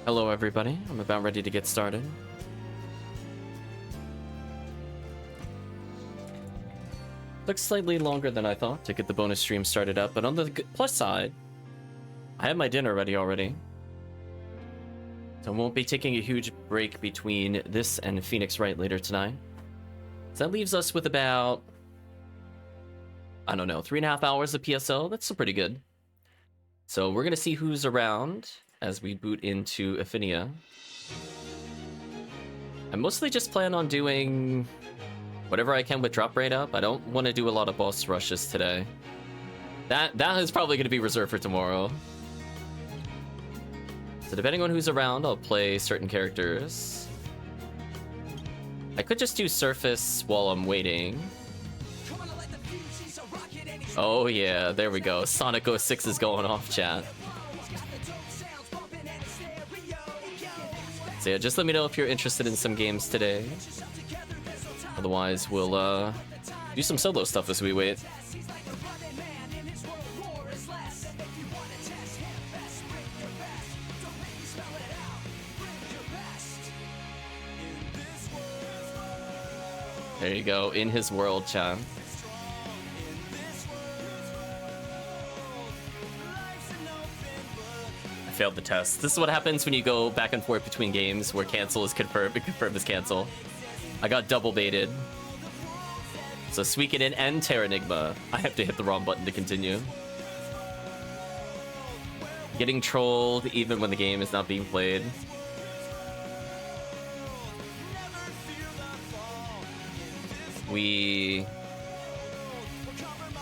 Hello everybody, I'm about ready to get started. Took slightly longer than I thought to get the bonus stream started up, but on the plus side, I have my dinner ready already. So I won't be taking a huge break between this and Phoenix Wright later tonight. So that leaves us with about, I don't know, 3.5 hours of PSO. That's still pretty good. So we're gonna see who's around as we boot into Ephinea. I mostly just plan on doing whatever I can with drop rate up. I don't want to do a lot of boss rushes today. That is probably going to be reserved for tomorrow. So depending on who's around, I'll play certain characters. I could just do surface while I'm waiting. Oh yeah, there we go. Sonic 06 is going off, chat. So yeah, just let me know if you're interested in some games today. Otherwise, we'll do some solo stuff as we wait. There you go, in his world, chat. Failed the test. This is what happens when you go back and forth between games where cancel is confirmed and confirm is cancel. I got double baited. So Suikoden and Terranigma. I have to hit the wrong button to continue. Getting trolled even when the game is not being played.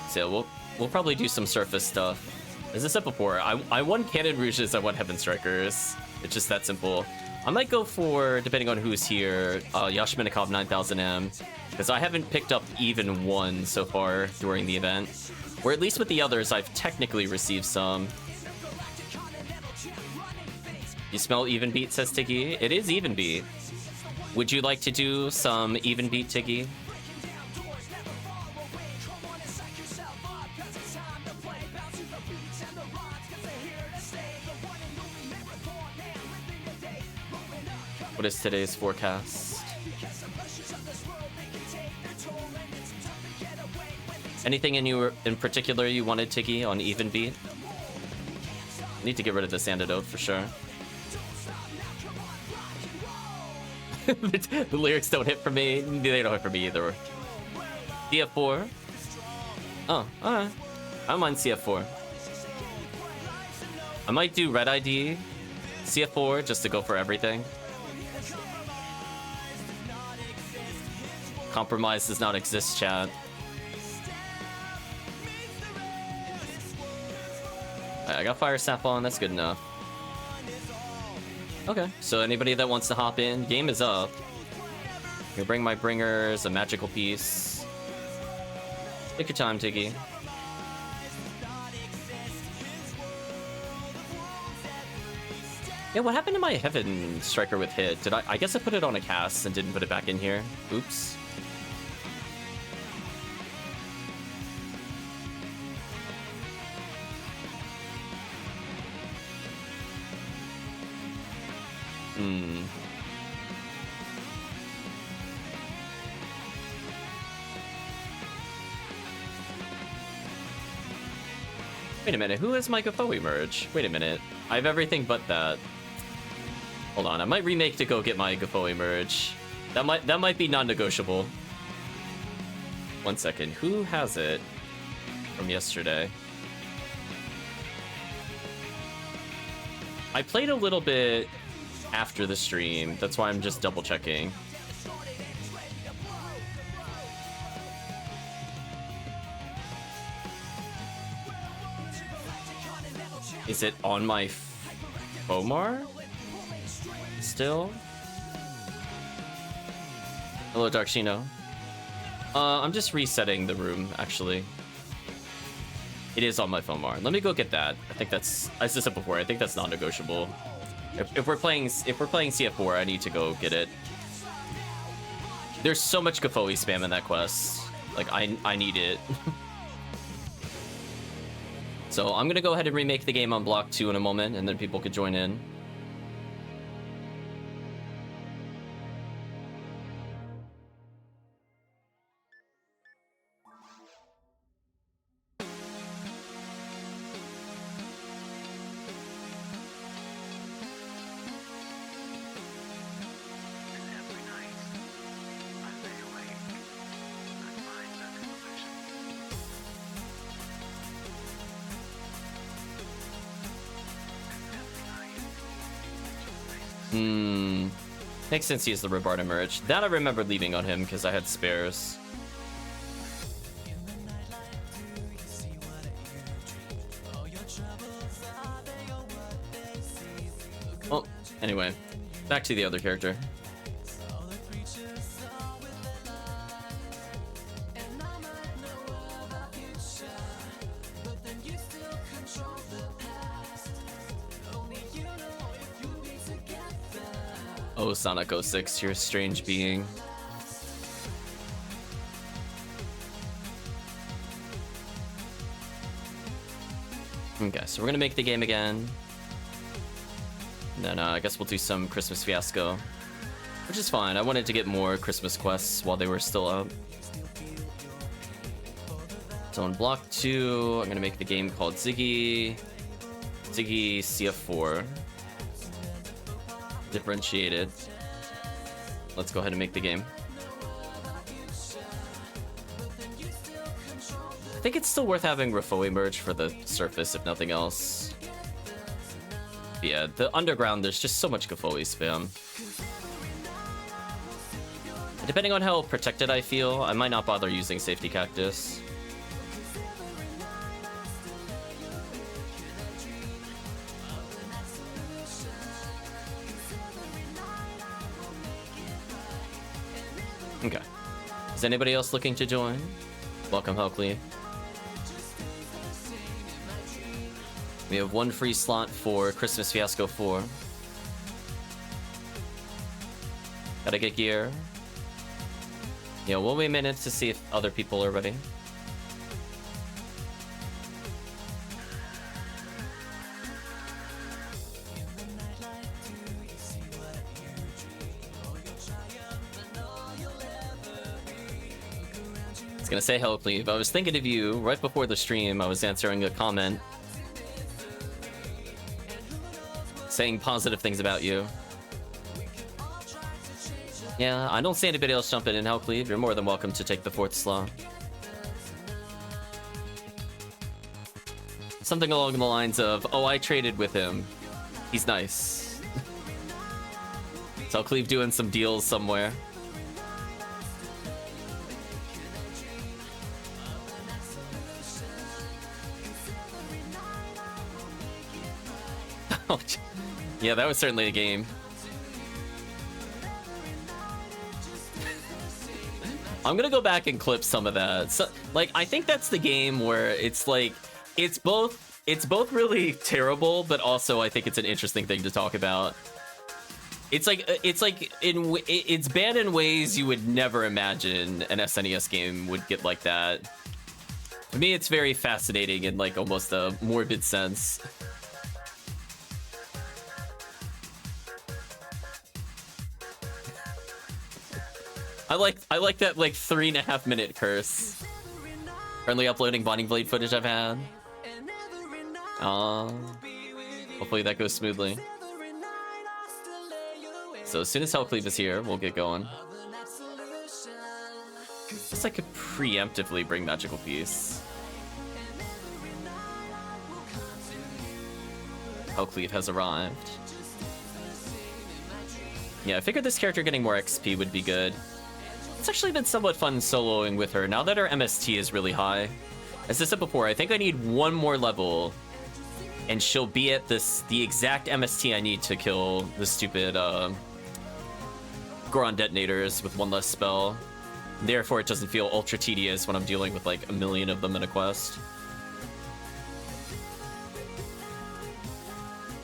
So we'll probably do some surface stuff. As I said before, I won Cannon Rouges, I won Heaven Strikers. It's just that simple. I might go for, depending on who's here, Yashminikov 9000M, because I haven't picked up even one so far during the event. Or at least with the others, I've technically received some. You smell even beat, says Tiggy. It is even beat. Would you like to do some even beat, Tiggy? What is today's forecast? Anything in particular you wanted, Tiggy, on even beat? Need to get rid of this antidote for sure. The lyrics don't hit for me. They don't hit for me either. CF4. Oh, alright. I don't mind CF4. I might do Red ID, CF4, just to go for everything. Compromise does not exist, chat. I got Fire Snap on, that's good enough. Okay, so anybody that wants to hop in, game is up. You bring my bringers, a magical piece. Take your time, Tiggy. Yeah, what happened to my Heaven Striker with hit? Did I guess I put it on a cast and didn't put it back in here. Oops. Wait a minute, who has my Gafoi merge? Wait a minute, I have everything but that. Hold on, I might remake to go get my Gafoi merge. That might be non-negotiable. 1 second, who has it from yesterday? I played a little bit after the stream, that's why I'm just double checking. Is it on my Fomar? Still? Hello, Darkshino. I'm just resetting the room, actually. It is on my Fomar. Let me go get that. I think that's, as I said before, I think that's non-negotiable. If we're playing CF4, I need to go get it. There's so much Gafoi spam in that quest. Like, I need it. So I'm gonna go ahead and remake the game on block 2 in a moment, and then people could join in. Makes sense he used the Rabarta merge. That I remember leaving on him because I had spares. Well, anyway, back to the other character. Oh, Sonic 06, you're a strange being. Okay, so we're gonna make the game again. And then I guess we'll do some Christmas Fiasco, which is fine. I wanted to get more Christmas quests while they were still out. So in block 2, I'm gonna make the game called Ziggy CF4. Differentiated. Let's go ahead and make the game. I think it's still worth having Rafoi merge for the surface, if nothing else. But yeah, the underground, there's just so much Gafoi spam. And depending on how protected I feel, I might not bother using Safety Cactus. Okay. Is anybody else looking to join? Welcome, HellCleave. We have one free slot for Christmas Fiasco 4. Gotta get gear. Yeah, we'll wait a minute to see if other people are ready. I was gonna say HellCleave. I was thinking of you right before the stream. I was answering a comment saying positive things about you. Yeah, I don't see anybody else jumping in, HellCleave. You're more than welcome to take the 4th slot. Something along the lines of, oh, I traded with him. He's nice. So HellCleave doing some deals somewhere. Oh, yeah, that was certainly a game. I'm gonna go back and clip some of that. So, like, I think that's the game where it's like, it's both really terrible, but also I think it's an interesting thing to talk about. It's bad in ways you would never imagine an SNES game would get like that. For me, it's very fascinating in like almost a morbid sense. I like that like 3.5 minute curse. Currently uploading Binding Blade footage I've had. Hopefully that goes smoothly. So as soon as HellCleave is here, we'll get going. Guess I could preemptively bring Magical Piece. HellCleave has arrived. Yeah, I figured this character getting more XP would be good. It's actually been somewhat fun soloing with her now that her MST is really high. As I said before, I think I need one more level and she'll be at the exact MST I need to kill the stupid Goron detonators with one less spell. Therefore, it doesn't feel ultra tedious when I'm dealing with like a million of them in a quest.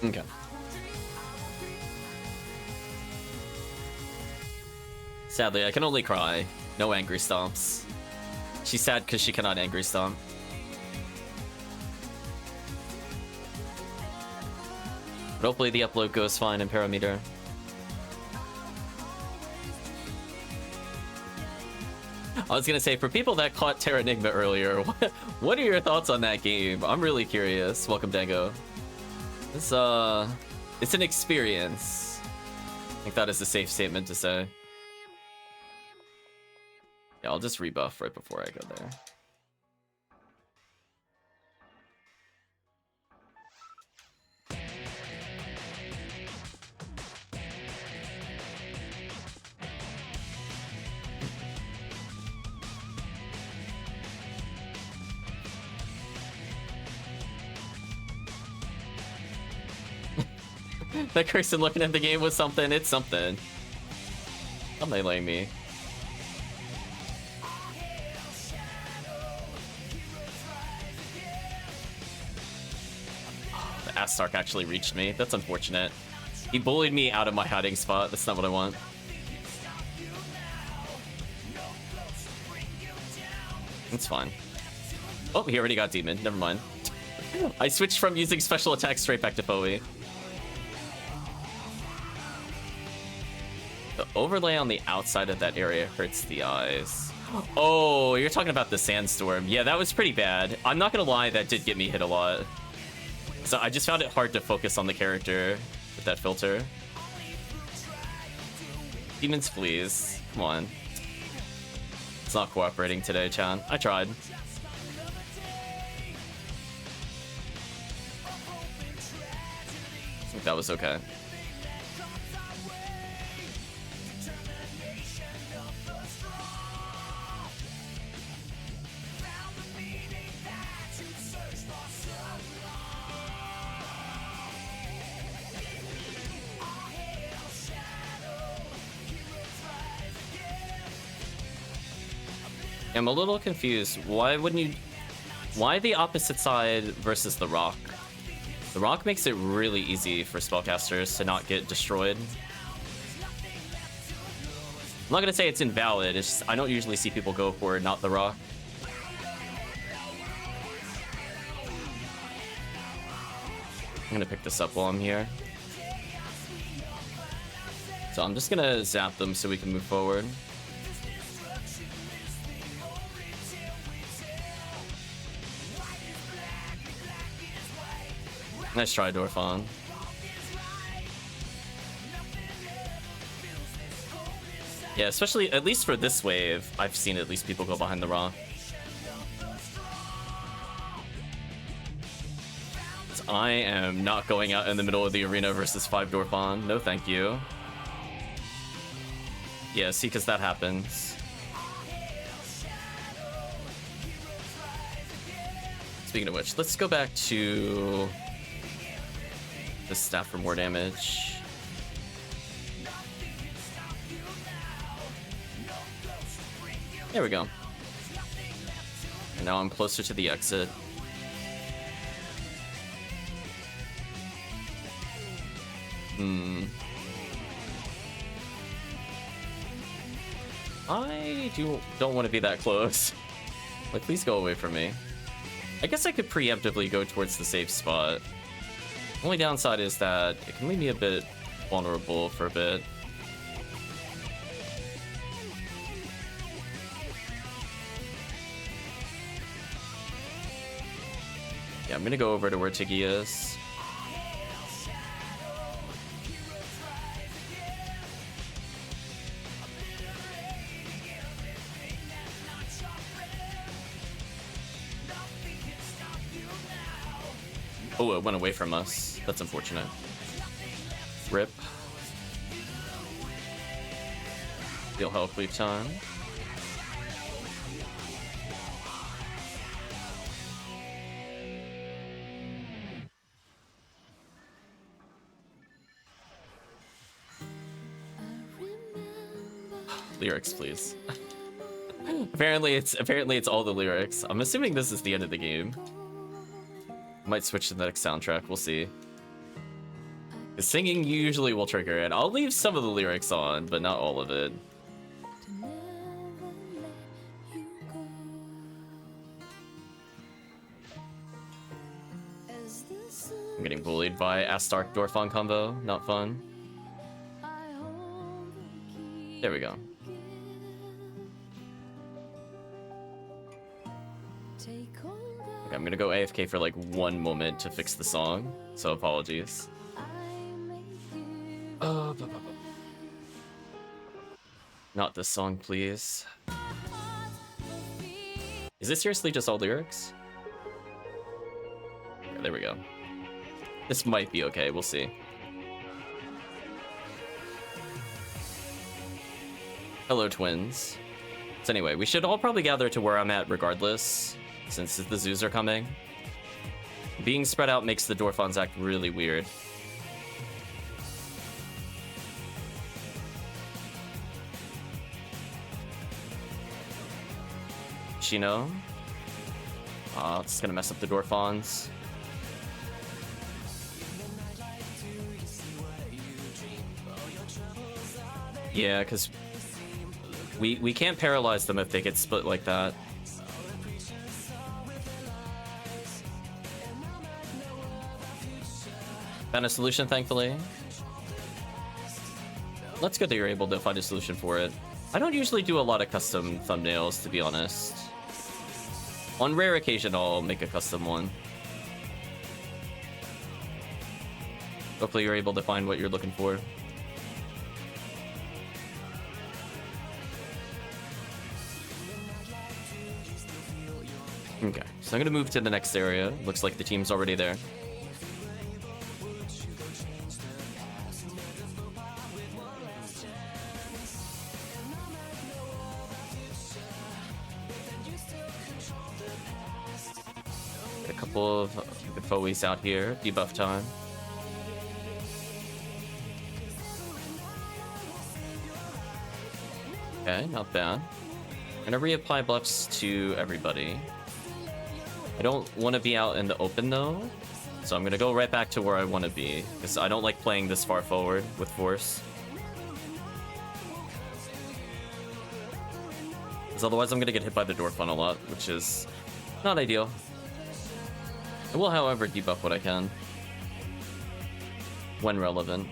Okay. Sadly, I can only cry. No angry stomps. She's sad because she cannot angry stomp. But hopefully the upload goes fine in Parameter. I was gonna say, for people that caught Terranigma earlier, what are your thoughts on that game? I'm really curious. Welcome, Dango. It's an experience. I think that is a safe statement to say. Yeah, I'll just rebuff right before I go there. That person looking at the game was something. It's something. How meleeing me? The Astark actually reached me. That's unfortunate. He bullied me out of my hiding spot. That's not what I want. It's fine. Oh, he already got Demon. Never mind. I switched from using special attack straight back to Foe. The overlay on the outside of that area hurts the eyes. Oh, you're talking about the sandstorm. Yeah, that was pretty bad. I'm not gonna lie, that did get me hit a lot. So I just found it hard to focus on the character with that filter. Demons, please. Come on. It's not cooperating today, Chan. I tried. I think that was okay. I'm a little confused. Why wouldn't you... Why the opposite side versus the rock? The rock makes it really easy for spellcasters to not get destroyed. I'm not gonna say it's invalid, it's just I don't usually see people go for not the rock. I'm gonna pick this up while I'm here. So I'm just gonna zap them so we can move forward. Nice try, Dorfon. Yeah, especially, at least for this wave, I've seen at least people go behind the rock. I am not going out in the middle of the arena versus 5 Dorfon. No thank you. Yeah, see, because that happens. Speaking of which, let's go back to the staff for more damage. There we go. And now I'm closer to the exit. I don't want to be that close. Like, please go away from me. I guess I could preemptively go towards the safe spot. Only downside is that it can leave me a bit vulnerable for a bit. Yeah, I'm gonna go over to where Tiggy is. Oh, it went away from us. That's unfortunate. Rip. Deal HellCleave time. Lyrics, please. apparently it's all the lyrics. I'm assuming this is the end of the game. Might switch to the next soundtrack, we'll see. The singing usually will trigger it. I'll leave some of the lyrics on, but not all of it. I'm getting bullied by Astark Dorfon combo, not fun. There we go. Okay, I'm gonna go AFK for like 1 moment to fix the song, so apologies. Not this song, please. Is this seriously just all lyrics? Okay, there we go. This might be okay, we'll see. Hello, twins. So anyway, we should all probably gather to where I'm at regardless, since the zoos are coming. Being spread out makes the Dorfons act really weird. you know? It's gonna mess up the Dorfons. Yeah, because we can't paralyze them if they get split like that. Found a solution, thankfully. That's good that you're able to find a solution for it. I don't usually do a lot of custom thumbnails, to be honest. On rare occasion, I'll make a custom one. Hopefully you're able to find what you're looking for. Okay, so I'm gonna move to the next area. Looks like the team's already there. A couple of Foes out here. Debuff time. Okay, not bad. I'm gonna reapply buffs to everybody. I don't want to be out in the open though, so I'm gonna go right back to where I want to be, because I don't like playing this far forward with force. Because otherwise I'm gonna get hit by the Dorfon a lot, which is not ideal. I will, however, debuff what I can when relevant.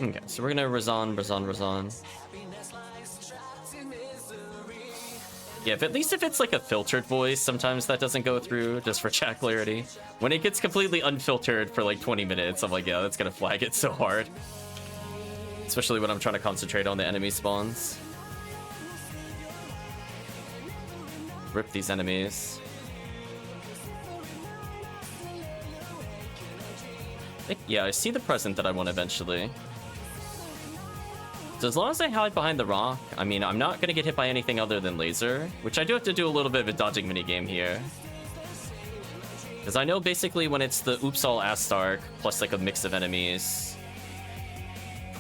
Okay, so we're gonna Razan. Yeah, at least if it's like a filtered voice, sometimes that doesn't go through, just for chat clarity. When it gets completely unfiltered for like 20 minutes, I'm like, yeah, that's gonna flag it so hard. Especially when I'm trying to concentrate on the enemy spawns. Rip these enemies. Yeah, I see the present that I want eventually. So as long as I hide behind the rock, I mean, I'm not going to get hit by anything other than laser, which I do have to do a little bit of a dodging minigame here. Because I know basically when it's the Oops All Astark plus like a mix of enemies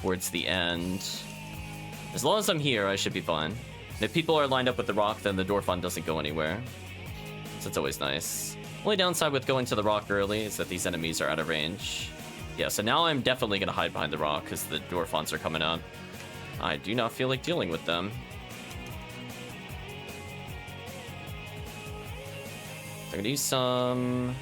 towards the end, as long as I'm here, I should be fine. And if people are lined up with the rock, then the Dorfon doesn't go anywhere. So it's always nice. Only downside with going to the rock early is that these enemies are out of range. Yeah, so now I'm definitely going to hide behind the rock because the Dorfons are coming up. I do not feel like dealing with them. I'm gonna use some...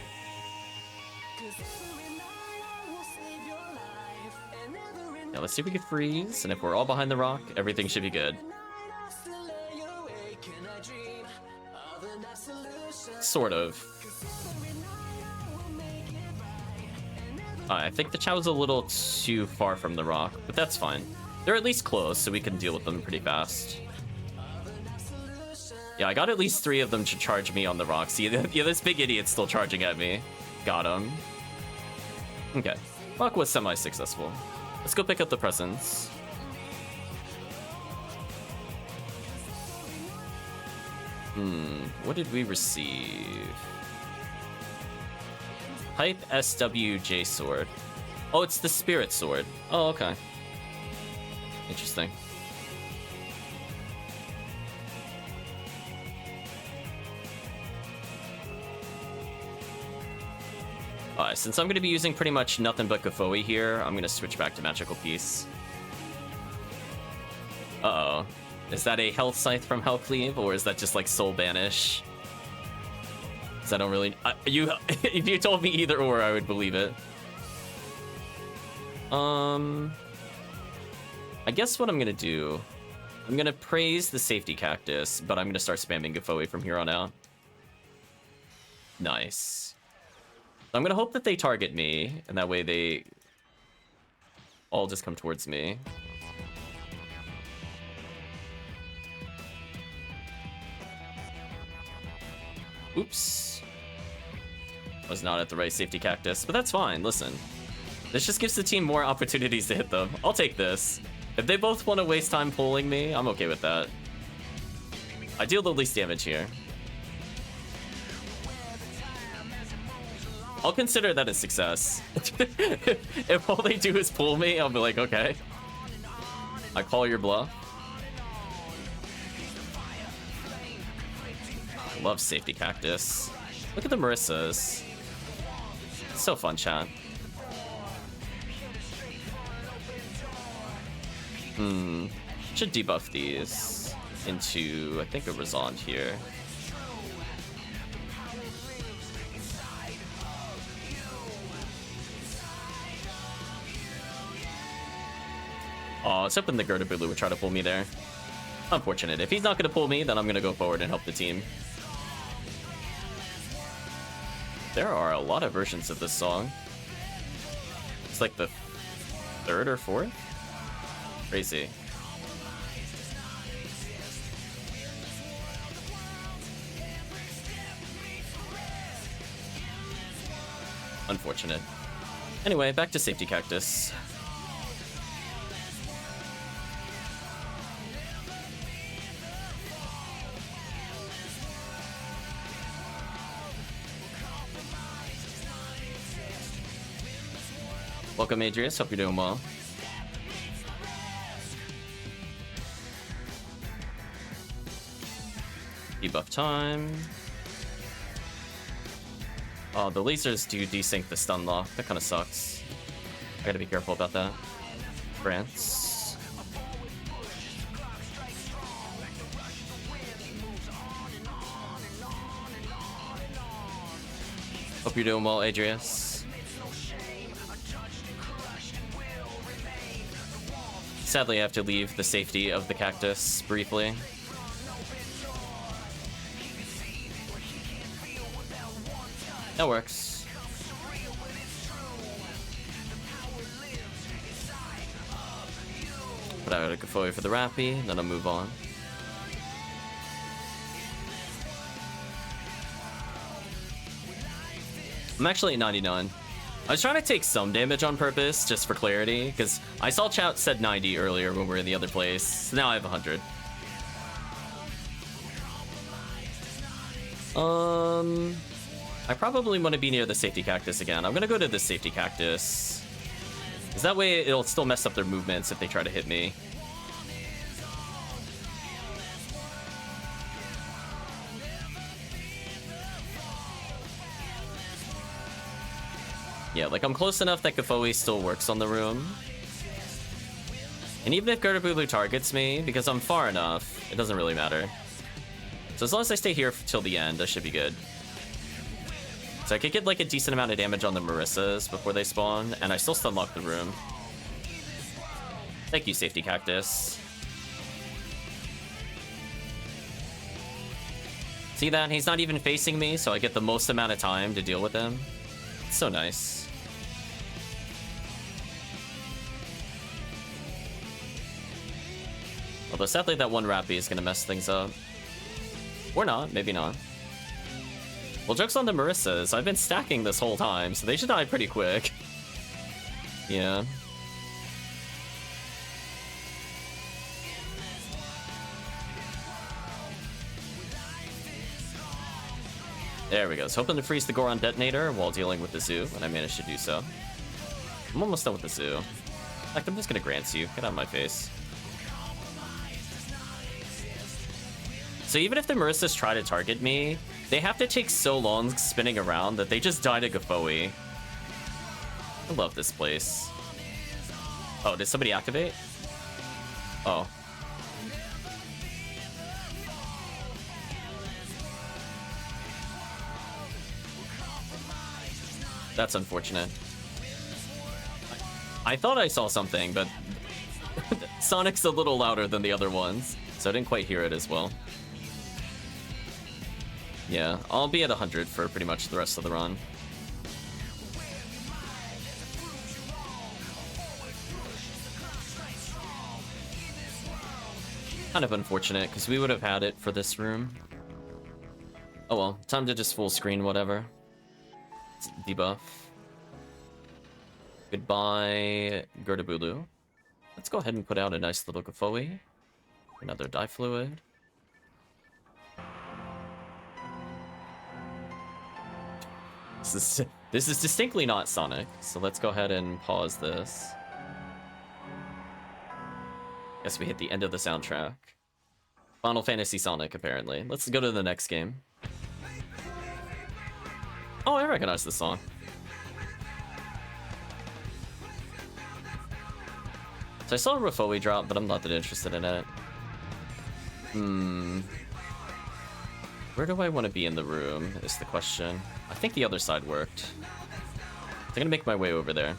Yeah, let's see if we can freeze, and if we're all behind the rock, everything should be good. Sort of. I think the Chow's a little too far from the rock, but that's fine. They're at least close, so we can deal with them pretty fast. Yeah, I got at least 3 of them to charge me on the rock. See, yeah, this big idiot's still charging at me. Got him. Okay. Rock was semi-successful. Let's go pick up the presents. What did we receive? Hype SWJ sword. Oh, it's the spirit sword. Oh, okay. Interesting. Alright, since I'm going to be using pretty much nothing but Gafoi here, I'm going to switch back to Magical Piece. Uh-oh. Is that a health scythe from HellCleave, or is that just like Soul Banish? Because I don't really... if you told me either or, I would believe it. I guess what I'm gonna do, I'm gonna praise the safety cactus, but I'm gonna start spamming Gafoi from here on out. Nice. I'm gonna hope that they target me, and that way they all just come towards me. Oops. Was not at the right safety cactus, but that's fine, listen. This just gives the team more opportunities to hit them. I'll take this. If they both want to waste time pulling me, I'm okay with that. I deal the least damage here. I'll consider that a success. If all they do is pull me, I'll be like, okay. I call your bluff. I love Safety Cactus. Look at the Marissas. So fun, chat. Should debuff these into, I think, a Razond here. Oh, I was hoping the Gertabulu would try to pull me there. Unfortunate. If he's not going to pull me, then I'm going to go forward and help the team. There are a lot of versions of this song. It's like the 3rd or 4th? Crazy. Unfortunate. Anyway, back to Safety Cactus. Welcome, Adrius. Hope you're doing well. Debuff time. Oh, the lasers do desync the stun lock. That kind of sucks. I gotta be careful about that. France. Hope you're doing well, Adrius. Sadly, I have to leave the safety of the cactus briefly. That works. Put out a Gafoi for the Rappy, then I'll move on. I'm actually at 99. I was trying to take some damage on purpose, just for clarity, because I saw chat said 90 earlier when we were in the other place, so now I have 100. I probably want to be near the Safety Cactus again. I'm gonna go to the Safety Cactus, because that way it'll still mess up their movements if they try to hit me. Yeah, like I'm close enough that Gafoi still works on the room. And even if Gertabulu targets me, because I'm far enough, it doesn't really matter. So as long as I stay here till the end, I should be good. So I could get like a decent amount of damage on the Marissas before they spawn, and I still stun lock the room. Thank you, Safety Cactus. See that? He's not even facing me, so I get the most amount of time to deal with him. It's so nice. Although sadly that one Rappy is gonna mess things up. Or not, maybe not. Well, joke's on the Marissas. I've been stacking this whole time, so they should die pretty quick. Yeah. There we go. I was hoping to freeze the Goron Detonator while dealing with the Zoo, and I managed to do so. I'm almost done with the Zoo. In fact, I'm just gonna grant you. Get out of my face. So even if the Marissas try to target me, they have to take so long spinning around that they just die to Gafoi. I love this place. Oh, did somebody activate? Oh. That's unfortunate. I thought I saw something, but Sonic's a little louder than the other ones, so I didn't quite hear it as well. Yeah, I'll be at 100 for pretty much the rest of the run. Kind of unfortunate, because we would have had it for this room. Oh well, time to just full screen whatever. Debuff. Goodbye, Gertabulu. Let's go ahead and put out a nice little Gafoi. Another Die Fluid. This is distinctly not Sonic, so let's go ahead and pause this. Guess we hit the end of the soundtrack. Final Fantasy Sonic, apparently. Let's go to the next game. Oh, I recognize this song. So I saw a Rafoi drop, but I'm not that interested in it. Where do I want to be in the room, is the question. I think the other side worked. I'm gonna make my way over there.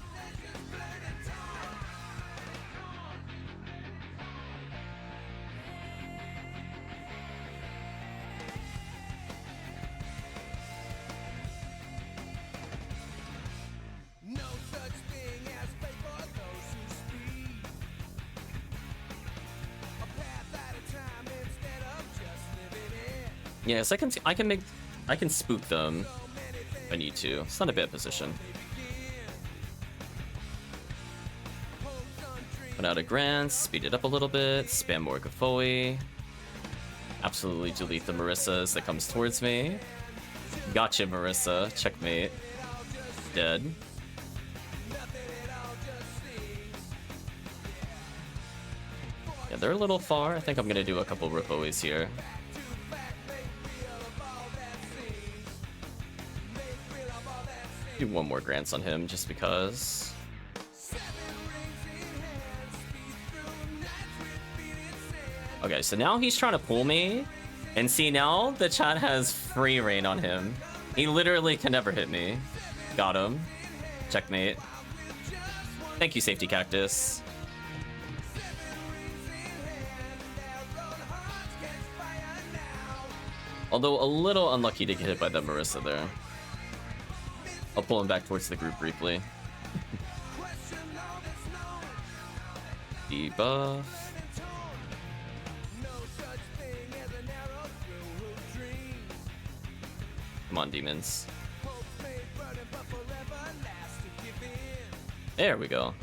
Yes, I can spook them if I need to. It's not a bad position. Put out a Grant, speed it up a little bit, spam more Gafoi. Absolutely delete the Marissa as that comes towards me. Gotcha, Marissa. Checkmate. Dead. Yeah, they're a little far. I think I'm gonna do a couple Rafois here. Do one more Grants on him just because. Okay, so now he's trying to pull me, and see, now the chat has free reign on him. He literally can never hit me. Got him. Checkmate. Thank you, Safety Cactus. Although a little unlucky to get hit by that Marissa there. I'll pull him back towards the group briefly. Debuff. Come on, demons. There we go.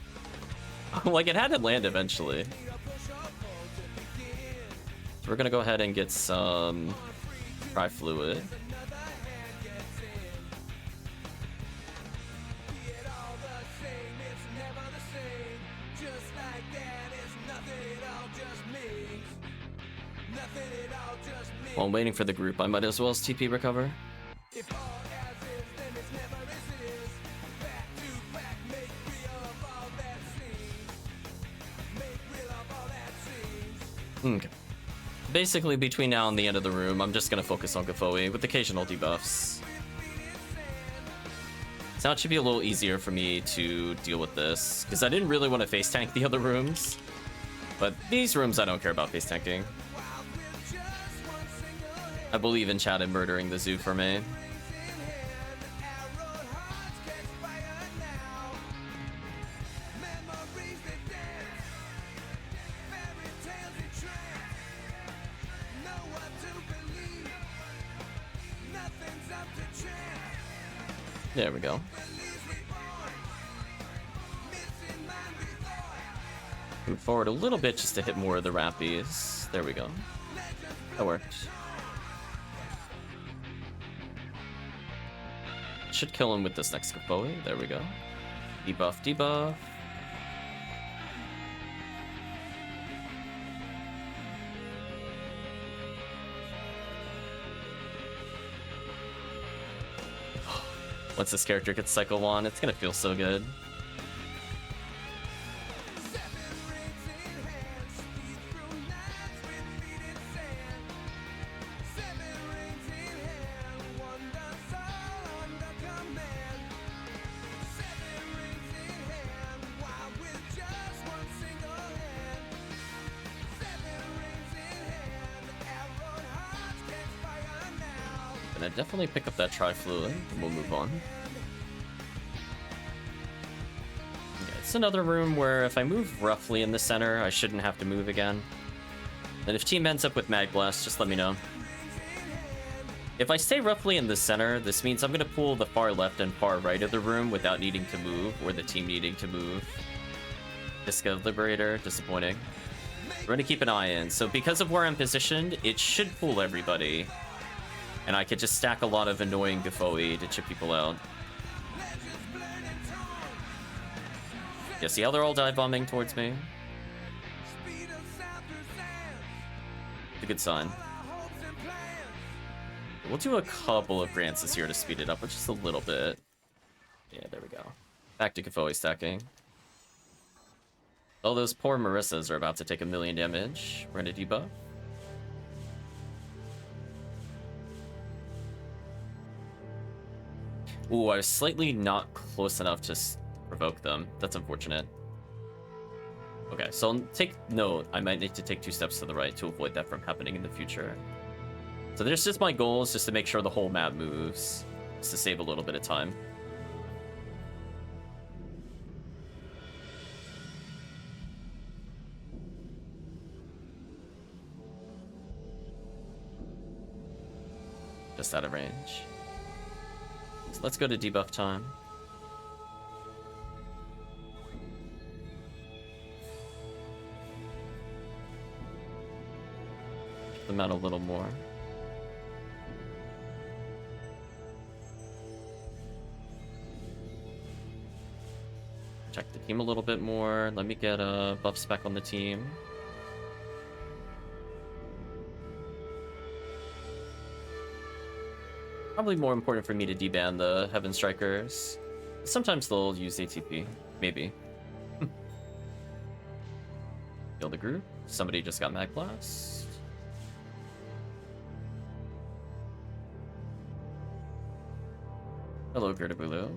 Like, it had to land eventually. So we're gonna go ahead and get some Tri-Fluid. While I'm waiting for the group, I might as well as TP recover. Okay. Basically, between now and the end of the room, I'm just gonna focus on Gafoi with occasional debuffs. So now it should be a little easier for me to deal with this, because I didn't really want to face tank the other rooms. But these rooms, I don't care about face tanking. I believe in chat and murdering the zoo for me. There we go. Move forward a little bit just to hit more of the Rappies. There we go. That worked. Should kill him with this next Gafoi. There we go. Debuff, debuff. Once this character gets Cycle 1, it's gonna feel so good. Definitely pick up that Tri-Fluid, and we'll move on. Yeah, it's another room where if I move roughly in the center, I shouldn't have to move again. And if team ends up with Mag Blast, just let me know. If I stay roughly in the center, this means I'm going to pull the far left and far right of the room without needing to move, or the team needing to move. Disco Liberator, disappointing. We're going to keep an eye in. So because of where I'm positioned, it should pull everybody. And I could just stack a lot of annoying Gafoi to chip people out. Yeah, see how they're all dive bombing towards me? It's a good sign. We'll do a couple of grances here to speed it up, but just a little bit. Yeah, there we go. Back to Kafoi stacking. Oh, those poor Marissas are about to take 1,000,000 damage. We're gonna debuff. Ooh, I was slightly not close enough to provoke them. That's unfortunate. Okay, so I'll take note. I might need to take 2 steps to the right to avoid that from happening in the future. So there's just my goal is just to make sure the whole map moves, just to save a little bit of time. Just out of range. So let's go to debuff time. Keep them out a little more. Check the team a little bit more. Let me get a buff spec on the team. Probably more important for me to deban the Heaven Strikers. Sometimes they'll use ATP. Maybe. Kill the group. Somebody just got Mag Blast. Hello, Gertabulu.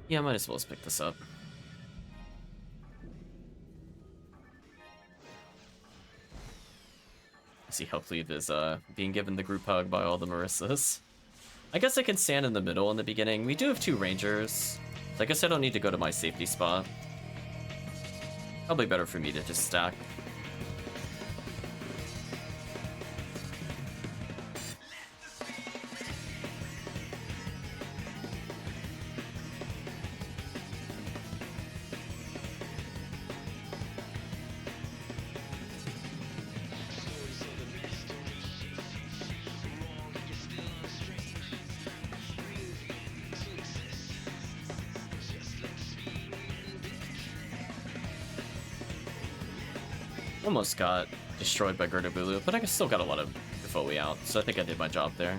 Yeah, I might as well just pick this up. I see HellCleave is being given the group hug by all the Marissas. I guess I can stand in the middle in the beginning. We do have 2 Rangers, so I guess I don't need to go to my safety spot. Probably better for me to just stack. Almost got destroyed by Gertabulu, but I still got a lot of Kafoi out, so I think I did my job there.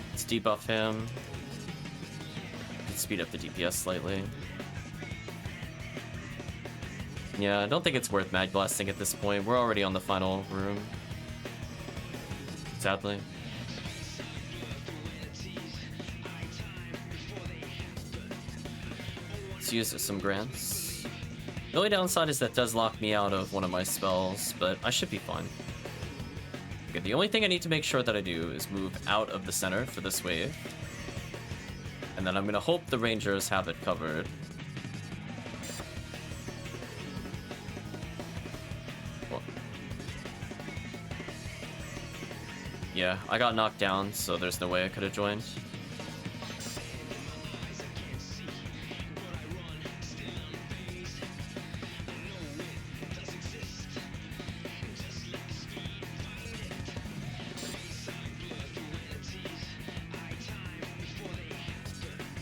Let's debuff him. Let's speed up the DPS slightly. Yeah, I don't think it's worth Mag Blasting at this point. We're already on the final room. Sadly. Let's use some grants. The only downside is that does lock me out of one of my spells, but I should be fine. Okay, the only thing I need to make sure that I do is move out of the center for this wave. And then I'm gonna hope the Rangers have it covered. Well, yeah, I got knocked down, so there's no way I could have joined.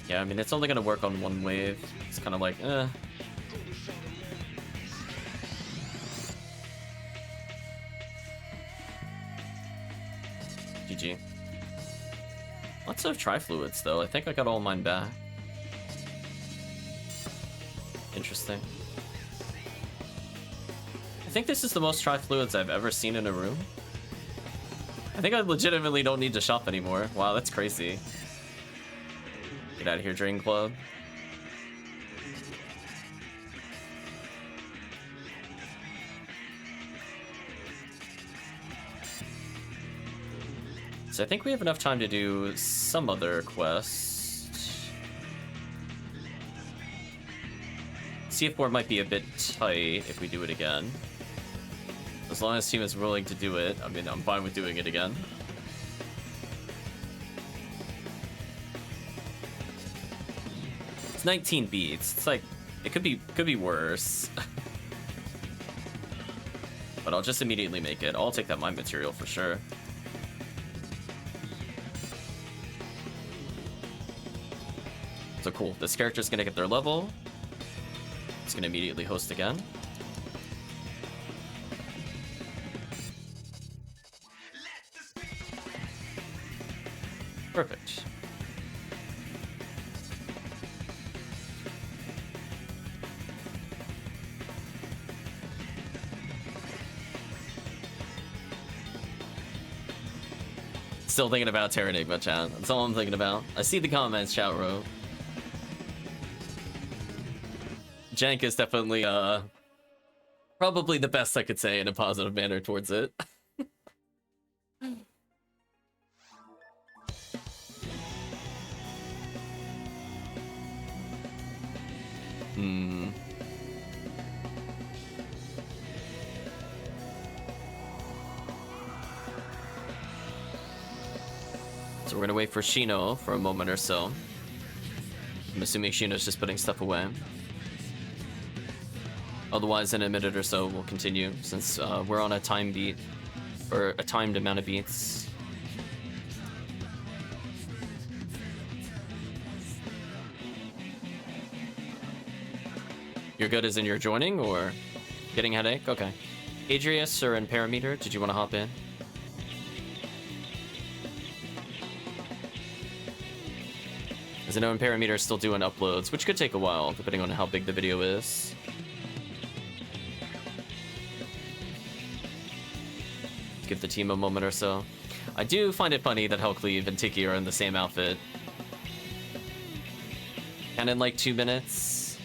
Yeah, I mean, it's only gonna work on one wave. It's kind of like, GG. Lots of Tri-Fluids, though. I think I got all mine back. Interesting. I think this is the most Tri-Fluids I've ever seen in a room. I think I legitimately don't need to shop anymore. Wow, that's crazy. Get out of here, Drain Club. So I think we have enough time to do some other quest. CF4 might be a bit tight if we do it again. As long as team is willing to do it, I mean, I'm fine with doing it again. It's 19 beats. It's like It could be worse. But I'll just immediately make it. I'll take that mine material for sure. So cool. This character's gonna get their level. It's gonna immediately host again. Perfect. Still thinking about Terranigma, chat. That's all I'm thinking about. I see the comments, chat row. Jank is definitely, probably the best I could say in a positive manner towards it. So we're gonna wait for Shino for a moment or so. I'm assuming Shino's just putting stuff away. Otherwise, in a minute or so, we'll continue, since we're on a time beat, or a timed amount of beats. You're good as in you're joining, or getting headache? Okay. Adrius or Ertamperometer, did you want to hop in? As I know, Ertamperometer is still doing uploads, which could take a while, depending on how big the video is. Give the team a moment or so. I do find it funny that HellCleave and Tiki are in the same outfit. And in like 2 minutes.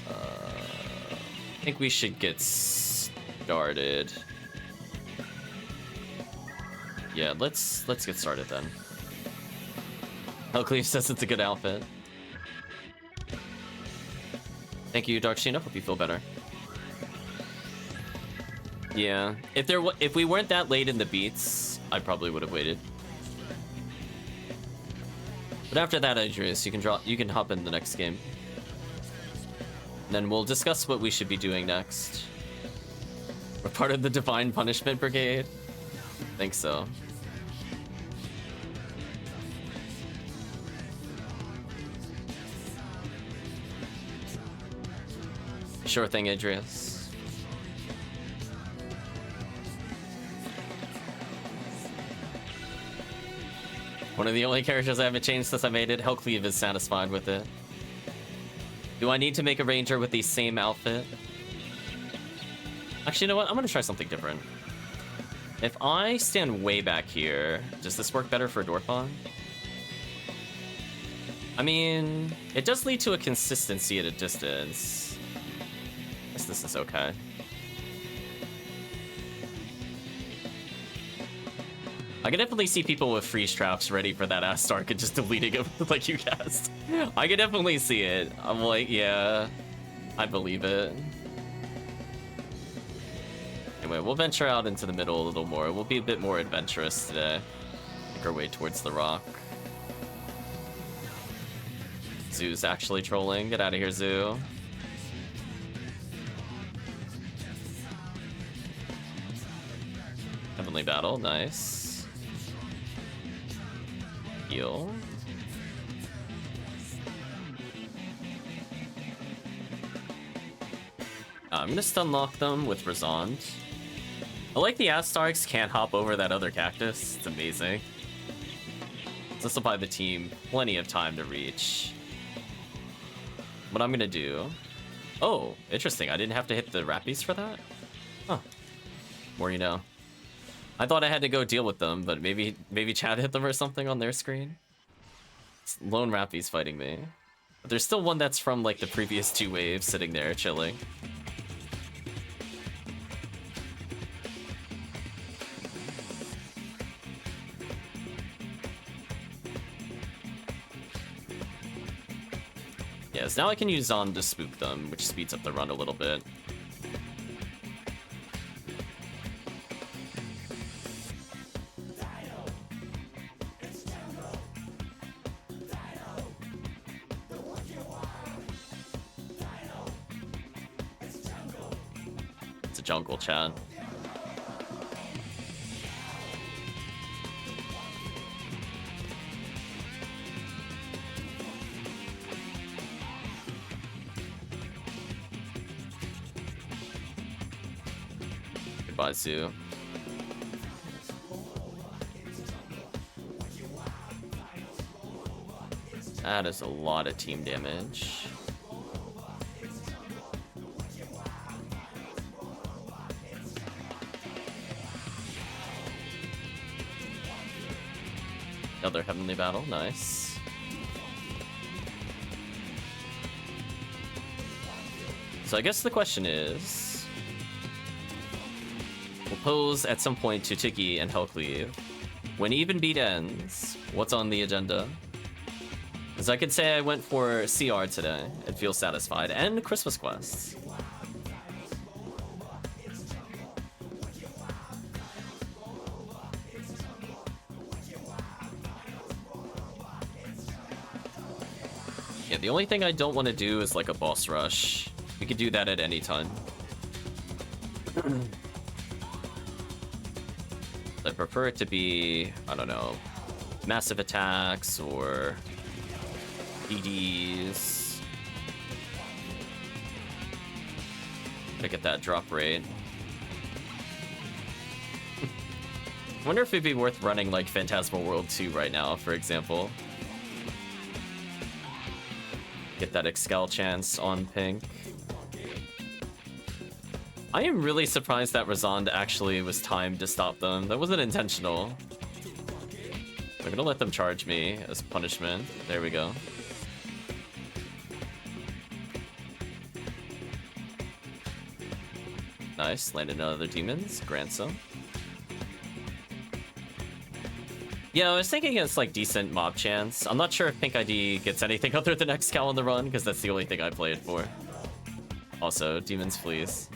I think we should get started. Yeah, let's get started then. HellCleave says it's a good outfit. Thank you, Dark Sheena. Hope you feel better. Yeah, if we weren't that late in the beats, I probably would have waited. But after that, Adrius, you can hop in the next game. Then we'll discuss what we should be doing next. We're part of the Divine Punishment Brigade. I think so. Sure thing, Adrius. One of the only characters I haven't changed since I made it. HellCleave is satisfied with it. Do I need to make a ranger with the same outfit? Actually, you know what? I'm gonna try something different. If I stand way back here, does this work better for Dorfon? I mean, it does lead to a consistency at a distance. I guess this is okay. I can definitely see people with freeze traps ready for that ass Stark and just deleting it like you guessed. I can definitely see it. I'm like, yeah, I believe it. Anyway, we'll venture out into the middle a little more. We'll be a bit more adventurous today. Make our way towards the rock. Zoo's actually trolling. Get out of here, Zoo. Heavenly Battle, nice. Heal. I'm gonna stun lock them with Razond. I like the Astarks can't hop over that other cactus. It's amazing. This will buy the team plenty of time to reach. What I'm gonna do... Oh, interesting. I didn't have to hit the Rappies for that? Huh. More you know. I thought I had to go deal with them, but maybe Chad hit them or something on their screen. It's lone Rappies fighting me. But there's still one that's from like the previous 2 waves sitting there chilling. Yes, now I can use Zon to spook them, which speeds up the run a little bit. jungle, chat. Goodbye, Zoo. That is a lot of team damage. Another heavenly battle, nice. So I guess the question is, we'll pose at some point to Tiggy and HellCleave. When even beat ends, what's on the agenda? Because I could say I went for CR today and feel satisfied, and Christmas quests. Yeah, the only thing I don't want to do is like a boss rush. We could do that at any time. I prefer it to be, I don't know, massive attacks or PDs. To get that drop rate. I wonder if it'd be worth running like Phantasmal World 2 right now, for example. Get that Excal chance on pink. I am really surprised that Razond actually was timed to stop them. That wasn't intentional. I'm gonna let them charge me as punishment. There we go. Nice, landed another demons. Grant some. Yeah, I was thinking it's like decent mob chance. I'm not sure if Pink ID gets anything other than Excal on the run, because that's the only thing I play it for. Also, Demon's Fleece.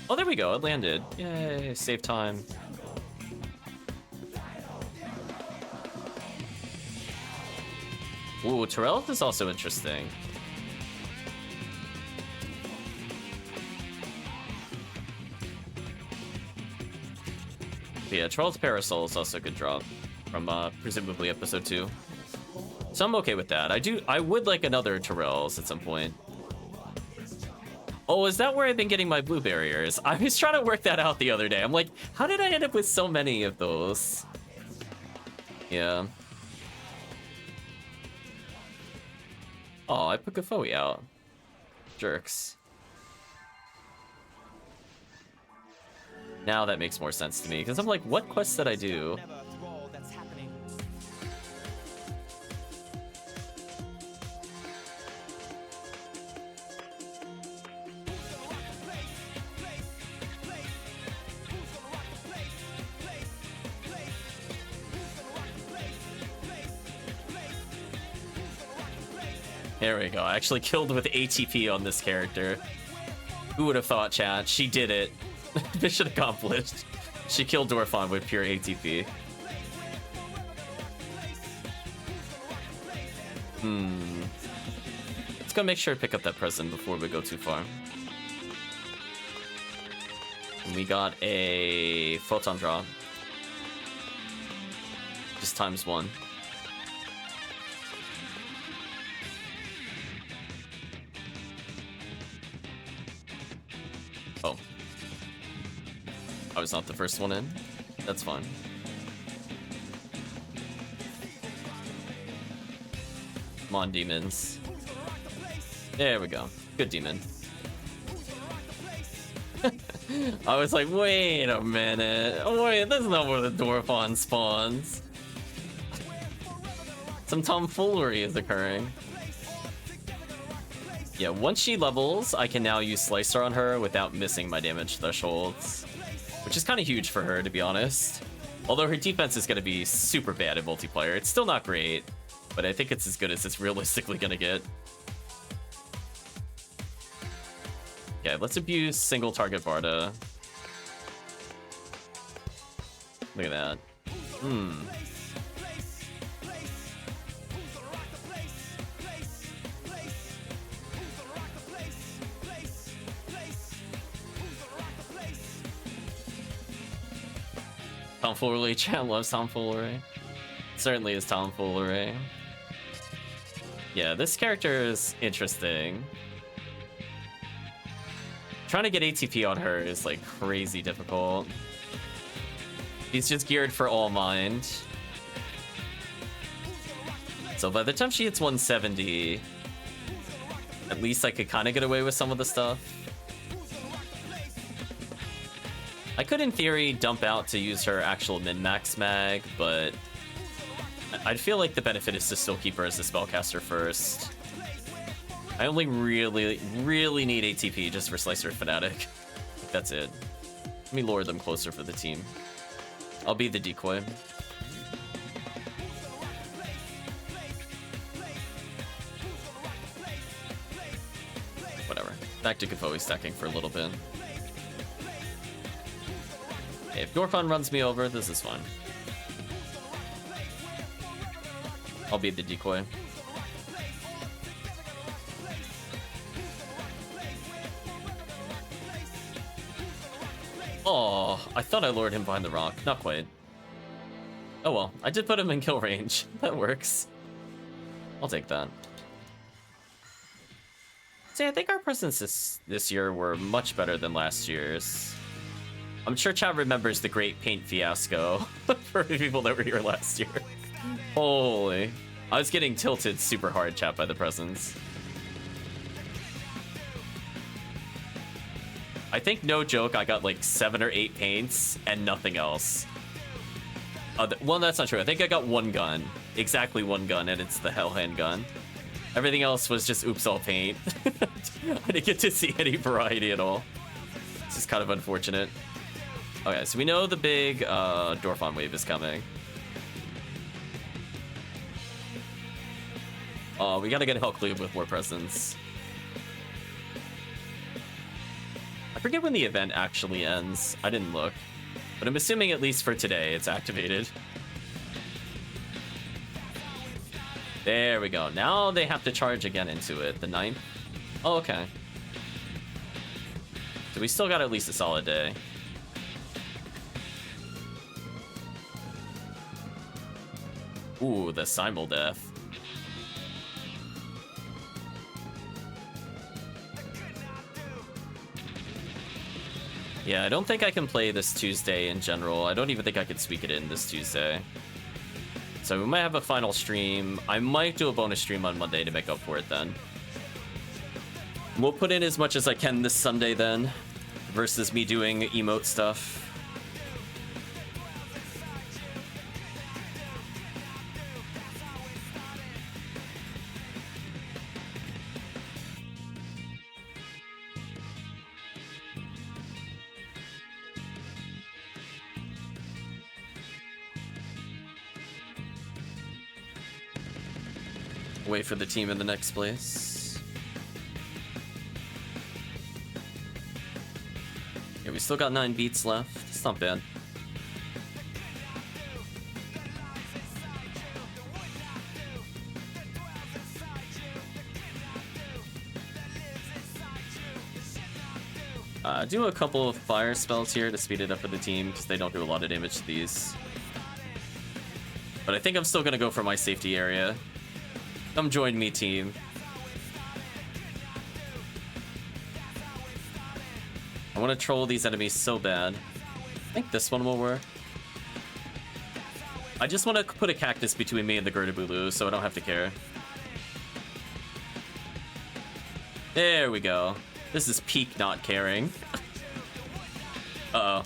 Oh, there we go, it landed. Yay, save time. Ooh, Terrell is also interesting. But yeah, Charles Parasol is also a good drop from presumably episode 2. So I'm okay with that. I would like another Terrell's at some point. Oh, is that where I've been getting my blue barriers? I was trying to work that out the other day. I'm like, how did I end up with so many of those? Yeah. Oh, I put Gafoe out. Jerks. Now that makes more sense to me, because I'm like, what quests did I do? There we go. I actually killed with ATP on this character. Who would have thought, chat? She did it. Mission accomplished. She killed Dorfon with pure ATP. Let's go make sure to pick up that present before we go too far. We got a photon drop. Just ×1. Oh. I was not the first one in. That's fine. Come on, demons. There we go. Good demon. I was like, wait a minute. Wait, that's not where the Dwarfon spawns. Some tomfoolery is occurring. Yeah, once she levels, I can now use Slicer on her without missing my damage thresholds. Which is kind of huge for her, to be honest. Although her defense is going to be super bad in multiplayer. It's still not great, but I think it's as good as it's realistically going to get. Yeah, let's abuse single target Barda. Look at that. tomfoolery. Chan loves tomfoolery. Certainly is tomfoolery. Yeah, this character is interesting. Trying to get ATP on her is like crazy difficult. He's just geared for all mind. So by the time she hits 170, at least I could kind of get away with some of the stuff. I could, in theory, dump out to use her actual min-max mag, but I'd feel like the benefit is to still keep her as a spellcaster first. I only really need ATP just for Slicer Fanatic. That's it. Let me lure them closer for the team. I'll be the decoy. Whatever. Back to Kafoi stacking for a little bit. Hey, if Gorfon runs me over, this is fine. I'll be the decoy. Oh, I thought I lured him behind the rock. Not quite. Oh well, I did put him in kill range. That works. I'll take that. See, I think our presents this year were much better than last year's. I'm sure chat remembers the great paint fiasco for people that were here last year. Holy. I was getting tilted super hard, chat, by the presents. I think, no joke, I got like 7 or 8 paints and nothing else. Well, that's not true. I think I got 1 gun. Exactly 1 gun, and it's the Hellhand gun. Everything else was just oops all paint. I didn't get to see any variety at all. This is kind of unfortunate. Okay, so we know the big Dorphon wave is coming. We gotta get HellCleave with more presence. I forget when the event actually ends. I didn't look. But I'm assuming at least for today it's activated. There we go. Now they have to charge again into it. The 9th? Oh, okay. So we still got at least a solid day. Ooh, the simul death. Yeah, I don't think I can play this Tuesday in general. I don't even think I could squeak it in this Tuesday. So we might have a final stream. I might do a bonus stream on Monday to make up for it then. We'll put in as much as I can this Sunday then, versus me doing emote stuff. Wait for the team in the next place. Yeah, we still got 9 beats left. It's not bad. Do a couple of fire spells here to speed it up for the team, because they don't do a lot of damage to these. But I think I'm still gonna go for my safety area. Come join me, team. I want to troll these enemies so bad. I think this one will work. I just want to put a cactus between me and the Girdabulu so I don't have to care. There we go. This is peak not caring. Uh-oh.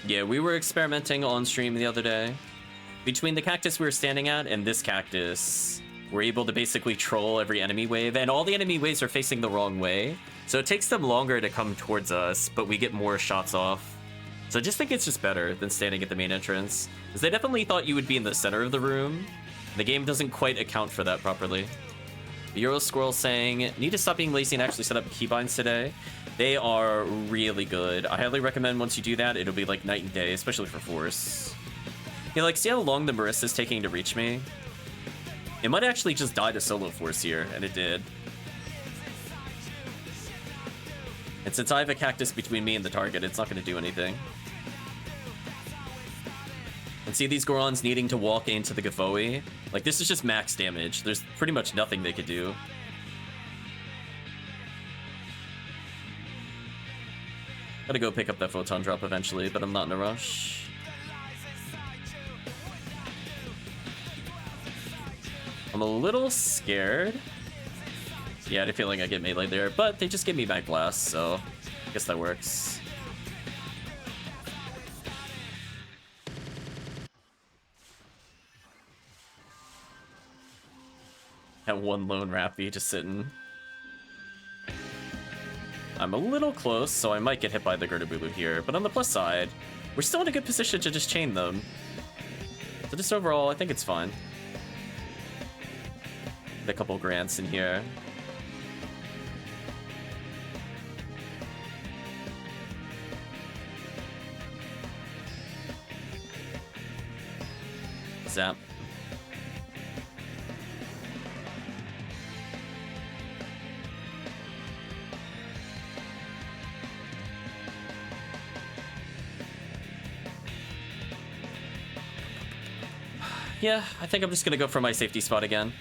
Yeah, we were experimenting on stream the other day. Between the cactus we were standing at and this cactus, we're able to basically troll every enemy wave, and all the enemy waves are facing the wrong way. So it takes them longer to come towards us, but we get more shots off. So I just think it's just better than standing at the main entrance, because they definitely thought you would be in the center of the room. The game doesn't quite account for that properly. Euro Squirrel saying, need to stop being lazy and actually set up keybinds today. They are really good. I highly recommend once you do that, it'll be like night and day, especially for Force. Yeah, like, see how long the Marissa's taking to reach me? It might actually just die to solo force here, and it did. And since I have a cactus between me and the target, it's not going to do anything. And see these Gorons needing to walk into the Gafoi? Like, this is just max damage. There's pretty much nothing they could do. Gotta go pick up that Photon Drop eventually, but I'm not in a rush. I'm a little scared. Yeah, I had a feeling I get melee there, but they just give me back blast, so I guess that works. That one lone Rappy just sitting. I'm a little close, so I might get hit by the Gertabulu here, but on the plus side, we're still in a good position to just chain them. So just overall, I think it's fine. A couple grants in here. Zap. Yeah, I think I'm just gonna go for my safety spot again.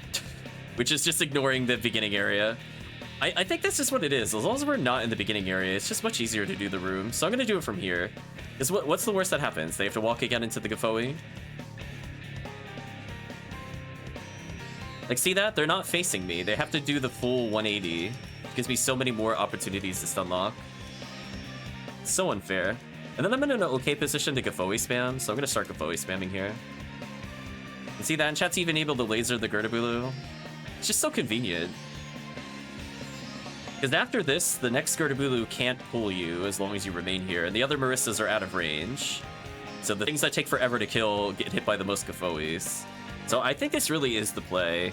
Which is just ignoring the beginning area. I think that's just what it is. As long as we're not in the beginning area, it's just much easier to do the room. So I'm gonna do it from here. Because what's the worst that happens? They have to walk again into the Gafoi? Like, see that? They're not facing me. They have to do the full 180. It gives me so many more opportunities to stun lock. So unfair. And then I'm in an okay position to Gafoi spam, so I'm gonna start Gafoi spamming here. And see that? And chat's even able to laser the Gertabulu. It's just so convenient. Because after this, the next Gertabulu can't pull you as long as you remain here, and the other Marissas are out of range. So the things that take forever to kill get hit by the most Gafois. So I think this really is the play.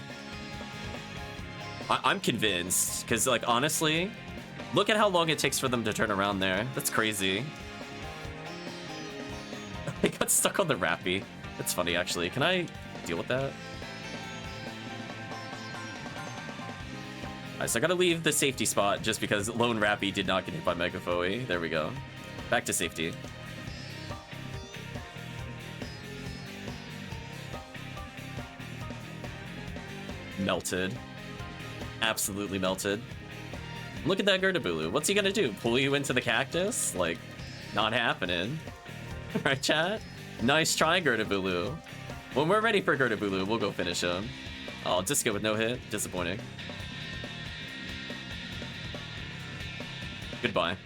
I'm convinced, because, like, honestly, look at how long it takes for them to turn around there. That's crazy. They got stuck on the Rappy. That's funny, actually. Can I deal with that? Alright, so I gotta leave the safety spot just because Lone Rappy did not get hit by Megafoi. There we go. Back to safety. Melted. Absolutely melted. Look at that Gertabulu. What's he gonna do? Pull you into the cactus? Like, not happening. Right, chat? Nice try, Gertabulu. When we're ready for Gertabulu, we'll go finish him. Oh, Disco with no hit. Disappointing. Goodbye.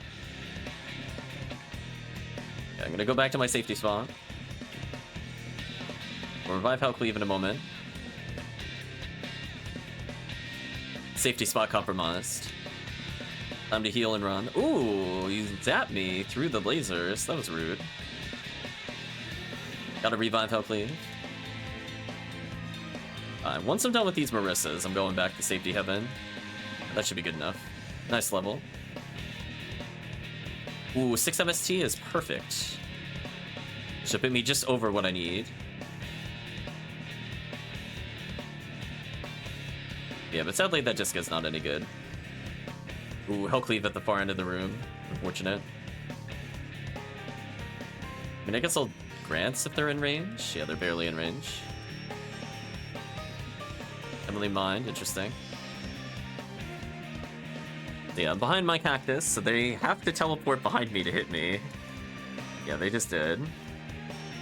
Okay, I'm gonna go back to my safety spot. We'll revive HellCleave in a moment. Safety spot compromised. Time to heal and run. Ooh, you zapped me through the lasers. That was rude. Gotta revive HellCleave. Once I'm done with these Marissas, I'm going back to safety heaven. That should be good enough. Nice level. Ooh, 6 MST is perfect. Should put me just over what I need. Yeah, but sadly that Disca's not any good. Ooh, HellCleave at the far end of the room. Unfortunate. I mean, I guess I'll grants if they're in range. Yeah, they're barely in range. Emily Mind, interesting. Yeah, I'm behind my cactus, so they have to teleport behind me to hit me. Yeah, they just did.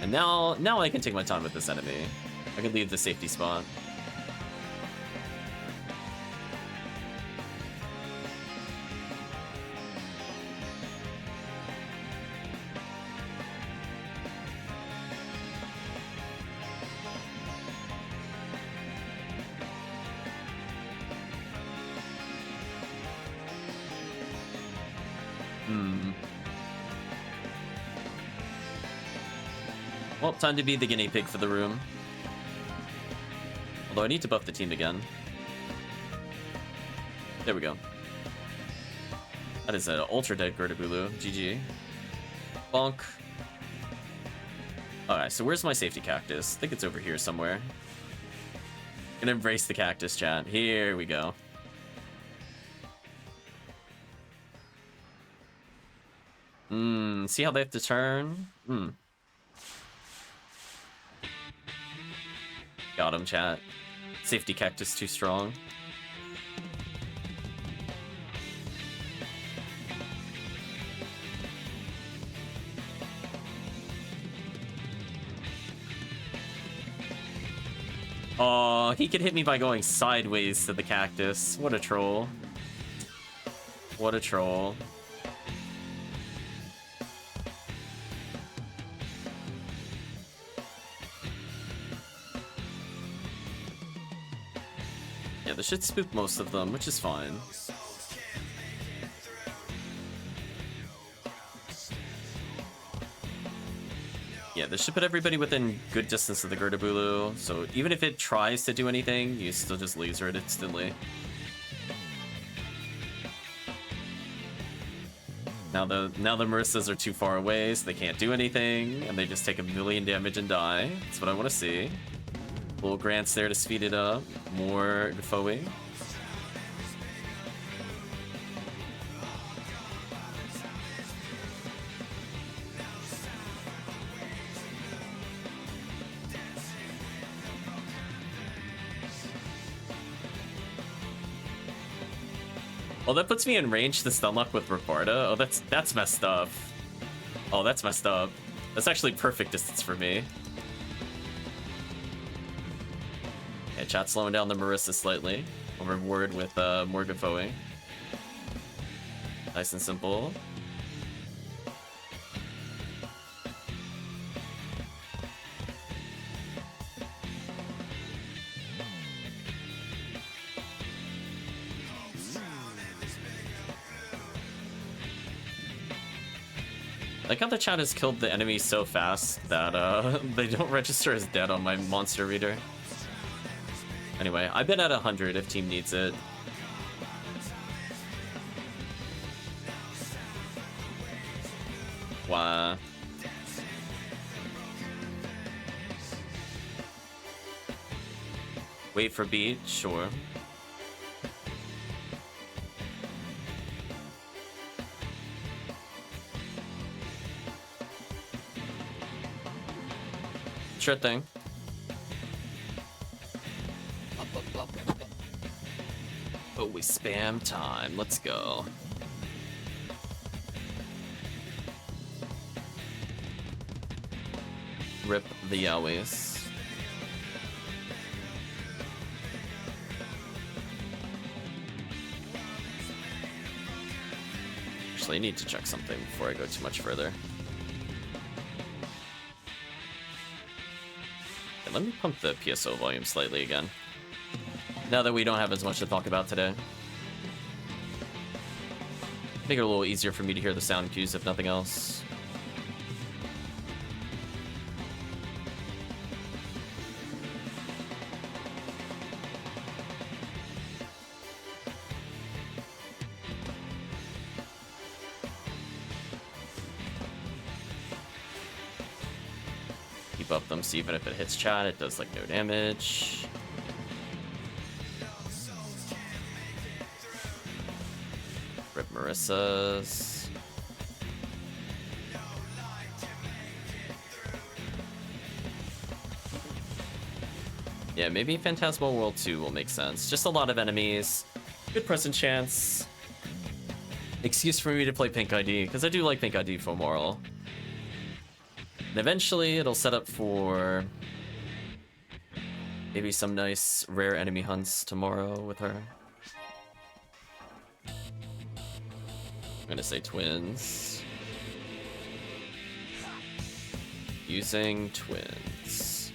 And now I can take my time with this enemy. I can leave the safety spot. Well, time to be the guinea pig for the room. Although I need to buff the team again. There we go. That is an ultra dead Gertabulu. GG. Bonk. Alright, so where's my safety cactus? I think it's over here somewhere. Gonna embrace the cactus, chat. Here we go. See how they have to turn? Got him, chat. Safety cactus too strong. Oh, he could hit me by going sideways to the cactus. What a troll. What a troll. Yeah, this should spook most of them, which is fine. Yeah, this should put everybody within good distance of the Girdabulu, so even if it tries to do anything, you still just laser it instantly. Now the Marissas are too far away, so they can't do anything, and they just take 1,000,000 damage and die. That's what I want to see. Little Grant's there to speed it up. More Defoe. Well, that puts me in range to stun lock with Rabarda. Oh, that's messed up. Oh, that's messed up. That's actually perfect distance for me. Yeah, chat slowing down the Marissa slightly. I'll reward with more Defoe. Nice and simple. I like how the chat has killed the enemy so fast that they don't register as dead on my monster reader. Anyway, I've been at 100 if team needs it. Wow. Wait for beat, sure. Sure thing. Oh, we spam time. Let's go. Rip the Yowies. Actually, I need to check something before I go too much further. Okay, let me pump the PSO volume slightly again. Now that we don't have as much to talk about today. Make it a little easier for me to hear the sound cues, if nothing else. Keep up them, so even if it hits chat, it does like no damage. Rip Marissa's. Yeah, maybe Phantasmal World 2 will make sense. Just a lot of enemies. Good present chance. Excuse for me to play Pink ID, because I do like Pink ID for moral. And eventually it'll set up for maybe some nice rare enemy hunts tomorrow with her. I'm gonna say twins. Using twins.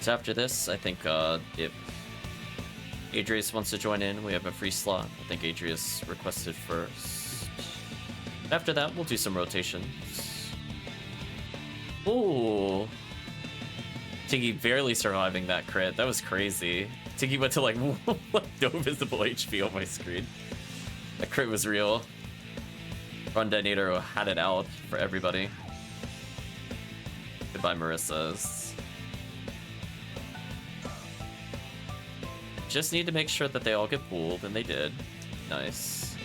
So after this, I think if Adrius wants to join in, we have a free slot. I think Adrius requested first. After that, we'll do some rotations. Ooh. Tiggy barely surviving that crit. That was crazy. Tiggy went to like no visible HP on my screen. That crit was real. Run Detonator had it out for everybody. Goodbye, Marissa's. Just need to make sure that they all get pulled, and they did. Nice.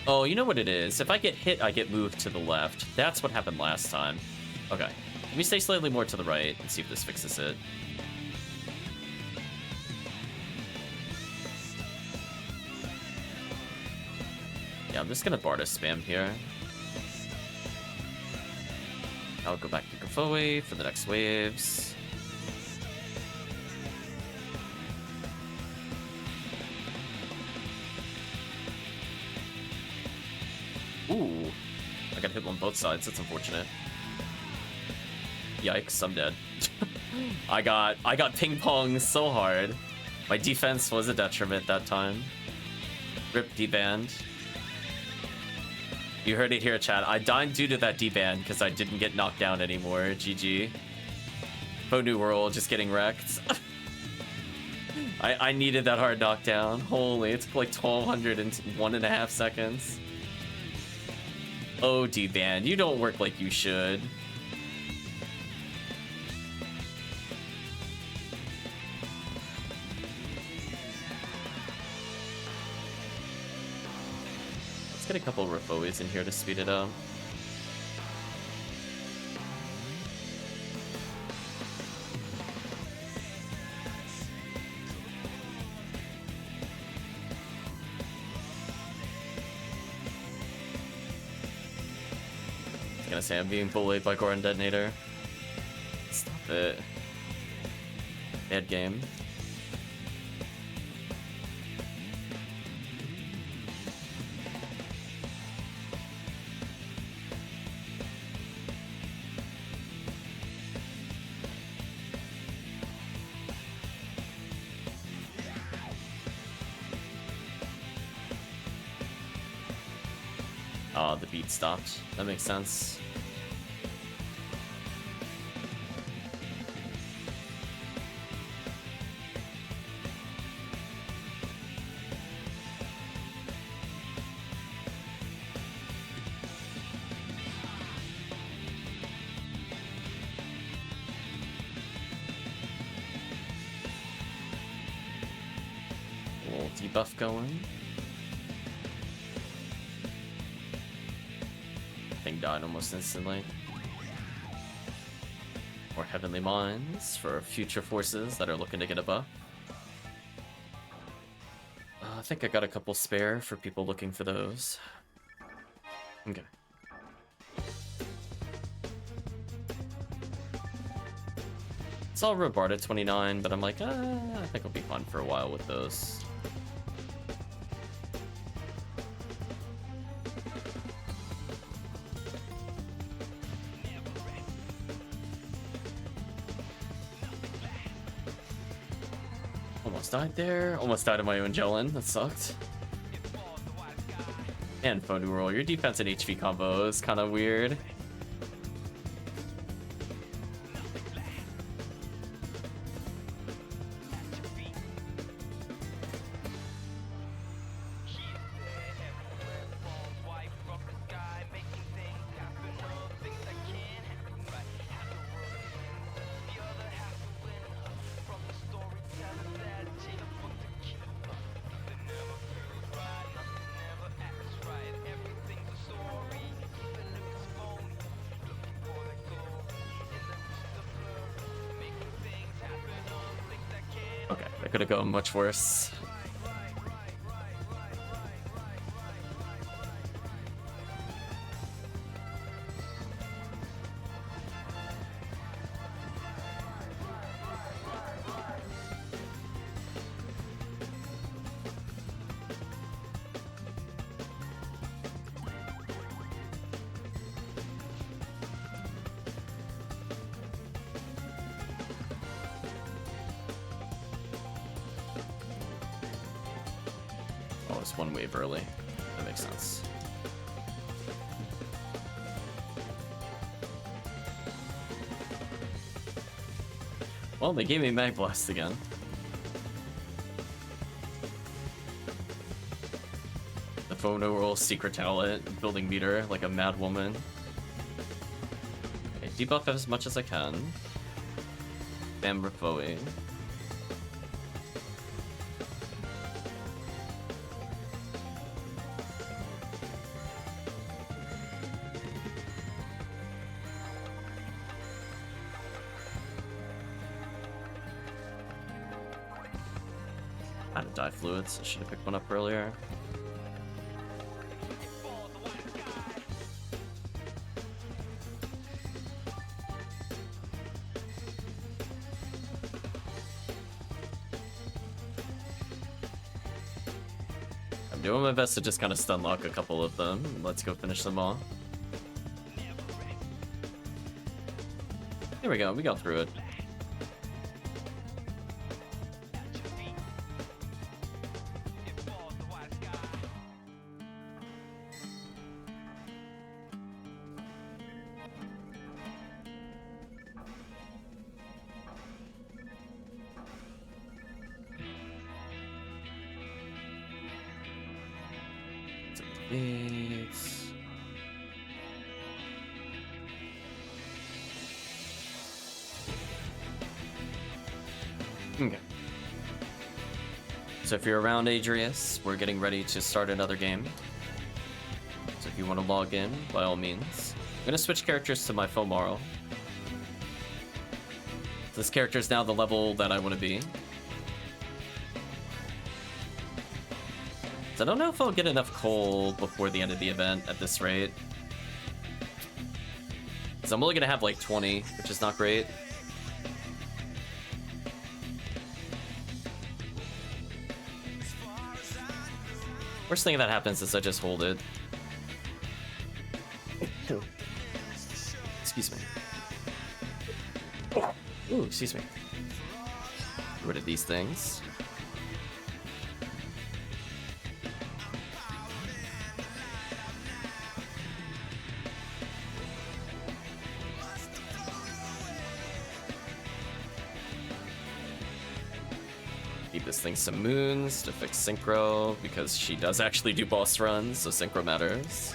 Oh, you know what it is? If I get hit, I get moved to the left. That's what happened last time. Okay. Let me stay slightly more to the right and see if this fixes it. Yeah, I'm just gonna Barda spam here. I'll go back to Gafoe for the next waves. Ooh, I got hit on both sides. That's unfortunate. Yikes, I'm dead. I got ping-ponged so hard. My defense was a detriment that time. Rip D-band. You heard it here, chat. I died due to that D-band because I didn't get knocked down anymore. GG. Faux New World just getting wrecked. I needed that hard knockdown. Holy, it took like 1200 in 1.5 seconds. Oh, D-band, you don't work like you should. Get a couple of Rifoes in here to speed it up. I was gonna say I'm being bullied by Goran Detonator. Stop it. Bad game. Oh, the beat stopped. That makes sense. A little debuff going. Thing died almost instantly. More Heavenly Minds for future forces that are looking to get a buff. I think I got a couple spare for people looking for those. Okay. Saw Robarda 29, but I'm like, I think I'll be fun for a while with those. Almost died there. Almost died of my own Jellin. That sucked. And Faux New World, your defense and HP combo is kind of weird. Could have gone much worse. just one wave early. That makes sense. Well, they gave me Mag Blast again. The phono roll, secret talent, building meter like a mad woman. Okay, debuff as much as I can. Bam Refoe. Out of dye fluids. I should have picked one up earlier. I'm doing my best to just kind of stun lock a couple of them. Let's go finish them off. Here we go. We got through it. Okay. So if you're around Radreaus, we're getting ready to start another game. So if you want to log in, by all means. I'm going to switch characters to my Fomaro. This character is now the level that I want to be. So I don't know if I'll get enough coal before the end of the event at this rate. So I'm only going to have like 20, which is not great. Worst thing that happens is I just hold it. Excuse me. Ooh, excuse me. Get rid of these things. Give this thing some moons to fix Synchro, because she does actually do boss runs, so Synchro matters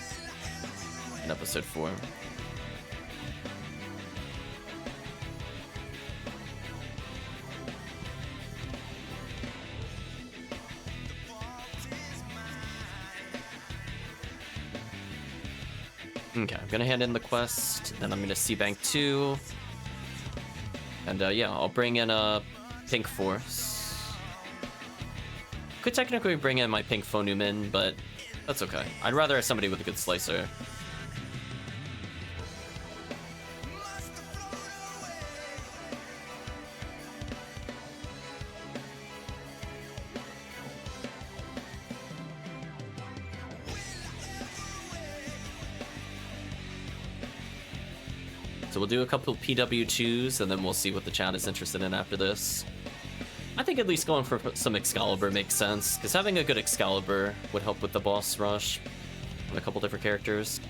in episode 4. Okay, I'm gonna hand in the quest, then I'm gonna C-Bank 2. And yeah, I'll bring in a Pink Force. Could technically bring in my Pink Phonumen, but that's okay. I'd rather have somebody with a good slicer. So we'll do a couple PW2s, and then we'll see what the chat is interested in after this. I think at least going for some Excalibur makes sense, because having a good Excalibur would help with the boss rush with a couple different characters.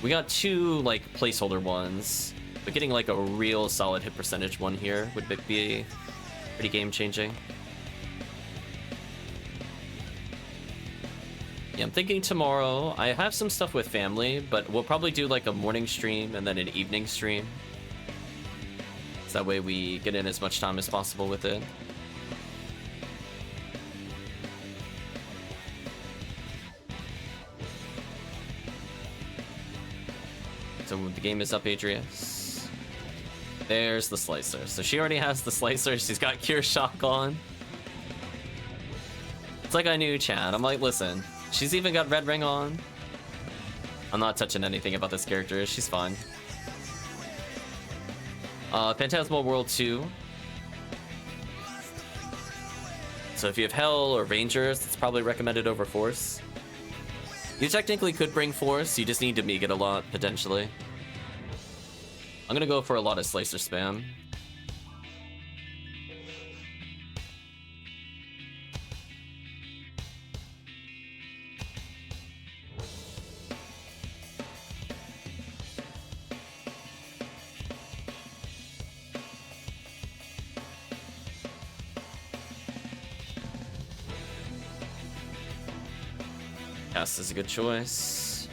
We got 2, like, placeholder ones, but getting, like, a real solid hit percentage one here would be pretty game-changing. Yeah, I'm thinking tomorrow. I have some stuff with family, but we'll probably do, like, a morning stream and then an evening stream. So that way we get in as much time as possible with it. So the game is up, Radreaus. There's the slicer. So she already has the slicer. She's got Cure Shock on. It's like I knew, Chad. I'm like, listen, she's even got Red Ring on. I'm not touching anything about this character. She's fine. Phantasmal World 2. So if you have Hell or Rangers, it's probably recommended over Force. You technically could bring Force, you just need to meek it a lot, potentially. I'm gonna go for a lot of Slicer spam. Cast is a good choice.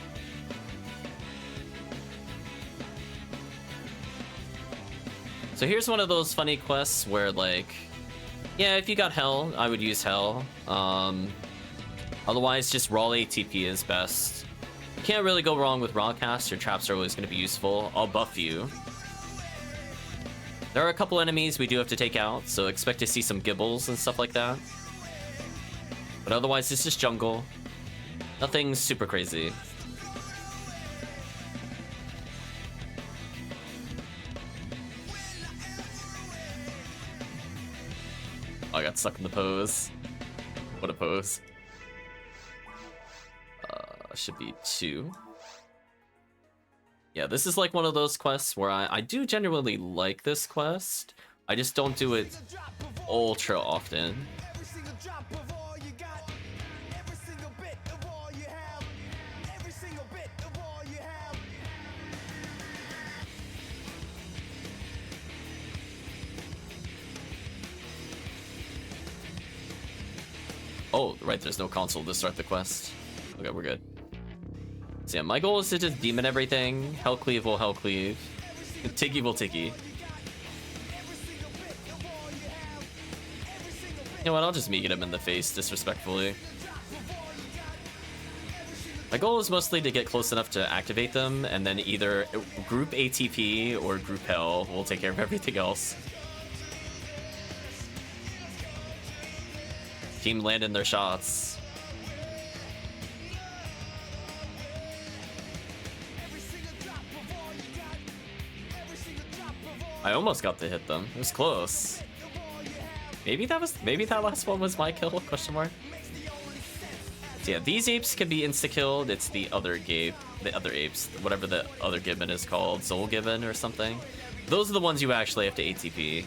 So here's one of those funny quests where, like, yeah, if you got Hell, I would use Hell. Otherwise, just raw ATP is best. You can't really go wrong with raw cast. Your traps are always going to be useful. I'll buff you. There are a couple enemies we do have to take out, so expect to see some gibbles and stuff like that. But otherwise, it's just jungle. Nothing super crazy. Oh, I got stuck in the pose. What a pose. Should be 2. Yeah, this is like one of those quests where I do genuinely like this quest. I just don't do it ultra often. Oh, right, there's no console to start the quest. Okay, we're good. So yeah, my goal is to just demon everything. HellCleave will HellCleave. Tiggy will Tiggy. You know what, I'll just meet him in the face disrespectfully. My goal is mostly to get close enough to activate them, and then either group ATP or group Hell will take care of everything else. Team landing their shots. I almost got to hit them. It was close. Maybe that last one was my kill? Question mark. So yeah, these apes can be insta-killed. It's the other apes, whatever the other gibbon is called, Soul Gibbon or something. Those are the ones you actually have to ATP.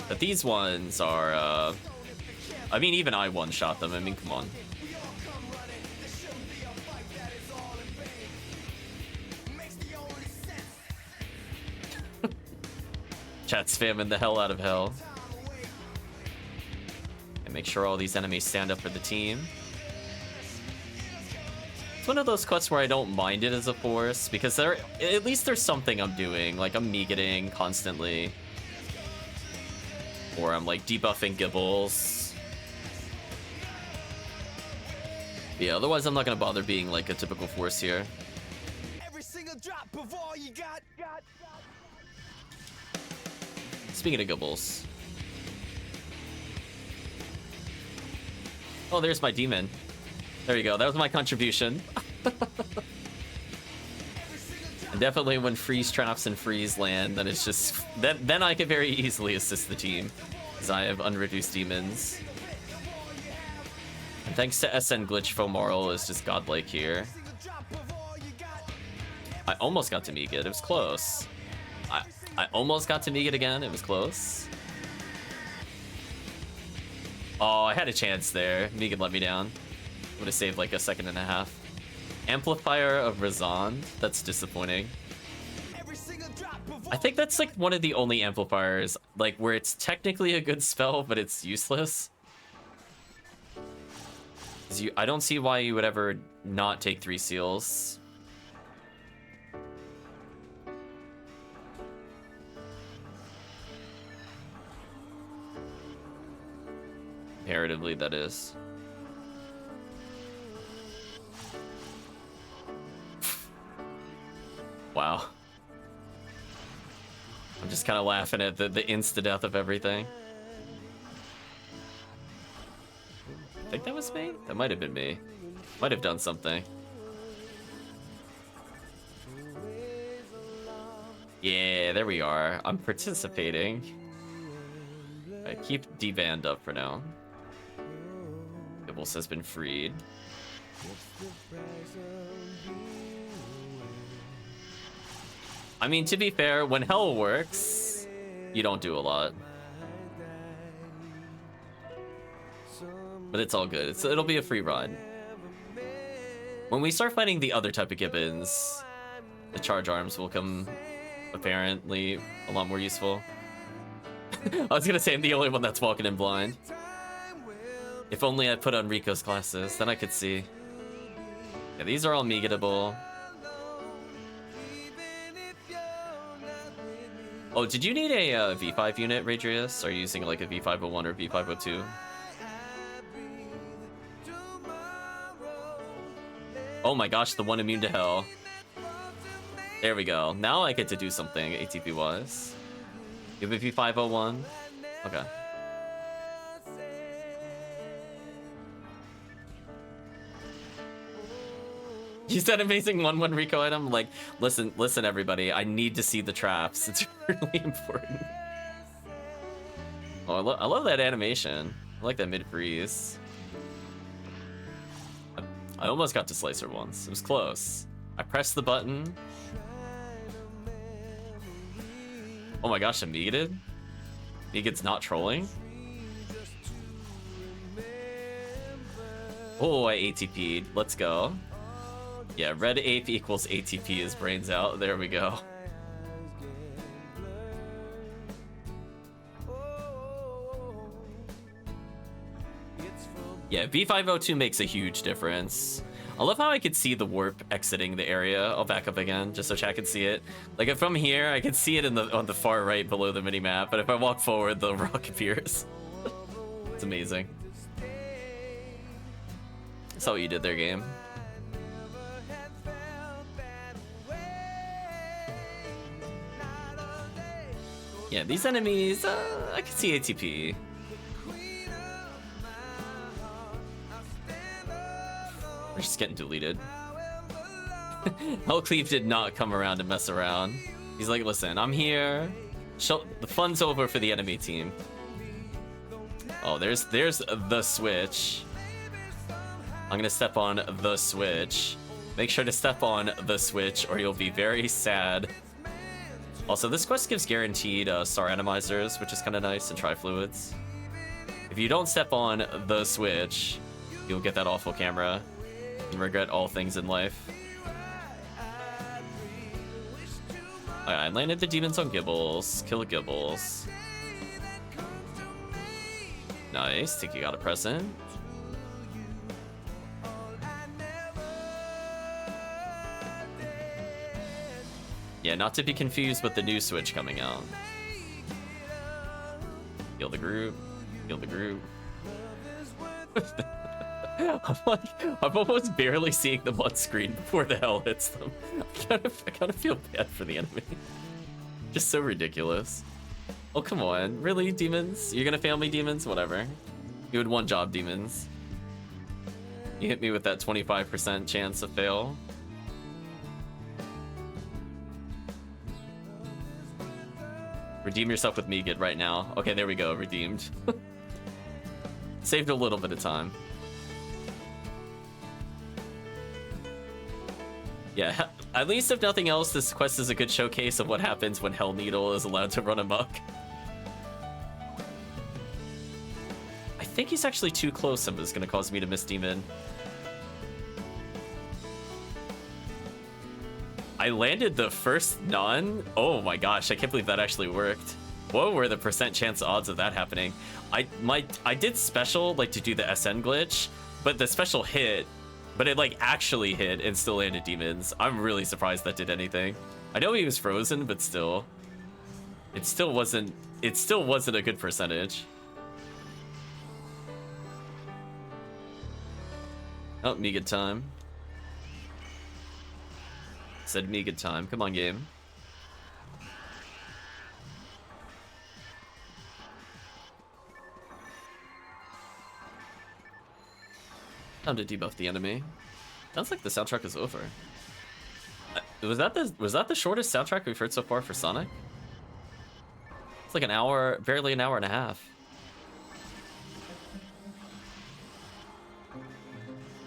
But these ones are, I mean, even I one-shot them. I mean, come on. Chat's spamming the hell out of Hell. And make sure all these enemies stand up for the team. It's one of those quests where I don't mind it as a force, because at least there's something I'm doing. Like, I'm megating constantly. Or I'm, like, debuffing Gibbles. Yeah, otherwise I'm not gonna bother being, like, a typical force here. Every single drop of all you got. Speaking of Gibbles. Oh, there's my demon. There you go. That was my contribution. And definitely when freeze traps and freeze land, then it's just... Then I can very easily assist the team, because I have unreduced demons. And thanks to SN Glitch, Fomoral is just godlike here. I almost got to Megat. It was close. I almost got to Megat again. It was close. Oh, I had a chance there. Megat let me down. Would have saved like a second and a half. Amplifier of Razond. That's disappointing. I think that's like one of the only amplifiers like where it's technically a good spell, but it's useless. I don't see why you would ever not take 3 seals. Comparatively, that is. Wow. I'm just kind of laughing at the insta-death of everything. I think that was me? That might have been me. Might have done something. Yeah, there we are. I'm participating. I keep D-Band up for now. Gibbles has been freed. I mean, to be fair, when Hell works, you don't do a lot. But it's all good. It'll be a free ride. When we start fighting the other type of gibbons, the charge arms will come apparently a lot more useful. I was gonna say I'm the only one that's walking in blind. If only I put on Rico's glasses, then I could see. Yeah, these are all me-gettable. Oh, did you need a V5 unit, Radreaus? Are you using like a V501 or V502? Oh my gosh, the one immune to hell. There we go. Now I get to do something ATP-wise. You have a V501? Okay. You said amazing 1-1 Rico item? Like, listen everybody, I need to see the traps. It's really important. Oh, I love that animation. I like that mid-freeze. I almost got to Slicer once. It was close. I pressed the button. Oh my gosh, I'm needed? Negan's not trolling? Oh, I ATP'd. Let's go. Yeah, red ape equals ATP is brains out. There we go. Yeah, V502 makes a huge difference. I love how I could see the warp exiting the area. I'll back up again, just so chat can see it. Like, if I'm here, I can see it on the far right below the minimap, but if I walk forward, the rock appears. It's amazing. That's how you did their game. Yeah, these enemies, I can see ATP. They're just getting deleted. HellCleave did not come around to mess around. He's like, listen, I'm here. The fun's over for the enemy team. Oh, there's the switch. I'm gonna step on the switch. Make sure to step on the switch or you'll be very sad. Also, this quest gives guaranteed star atomizers, which is kind of nice, and tri-fluids. If you don't step on the switch, you'll get that awful camera and regret all things in life. Alright, I landed the demons on Gibbles. Kill Gibbles. Nice. Think you got a present. Yeah, not to be confused with the new Switch coming out. Heal the group. Heal the group. I'm almost barely seeing them on screen before the hell hits them. I kind of feel bad for the enemy. Just so ridiculous. Oh, come on. Really, demons? You're gonna fail me, demons? Whatever. You had one job, demons. You hit me with that 25% chance of fail. Redeem yourself with Megid right now. Okay, there we go. Redeemed. Saved a little bit of time. Yeah, at least if nothing else, this quest is a good showcase of what happens when Hell Needle is allowed to run amok. I think he's actually too close and is going to cause me to miss Demon. I landed the first none? Oh my gosh, I can't believe that actually worked. What were the percent chance odds of that happening? I did special, like, to do the SN glitch, but the special hit, but it, like, actually hit and still landed demons. I'm really surprised that did anything. I know he was frozen, but still. It still wasn't a good percentage. Oh, me good time. Said me good time. Come on, game. Time to debuff the enemy. Sounds like the soundtrack is over. Was that the shortest soundtrack we've heard so far for Sonic? It's like an hour, barely an hour and a half.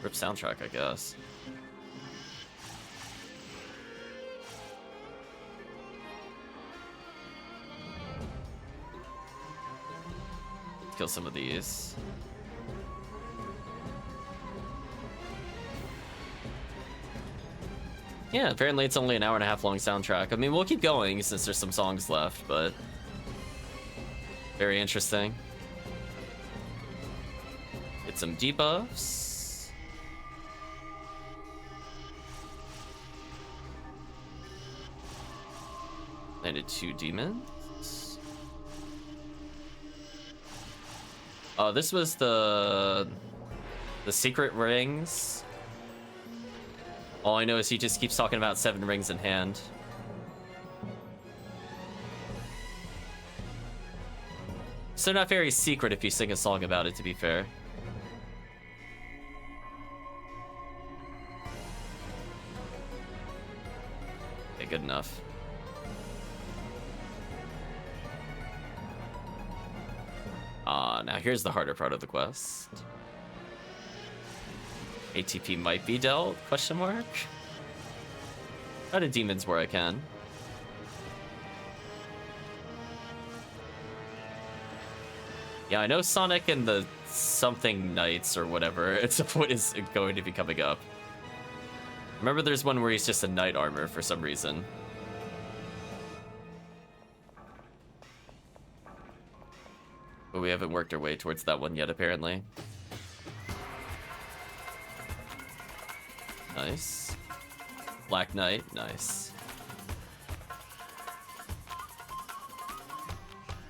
Rip soundtrack, I guess. Kill some of these. Yeah, apparently it's only an hour and a half long soundtrack. I mean, we'll keep going since there's some songs left, but very interesting. Get some debuffs. Landed 2 demons. Oh, this was the secret rings. All I know is he just keeps talking about 7 rings in hand. So not very secret if you sing a song about it, to be fair. Okay, good enough. Now here's the harder part of the quest. ATP might be dealt? Question mark? Try to demons where I can. Yeah, I know Sonic and the something Knights or whatever it's what is going to be coming up. Remember there's one where he's just a knight armor for some reason. But we haven't worked our way towards that one yet, apparently. Nice. Black Knight, nice.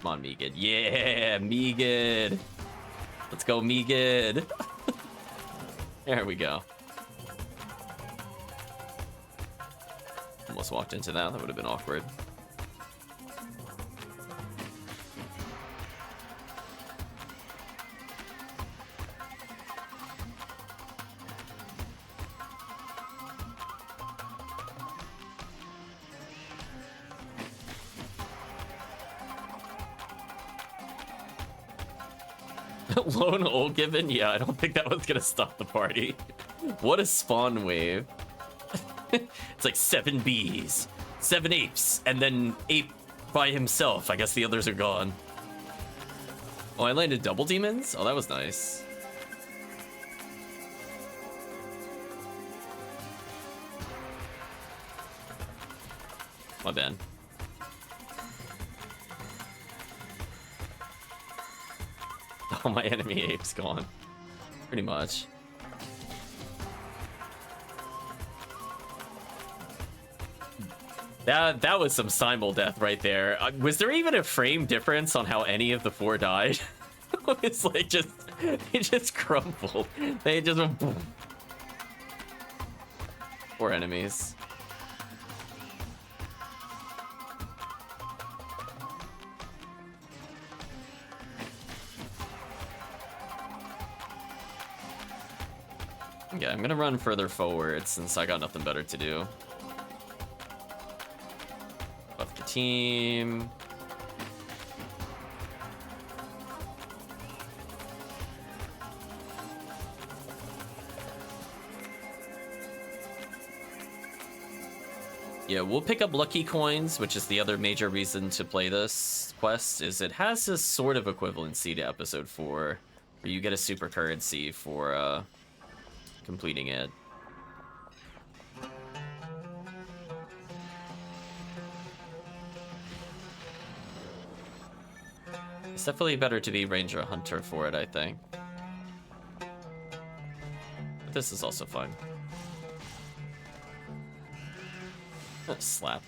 Come on, Meagid. Yeah, Meagid. Let's go, Meagid. There we go. Almost walked into that. That would have been awkward. Lone Olgiven? Yeah, I don't think that was gonna stop the party. What a spawn wave. It's like 7 bees, 7 apes, and then ape by himself. I guess the others are gone. Oh, I landed double demons? Oh, that was nice. My bad. All my enemy apes gone. Pretty much. That was some simul death right there. Was there even a frame difference on how any of the 4 died? It's like it just crumbled. They just went boom. Poor enemies. Yeah, I'm gonna run further forward since I got nothing better to do. Buff the team. Yeah, we'll pick up lucky coins, which is the other major reason to play this quest, is it has this sort of equivalency to episode 4, where you get a super currency for completing it. It's definitely better to be Ranger Hunter for it, I think. But this is also fun. Slap.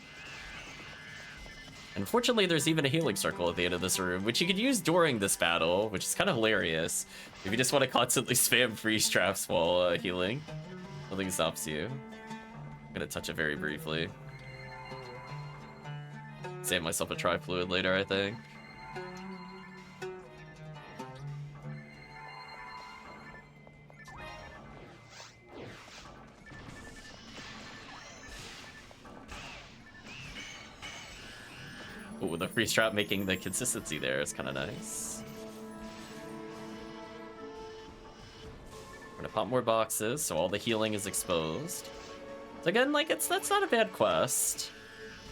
Unfortunately, there's even a healing circle at the end of this room, which you could use during this battle, which is kind of hilarious. If you just want to constantly spam freeze traps while healing, nothing stops you. I'm gonna touch it very briefly. Save myself a tri-fluid later, I think. Ooh, the freeze trap making the consistency there is kind of nice. We're gonna pop more boxes, so all the healing is exposed. So again, like, that's not a bad quest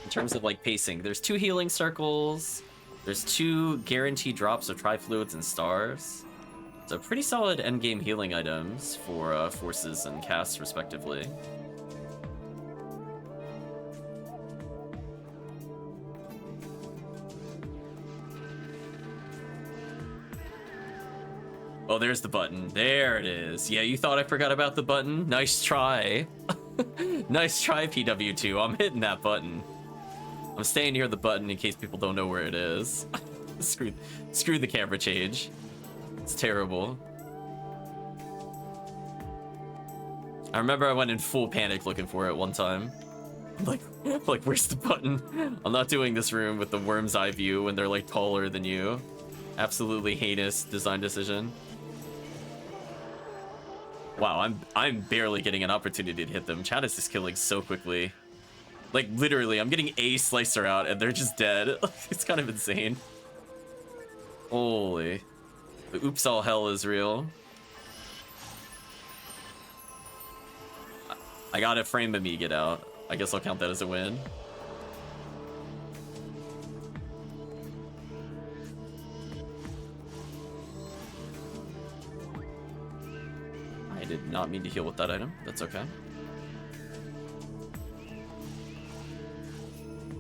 in terms of like pacing. There's 2 healing circles. There's 2 guaranteed drops of tri-fluids and stars. So pretty solid endgame healing items for forces and casts, respectively. Oh, there's the button. There it is. Yeah, you thought I forgot about the button? Nice try. Nice try, PW2. I'm hitting that button. I'm staying near the button in case people don't know where it is. Screw the camera change. It's terrible. I remember I went in full panic looking for it one time. Like, where's the button? I'm not doing this room with the worm's eye view when they're like taller than you. Absolutely heinous design decision. Wow, I'm barely getting an opportunity to hit them. Chad is just killing so quickly. Like, literally, I'm getting a slicer out and they're just dead. It's kind of insane. Holy. The oops all hell is real. I got a frame of me get out. I guess I'll count that as a win. I did not mean to heal with that item. That's okay.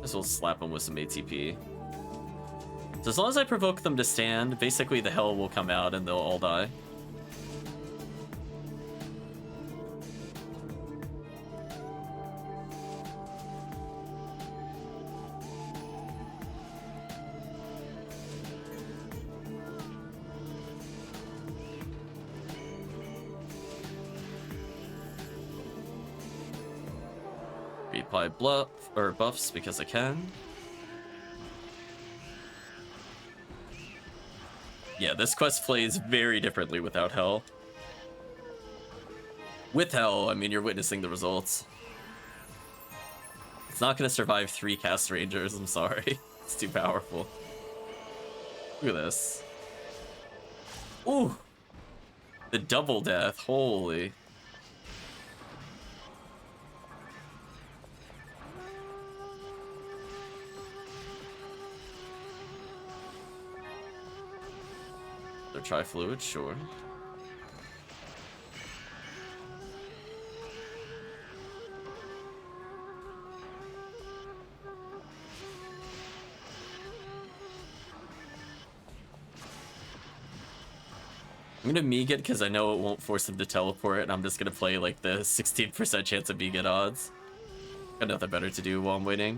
This will slap him with some ATP. So as long as I provoke them to stand, basically the hell will come out and they'll all die. Reapply buffs because I can. Yeah, this quest plays very differently without Hell. With Hell, I mean, you're witnessing the results. It's not gonna survive 3 cast rangers, I'm sorry. It's too powerful. Look at this. Ooh! The double death, holy. Tri-fluid, sure. I'm gonna Meeg it because I know it won't force him to teleport, and I'm just gonna play like the 16% chance of Meeg it odds. Got nothing better to do while I'm waiting.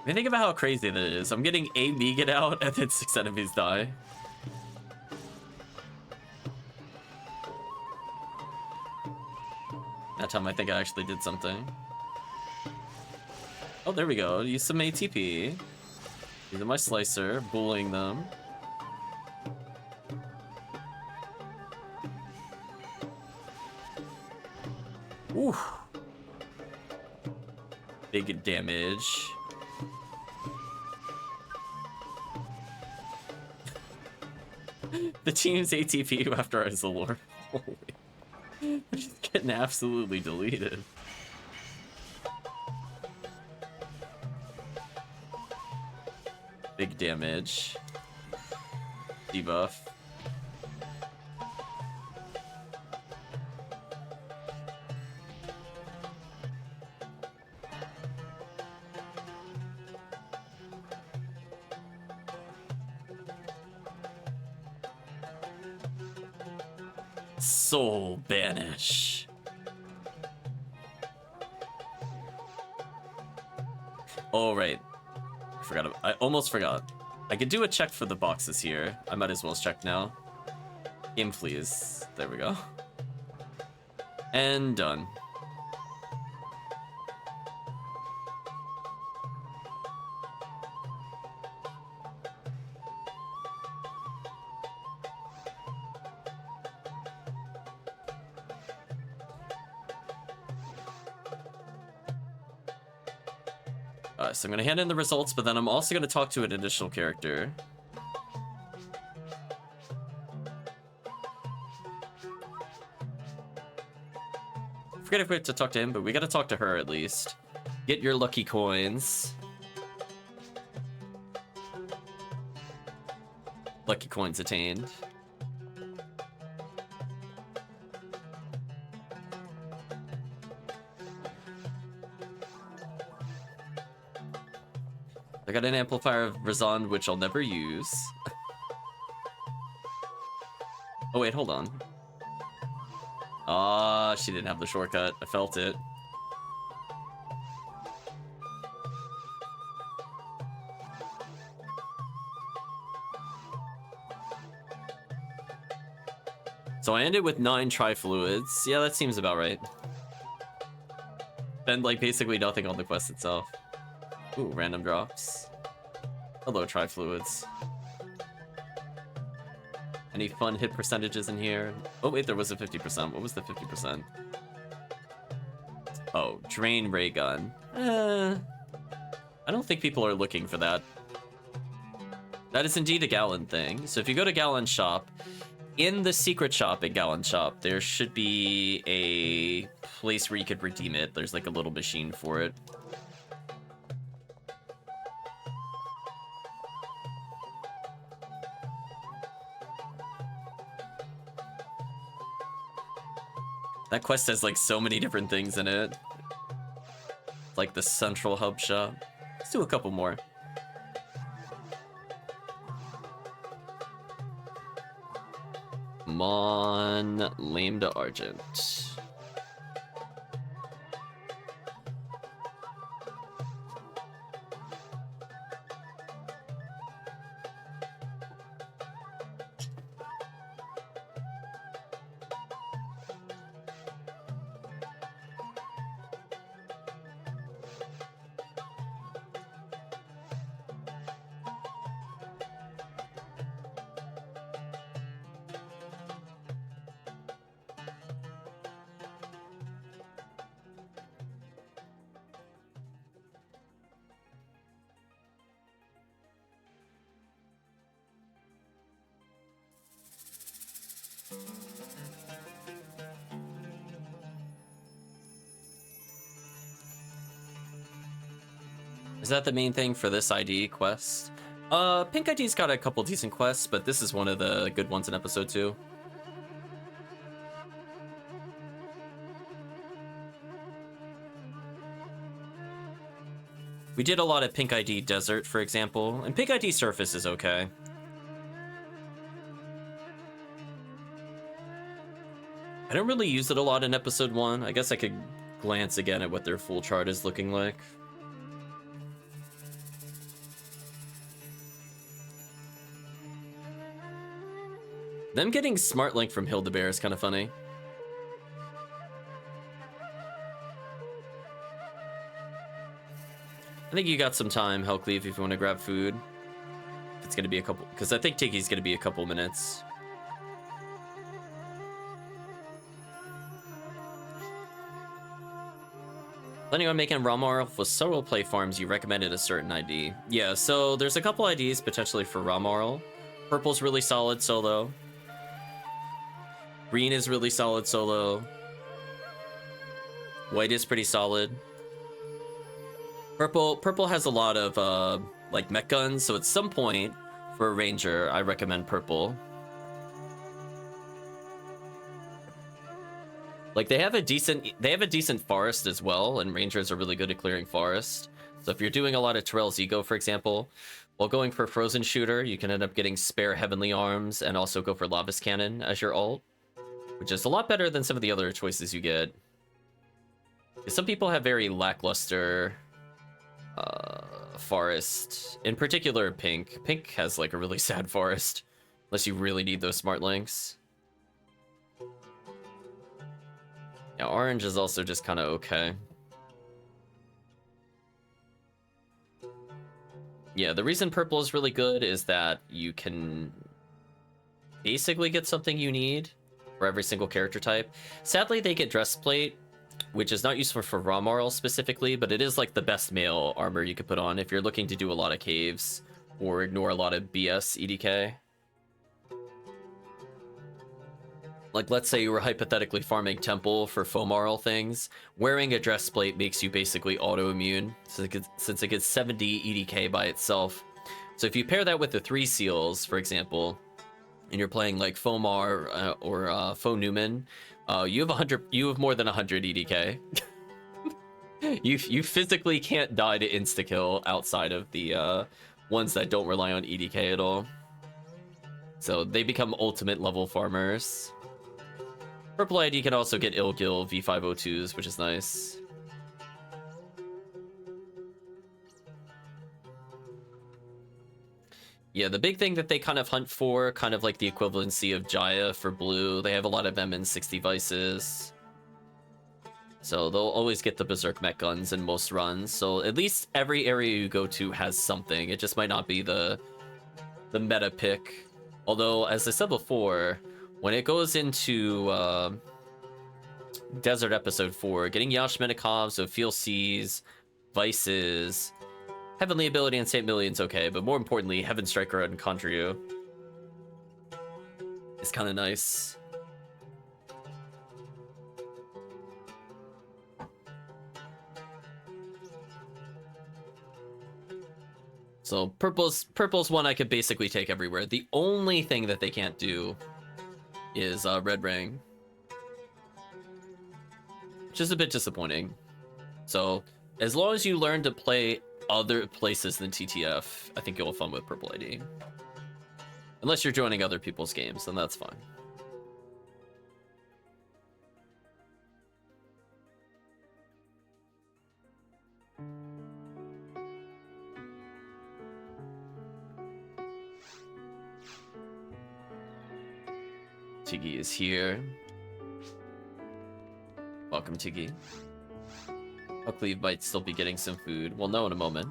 I mean, think about how crazy that is. I'm getting a Meeg it out and then 6 enemies die. That time I think I actually did something. Oh, there we go. Use some ATP. Using my slicer, bullying them. Ooh. Big damage. The team's ATP after I Zalor. Holy. They're just getting absolutely deleted. Big damage. Debuff. Soul Banish. Oh, right. I almost forgot. I could do a check for the boxes here. I might as well check now. Game, please. There we go. And done. So I'm going to hand in the results, but then I'm also going to talk to an additional character. Forget if we have to talk to him, but we got to talk to her at least. Get your lucky coins. Lucky coins attained. I got an amplifier of Razond, which I'll never use. Oh wait, hold on. Ah, she didn't have the shortcut. I felt it. So I ended with 9 tri-fluids. Yeah, that seems about right. Spend like basically nothing on the quest itself. Ooh, random drops. Hello, tri-fluids. Any fun hit percentages in here? Oh wait, there was a 50%. What was the 50%? Oh, drain ray gun. I don't think people are looking for that. That is indeed a Gallon thing. So if you go to Gallon Shop, in the secret shop at Gallon Shop, there should be a place where you could redeem it. There's like a little machine for it. That quest has like so many different things in it. Like the central hub shop. Let's do a couple more. Come on, Lame to Argent. Is that the main thing for this ID quest? Pink ID's got a couple decent quests, but this is one of the good ones in episode 2. We did a lot of Pink ID Desert, for example, and Pink ID Surface is okay. I don't really use it a lot in episode 1. I guess I could glance again at what their full chart is looking like. Them getting Smart Link from Hildebear is kind of funny. I think you got some time, HellCleave, if you want to grab food. It's going to be a couple, because I think Tiggy's going to be a couple minutes. Planning on making Ramar with several play farms, you recommended a certain ID. Yeah, so there's a couple IDs potentially for Ramarl. Purple's really solid solo. Green is really solid solo. White is pretty solid. Purple has a lot of like mech guns, so at some point for a ranger, I recommend purple. Like they have a decent forest as well, and rangers are really good at clearing forest. So if you're doing a lot of Terrell's Ego, for example, while going for Frozen Shooter, you can end up getting spare Heavenly Arms and also go for Lavis Cannon as your ult, which is a lot better than some of the other choices you get. Some people have very lackluster forest, in particular Pink. Pink has like a really sad forest, unless you really need those smart links. Yeah, orange is also just kind of okay. Yeah, the reason purple is really good is that you can basically get something you need for every single character type. Sadly, they get dress plate, which is not useful for Ramarl specifically, but it is like the best male armor you could put on if you're looking to do a lot of caves or ignore a lot of BS EDK. Like, let's say you were hypothetically farming Temple for Fomarl things, wearing a dress plate makes you basically autoimmune, since it gets 70 EDK by itself. So if you pair that with the 3 seals, for example, and you're playing like Fomar or Fo Newman, you have more than 100 EDK. You physically can't die to insta-kill outside of the ones that don't rely on EDK at all. So they become ultimate level farmers. Purple ID can also get ill-kill V502s, which is nice. Yeah, the big thing that they kind of hunt for, kind of like the equivalency of Jaya for blue. They have a lot of MN60 vices. So they'll always get the Berserk mech guns in most runs. So at least every area you go to has something. It just might not be the meta pick. Although, as I said before, when it goes into Desert Episode 4, getting Yashmenikovs, Ophiel Seas, Vices, Heavenly Ability, and St. Million's okay, but more importantly, Heaven Striker and Contryu is kind of nice. So purple's one I could basically take everywhere. The only thing that they can't do is Red Ring, which is a bit disappointing. So as long as you learn to play other places than TTF, I think you'll have fun with Purple ID. Unless you're joining other people's games, then that's fine. Tiggy is here. Welcome, Tiggy. HellCleave might still be getting some food. We'll know in a moment.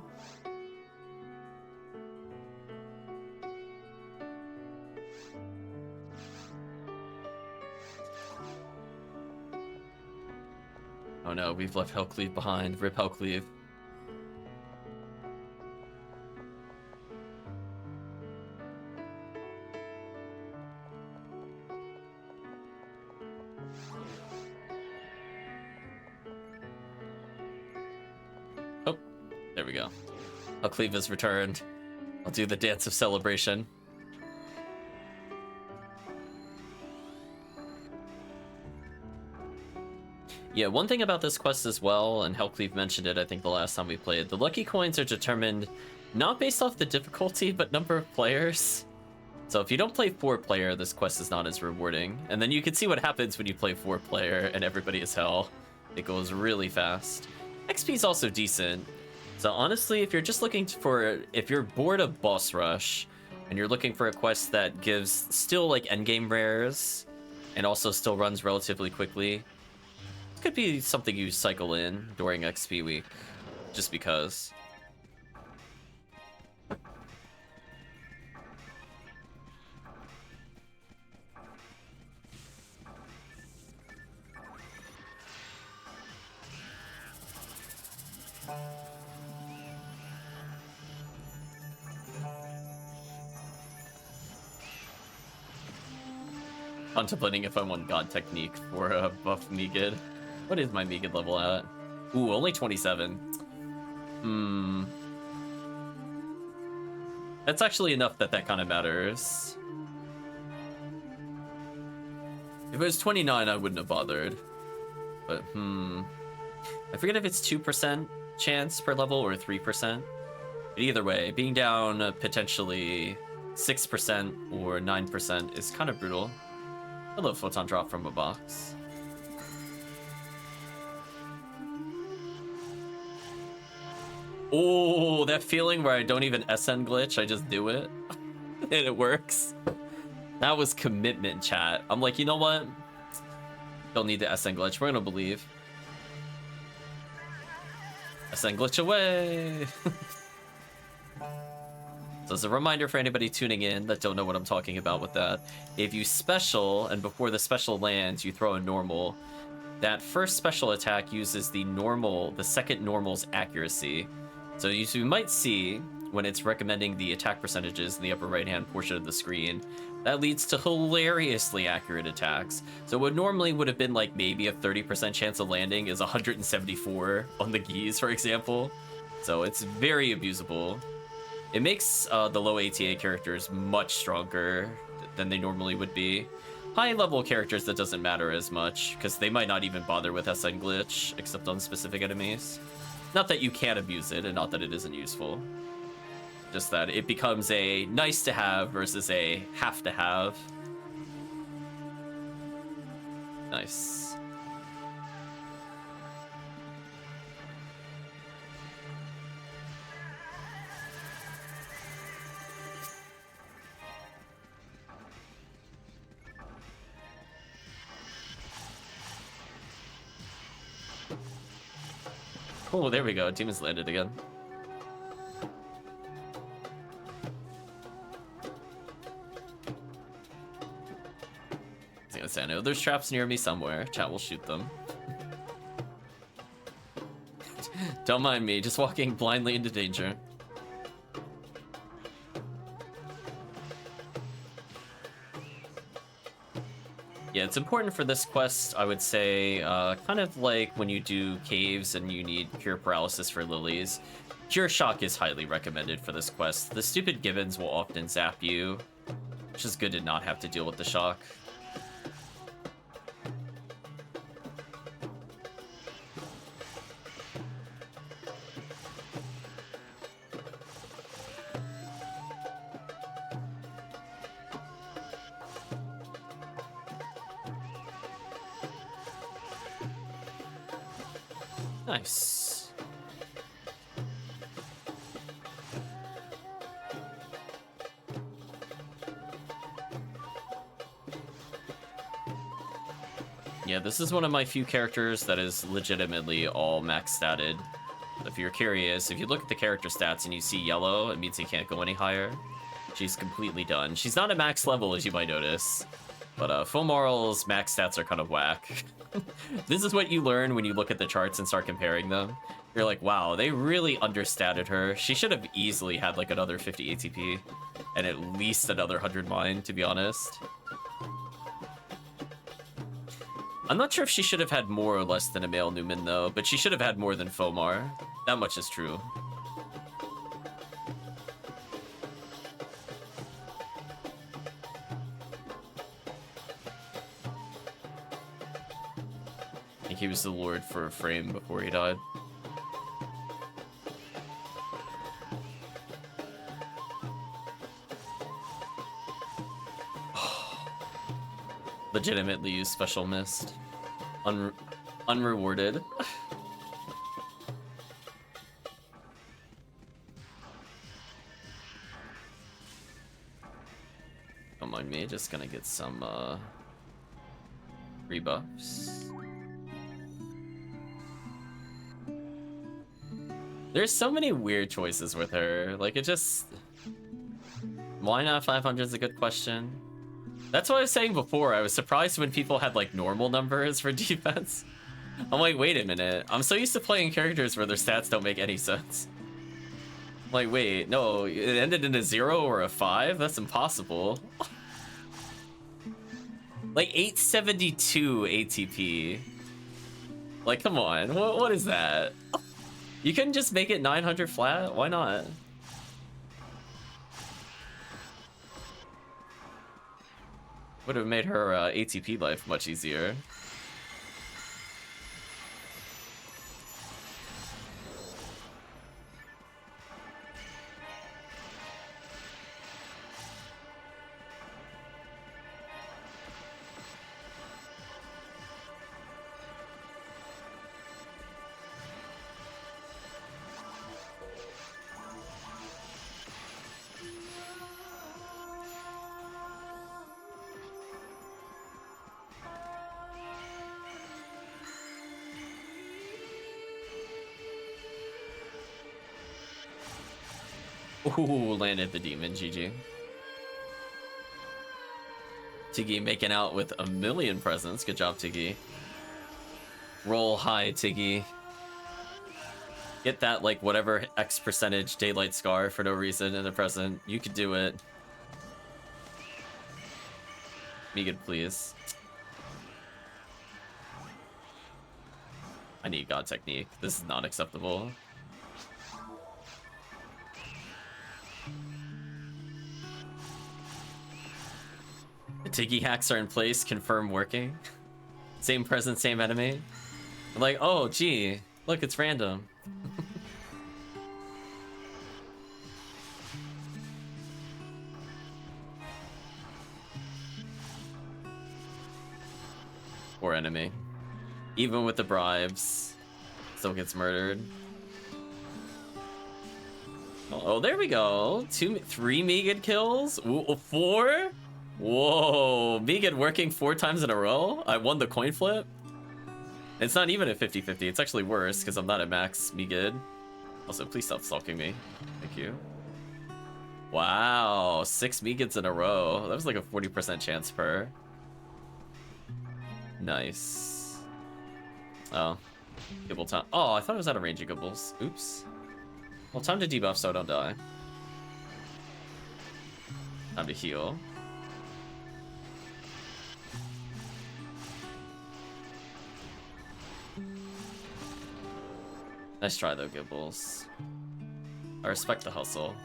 Oh no, we've left HellCleave behind. Rip HellCleave. There we go. HellCleave has returned. I'll do the dance of celebration. Yeah, one thing about this quest as well, and HellCleave mentioned it I think the last time we played, the lucky coins are determined not based off the difficulty, but number of players. So if you don't play 4-player, this quest is not as rewarding. And then you can see what happens when you play 4-player and everybody is hell. It goes really fast. XP is also decent. So honestly, if you're just looking for, if you're bored of boss rush and you're looking for a quest that gives still like endgame rares and also still runs relatively quickly, it could be something you cycle in during XP week, just because. Contemplating if I want God Technique for a buff Megid. What is my Megid level at? Ooh, only 27. That's actually enough that kind of matters. If it was 29, I wouldn't have bothered. But, I forget if it's 2% chance per level or 3%. But either way, being down potentially 6% or 9% is kind of brutal. Hello, Photon Drop from a box. Oh, that feeling where I don't even SN glitch, I just do it. And it works. That was commitment, chat. I'm like, you know what? Don't need the SN glitch. We're gonna believe. SN glitch away. So as a reminder for anybody tuning in that don't know what I'm talking about with that, if you special and before the special lands you throw a normal, that first special attack uses the second normal's accuracy. So you might see when it's recommending the attack percentages in the upper right hand portion of the screen, that leads to hilariously accurate attacks. So what normally would have been like maybe a 30% chance of landing is 174 on the Geese, for example. So it's very abusable. It makes the low ATA characters much stronger than they normally would be. high-level characters, that doesn't matter as much, because they might not even bother with SN Glitch, except on specific enemies. Not that you can't abuse it, and not that it isn't useful. Just that it becomes a nice-to-have versus a have-to-have. Nice. Oh, there we go. Demon's landed again. I was gonna say, I know there's traps near me somewhere. Chat will shoot them. Don't mind me, just walking blindly into danger. Yeah, it's important for this quest, I would say, kind of like when you do caves and you need Cure Paralysis for lilies. Cure Shock is highly recommended for this quest. The stupid gibbons will often zap you, which is good to not have to deal with the shock. Nice. Yeah, this is one of my few characters that is legitimately all max statted. If you're curious, if you look at the character stats and you see yellow, it means he can't go any higher. She's completely done. She's not at max level, as you might notice, but Fomarl's max stats are kind of whack. This is what you learn when you look at the charts and start comparing them. You're like, wow, they really understated her. She should have easily had like another 50 ATP and at least another 100 mine, to be honest. I'm not sure if she should have had more or less than a male Newman though, but she should have had more than Fomar. That much is true. I think he was the Lord for a frame before he died. Legitimately use Special Mist. Unrewarded. Don't mind me, just gonna get some rebuffs. There's so many weird choices with her. Like, it just... Why not 500 is a good question. That's what I was saying before. I was surprised when people had, like, normal numbers for defense. I'm like, wait a minute. I'm so used to playing characters where their stats don't make any sense. I'm like, wait, no, it ended in a 0 or a 5? That's impossible. Like, 872 ATP. Like, come on. What is that? You couldn't just make it 900 flat? Why not? Would have made her ATP life much easier. Ooh, landed the demon, GG. Tiggy making out with a million presents. Good job, Tiggy. Roll high, Tiggy. Get that, like, whatever X percentage Daylight Scar for no reason in the present. You could do it. Megan, please. I need God Technique. This is not acceptable. Tiggy hacks are in place, confirm working. Same present, same enemy. I'm like, oh, gee, look, it's random. Poor enemy. Even with the bribes, still gets murdered. Oh, there we go. 3 Megan kills. Ooh, 4? Whoa, Megan working 4 times in a row? I won the coin flip? It's not even a 50-50. It's actually worse because I'm not at max Megan. Also, please stop stalking me. Thank you. Wow, 6 Megans in a row. That was like a 40% chance per. Nice. Oh, Gibble time. Oh, I thought it was out of range of Gibbles. Oops. Well, time to debuff so I don't die. Time to heal. Nice try though, Gibbles. I respect the hustle.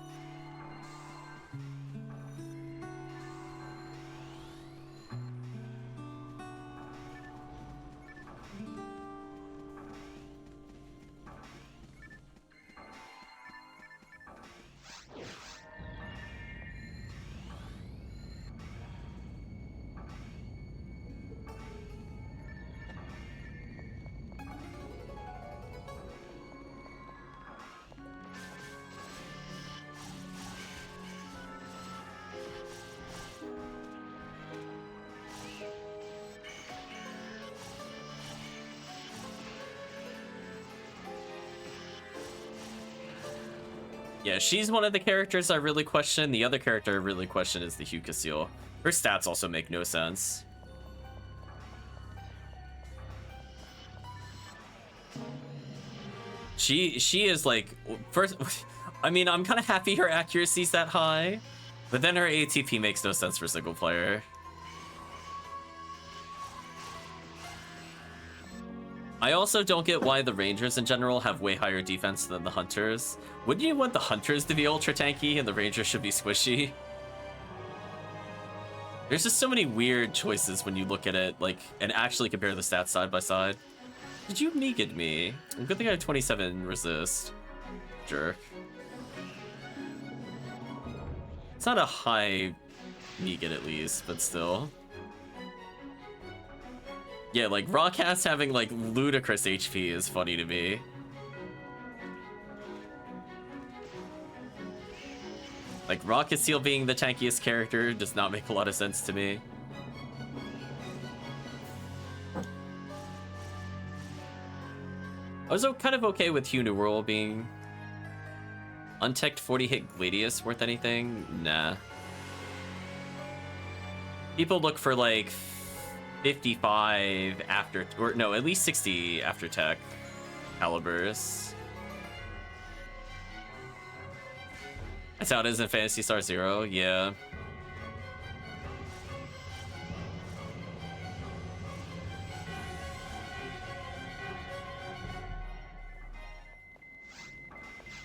Yeah, she's one of the characters I really question. The other character I really question is the Hugh. Her stats also make no sense. She is like, first, I mean, I'm kind of happy her accuracy's that high, but then her ATP makes no sense for single player. I also don't get why the Rangers in general have way higher defense than the Hunters. Wouldn't you want the Hunters to be ultra tanky and the Rangers should be squishy? There's just so many weird choices when you look at it, like, and actually compare the stats side by side. Did you Megan me? Good thing I have 27 resist. Jerk. It's not a high Megan at least, but still. Yeah, like, Rawcast having, like, ludicrous HP is funny to me. Like, Rocket Seal being the tankiest character does not make a lot of sense to me. I was kind of okay with Hugh New World being untech 40-hit Gladius worth anything? Nah. People look for, like, 55 after, or no, at least 60 after tech calibers. That's how it is in Phantasy Star Zero, yeah.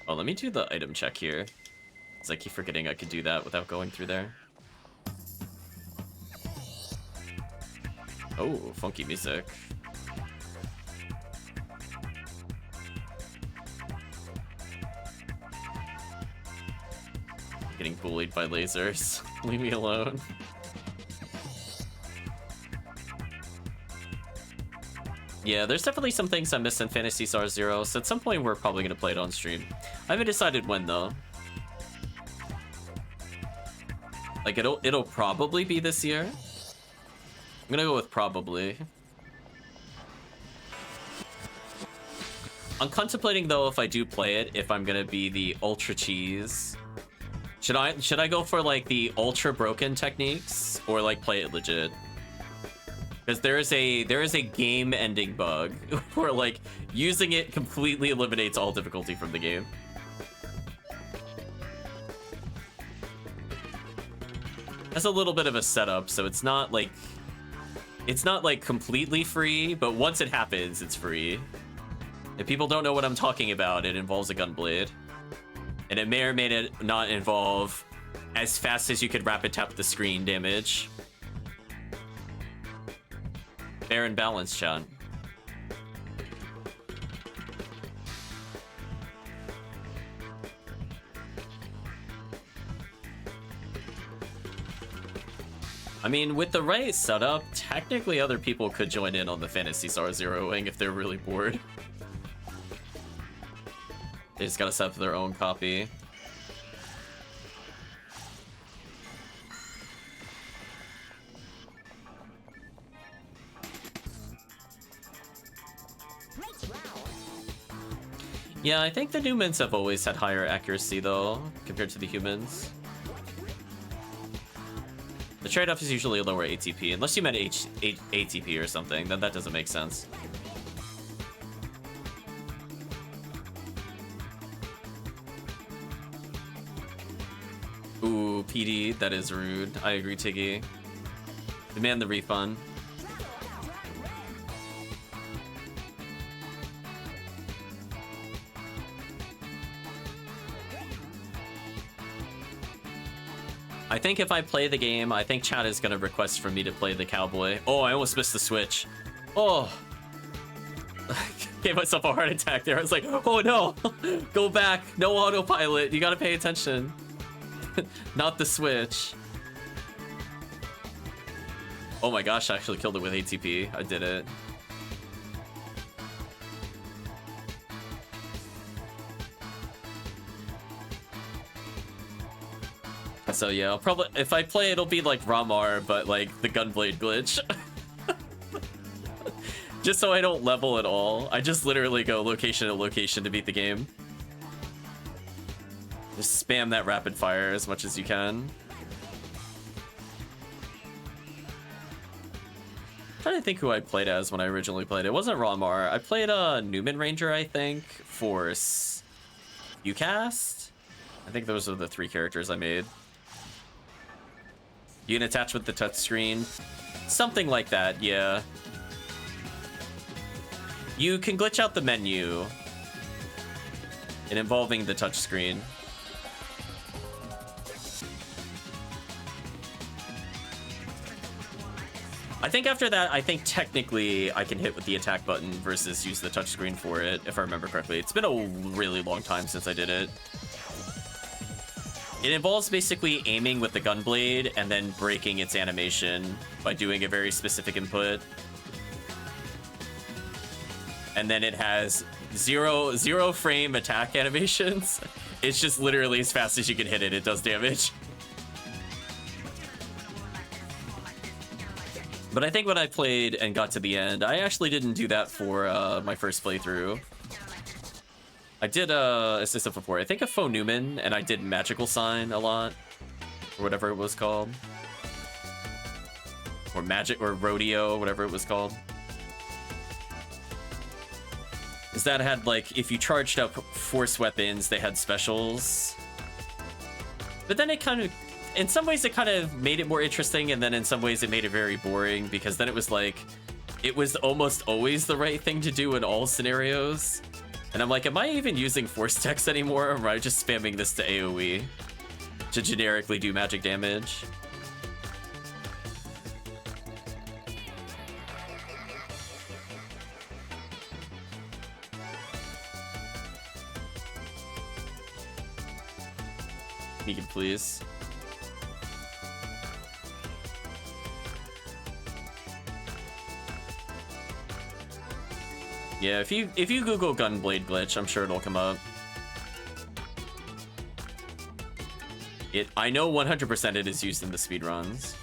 Oh, let me do the item check here, because I keep forgetting I could do that without going through there. Oh, funky music. Getting bullied by lasers. Leave me alone. Yeah, there's definitely some things I missed in Phantasy Star Zero, so at some point we're probably going to play it on stream. I haven't decided when, though. Like, it'll probably be this year. I'm gonna go with probably. I'm contemplating though if I do play it, if I'm gonna be the ultra cheese. Should I go for like the ultra broken techniques or like play it legit? Because there is a game ending bug where like using it completely eliminates all difficulty from the game. That's a little bit of a setup, so it's not like completely free, but once it happens, it's free. If people don't know what I'm talking about, it involves a gunblade. And it may or may not involve as fast as you could rapid tap the screen damage. Fair and balanced, chat. I mean, with the right setup, technically other people could join in on the Phantasy Star zeroing if they're really bored. They just gotta set up their own copy. Yeah, I think the Numens have always had higher accuracy, though, compared to the humans. The trade-off is usually a lower ATP, unless you meant ATP or something, then that doesn't make sense. Ooh, PD, that is rude. I agree, Tiggy. Demand the refund. I think if I play the game, I think chat is gonna request for me to play the cowboy. Oh, I almost missed the switch. Oh. Gave myself a heart attack there. I was like, oh no, go back. No autopilot. You gotta pay attention. Not the switch. Oh my gosh, I actually killed it with ATP. I did it. So yeah, I'll probably, if I play, it'll be like Ramar, but like the gunblade glitch. Just so I don't level at all. I just literally go location to location to beat the game. Just spam that rapid fire as much as you can. I'm trying to think who I played as when I originally played. It wasn't Ramar. I played a Newman Ranger, I think, for UCast. I think those are the 3 characters I made. You can attach with the touchscreen. Something like that, yeah. You can glitch out the menu in involving the touchscreen. I think after that, I think technically I can hit with the attack button versus use the touchscreen for it, if I remember correctly. It's been a really long time since I did it. It involves basically aiming with the gunblade and then breaking its animation by doing a very specific input. And then it has zero frame attack animations. It's just literally as fast as you can hit it, it does damage. But I think when I played and got to the end, I actually didn't do that for my first playthrough. I did Assistant before. I think a Faux Newman, and I did Magical Sign a lot, or whatever it was called, or Magic or Rodeo, whatever it was called. Because that had like, if you charged up force weapons, they had specials. But then it kind of, in some ways, it kind of made it more interesting, and then in some ways, it made it very boring because then it was like, it was almost always the right thing to do in all scenarios. And I'm like, am I even using force text anymore, or am I just spamming this to AoE to generically do magic damage? Negan, please. Yeah, if you Google gunblade glitch, I'm sure it'll come up. I know 100% it is used in the speedruns.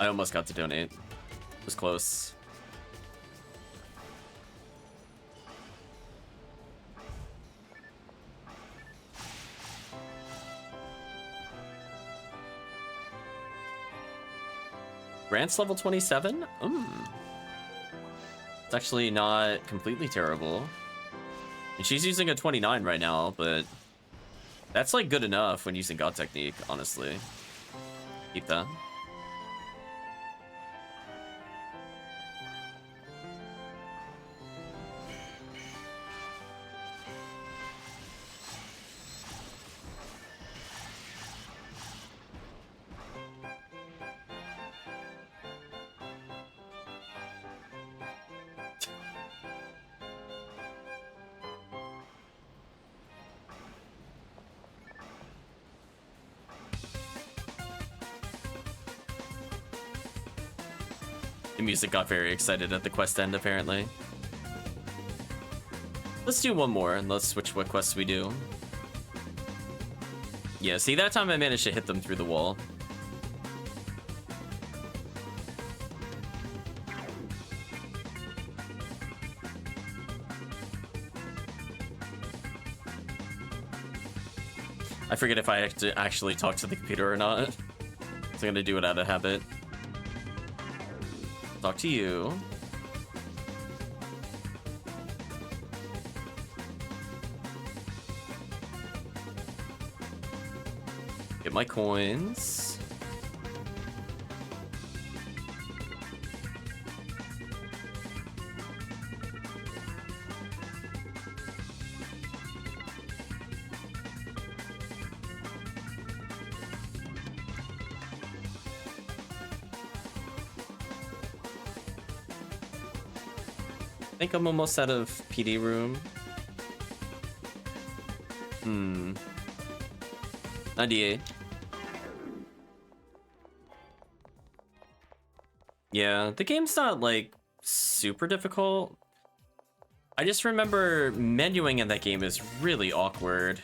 I almost got to donate. It was close. Grant's level 27? It's actually not completely terrible. And she's using a 29 right now, but that's like good enough when using God Technique, honestly. Keep that. The music got very excited at the quest end, apparently. Let's do one more, and let's switch what quests we do. Yeah, see, that time I managed to hit them through the wall. I forget if I have to actually talk to the computer or not. So I'm gonna do it out of habit. Talk to you. Get my coins. I think I'm almost out of PD room. 98. Yeah, the game's not, like, super difficult. I just remember menuing in that game is really awkward.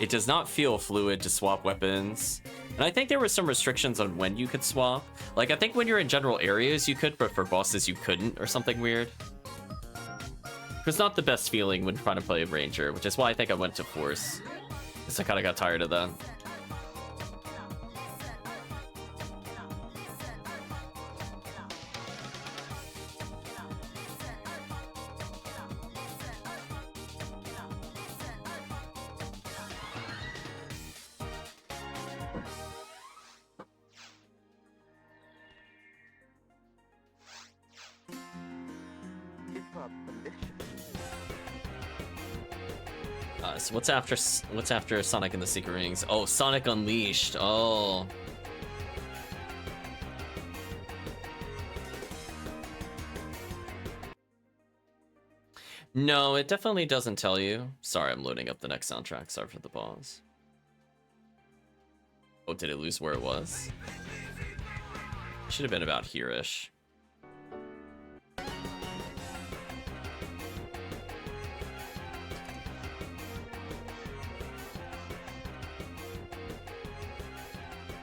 It does not feel fluid to swap weapons. And I think there were some restrictions on when you could swap. Like, I think when you're in general areas you could, but for bosses you couldn't, or something weird. It's not the best feeling when trying to play a Ranger, which is why I think I went to Force. Because I kind of got tired of that. So what's after Sonic and the Secret Rings? Oh, Sonic Unleashed. Oh. No, it definitely doesn't tell you. Sorry, I'm loading up the next soundtrack. Sorry for the pause. Oh, did it lose where it was? Should have been about here-ish.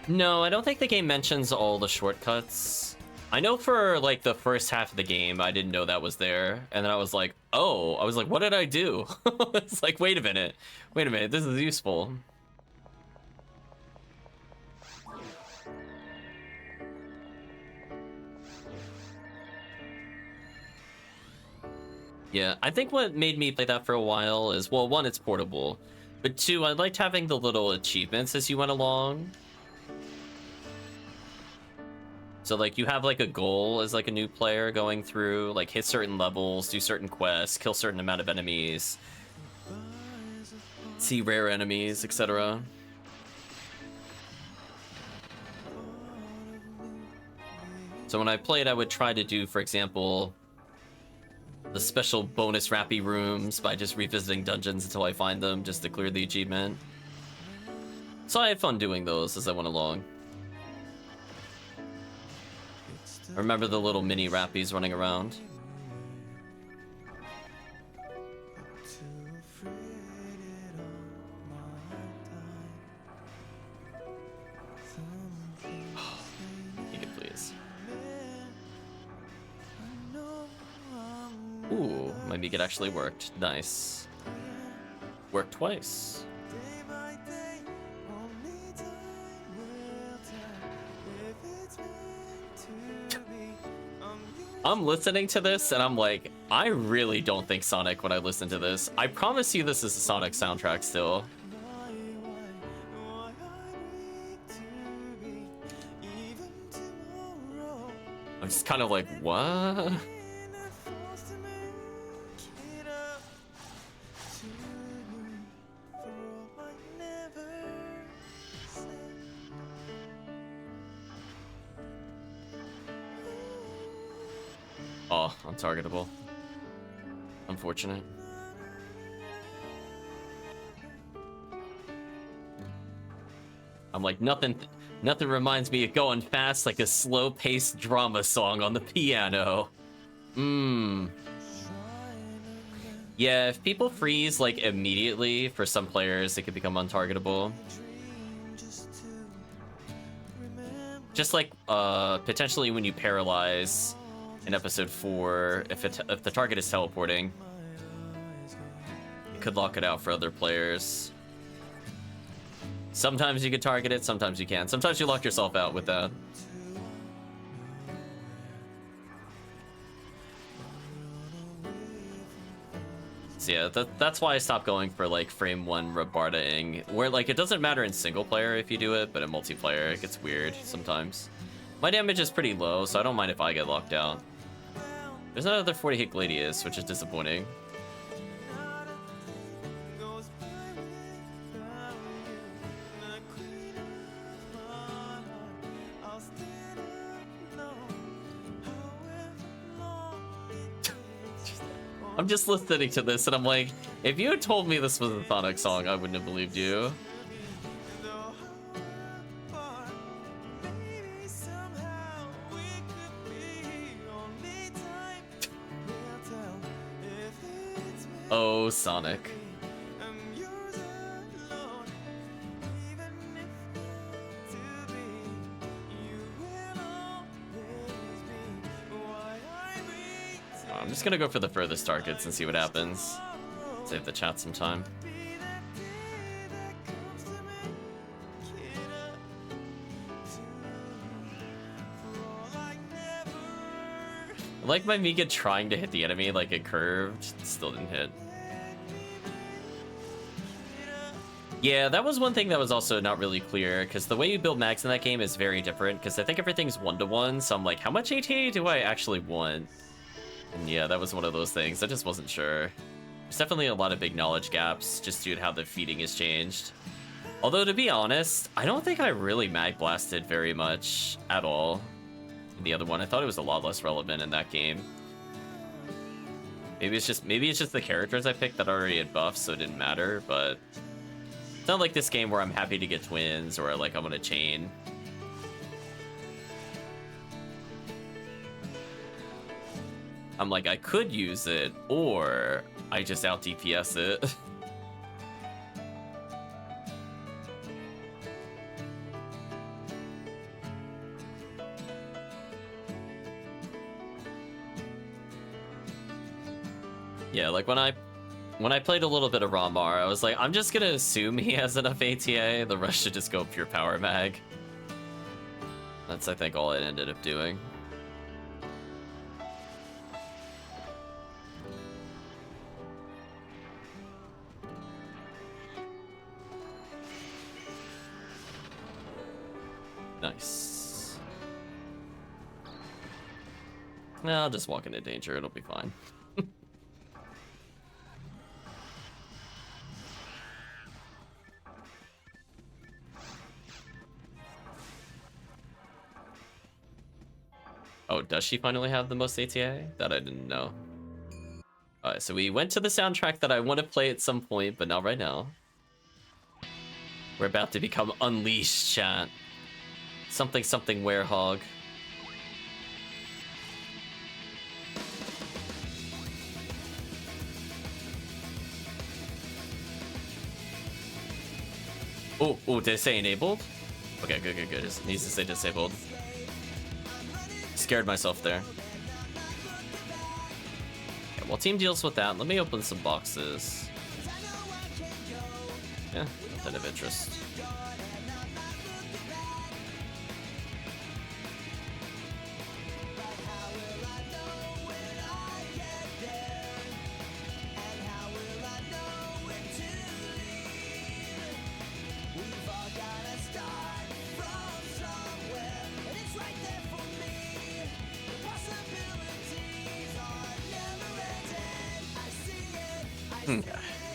No, I don't think the game mentions all the shortcuts. I know for, like, the first half of the game, I didn't know that was there. And then I was like, oh, I was like, what did I do? It's like, wait a minute, this is useful. Yeah, I think what made me play that for a while is, well, one, it's portable. But two, I liked having the little achievements as you went along. So, like, you have, like, a goal as, like, a new player going through, like, hit certain levels, do certain quests, kill certain amount of enemies, see rare enemies, etc. So when I played, I would try to do, for example, the special bonus rappy rooms by just revisiting dungeons until I find them, just to clear the achievement. So I had fun doing those as I went along. I remember the little mini rappies running around. Take it, please. Ooh, my beacon actually worked. Nice. Worked twice. I'm listening to this and I'm like, I really don't think Sonic when I listen to this. I promise you this is a Sonic soundtrack still. I'm just kind of like, what? Oh, untargetable. Unfortunate. I'm like, nothing Nothing reminds me of going fast like a slow-paced drama song on the piano. Yeah, if people freeze, like, immediately, for some players, it could become untargetable. Just like, potentially when you paralyze in episode 4, if the target is teleporting, it could lock it out for other players. Sometimes you can target it, sometimes you can't. Sometimes you lock yourself out with that. So yeah, that's why I stopped going for like frame 1 Rabarda-ing, where like it doesn't matter in single player if you do it, but in multiplayer it gets weird sometimes. My damage is pretty low, so I don't mind if I get locked out. There's another 40 hit Gladius, which is disappointing. I'm just listening to this and I'm like, if you had told me this was a Thonic song, I wouldn't have believed you. Oh, Sonic. I'm just gonna go for the furthest targets and see what happens. Save the chat some time. I like my Mika trying to hit the enemy like it curved, still didn't hit. Yeah, that was one thing that was also not really clear, because the way you build mags in that game is very different, because I think everything's 1-to-1, so I'm like, how much ATA do I actually want? And yeah, that was one of those things. I just wasn't sure. There's definitely a lot of big knowledge gaps just due to how the feeding has changed. Although, to be honest, I don't think I really mag blasted very much at all in the other one. I thought it was a lot less relevant in that game. Maybe it's just the characters I picked that already had buffs, so it didn't matter, but it's not like this game where I'm happy to get twins or like I'm gonna chain. I'm like, I could use it, or I just out DPS it. Yeah, like when I played a little bit of Ramar, I was like, I'm just gonna assume he has enough ATA, the rest should just go pure power mag. That's, I think, all it ended up doing. Nice. No, I'll just walk into danger, it'll be fine. Oh, does she finally have the most ATA? That I didn't know. Alright, so we went to the soundtrack that I want to play at some point, but not right now. We're about to become unleashed, chat. Something something werehog. Oh, did it say enabled? Okay, good. It needs to say disabled. Scared myself there. Okay, while team deals with that, let me open some boxes. Yeah, nothing of interest.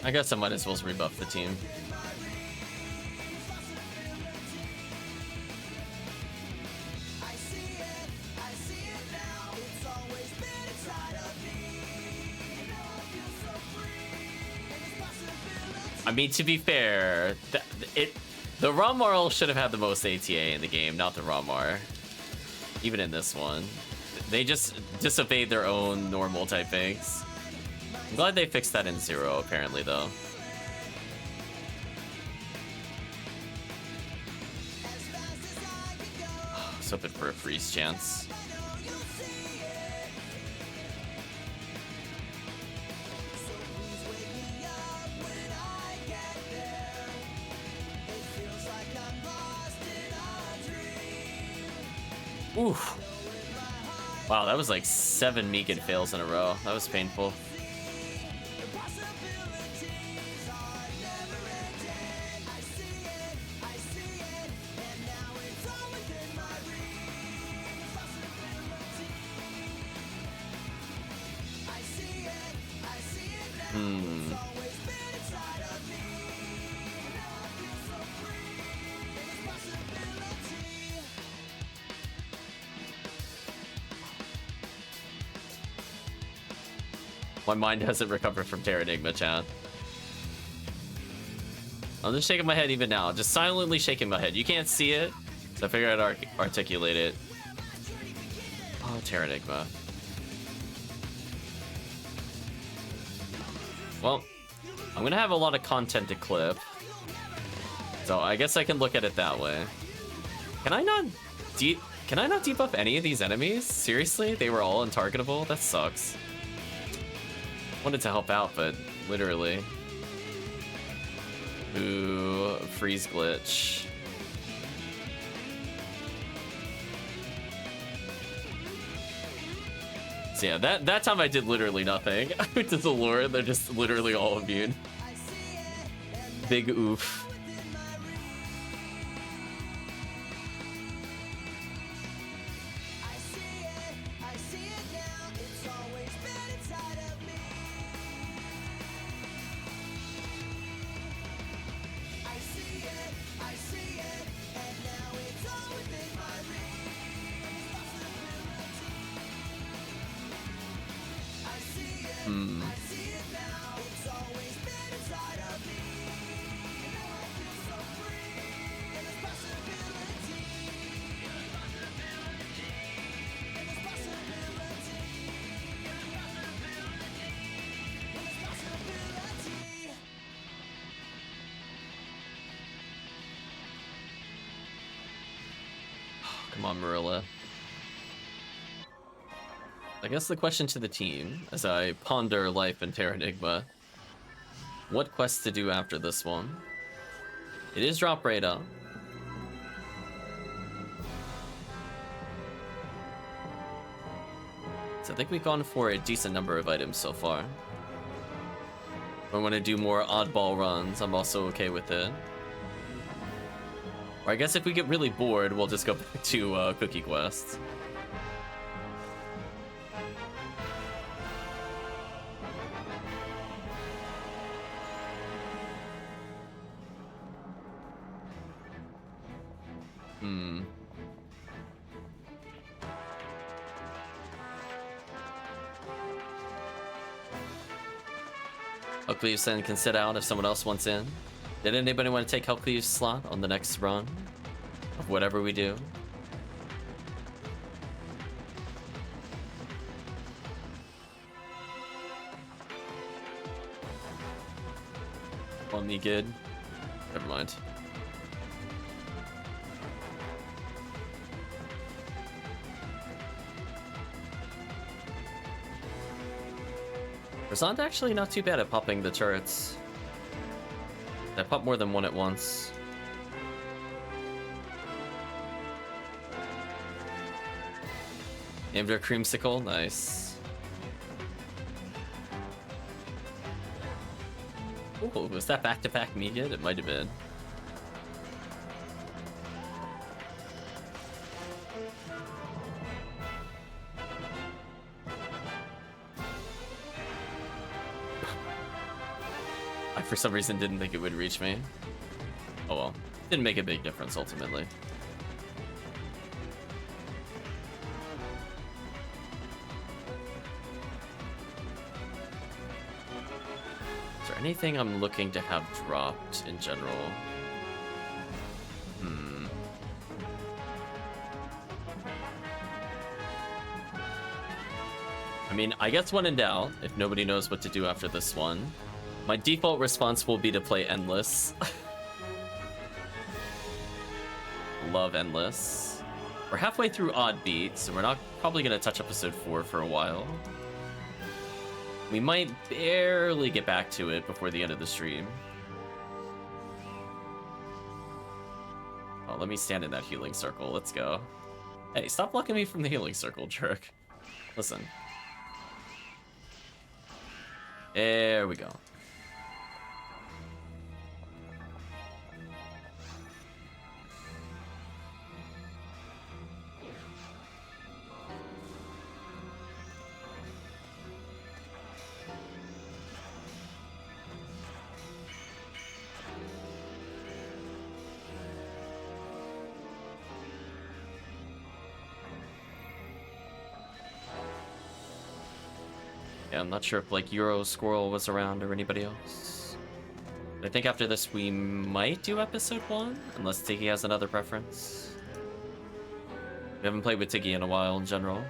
I guess I might as well rebuff the team. I mean, to be fair, The Ronmar should have had the most ATA in the game, not the Ronmar. Even in this one. They just disobeyed their own normal type things. I'm glad they fixed that in Zero, apparently, though. I was hoping for a freeze chance. Oof. Wow, that was like 7 Megan fails in a row. That was painful. My mind hasn't recovered from Terranigma, chat. I'm just shaking my head even now. Just silently shaking my head. You can't see it, so I figured I'd articulate it. Oh, Terranigma. Well, I'm gonna have a lot of content to clip, so I guess I can look at it that way. Can I not debuff any of these enemies? Seriously? They were all untargetable? That sucks. Wanted to help out, but literally. Ooh, freeze glitch. So yeah, that time I did literally nothing. I went to the lure, they're just literally all immune. Big oof. Come on, Marilla. I guess the question to the team, as I ponder life in Terranigma, what quests to do after this one? It is drop Radreaus. So I think we've gone for a decent number of items so far. If I want to do more oddball runs, I'm also okay with it. Or I guess if we get really bored, we'll just go back to cookie quests. HellCleave then can sit out if someone else wants in. Did anybody want to take HellCleave's slot on the next run of whatever we do? On me good. Never mind. Razant actually not too bad at popping the turrets. I pop more than one at once. Aimed a creamsicle, nice. Ooh, was that back-to-back me good? It might have been. I, for some reason, didn't think it would reach me. Oh well. Didn't make a big difference, ultimately. Is there anything I'm looking to have dropped in general? mean, I guess when in doubt, if nobody knows what to do after this one, my default response will be to play Endless. Love Endless. We're halfway through Odd Beat, so we're not probably going to touch episode 4 for a while. We might barely get back to it before the end of the stream. Oh, let me stand in that healing circle. Let's go. Hey, stop blocking me from the healing circle, jerk. Listen. There we go. Yeah, I'm not sure if like Euro Squirrel was around or anybody else. But I think after this we might do episode 1, unless Tiggy has another preference. We haven't played with Tiggy in a while in general.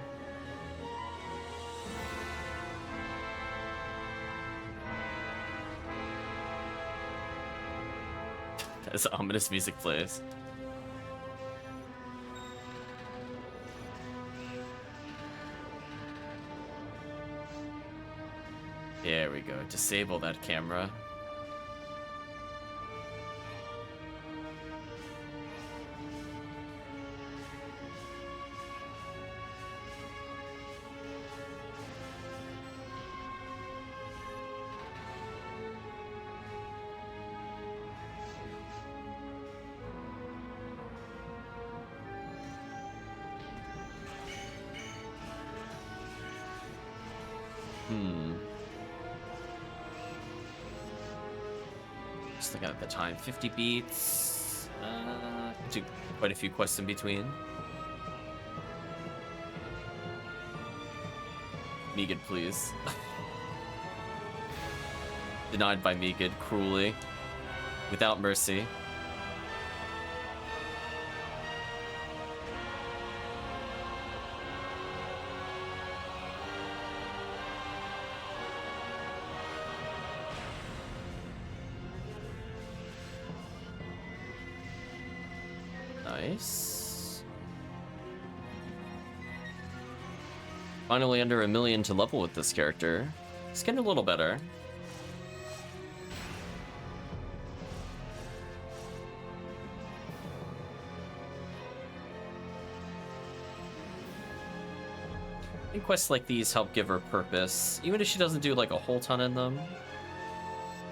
As ominous music plays. There we go. Disable that camera. Just looking at the time, 50 beats. Do quite a few quests in between. Megid, please. Denied by Megid, cruelly. Without mercy. Nice. Finally under 1 million to level with this character. It's getting a little better. I think quests like these help give her purpose, even if she doesn't do like a whole ton in them.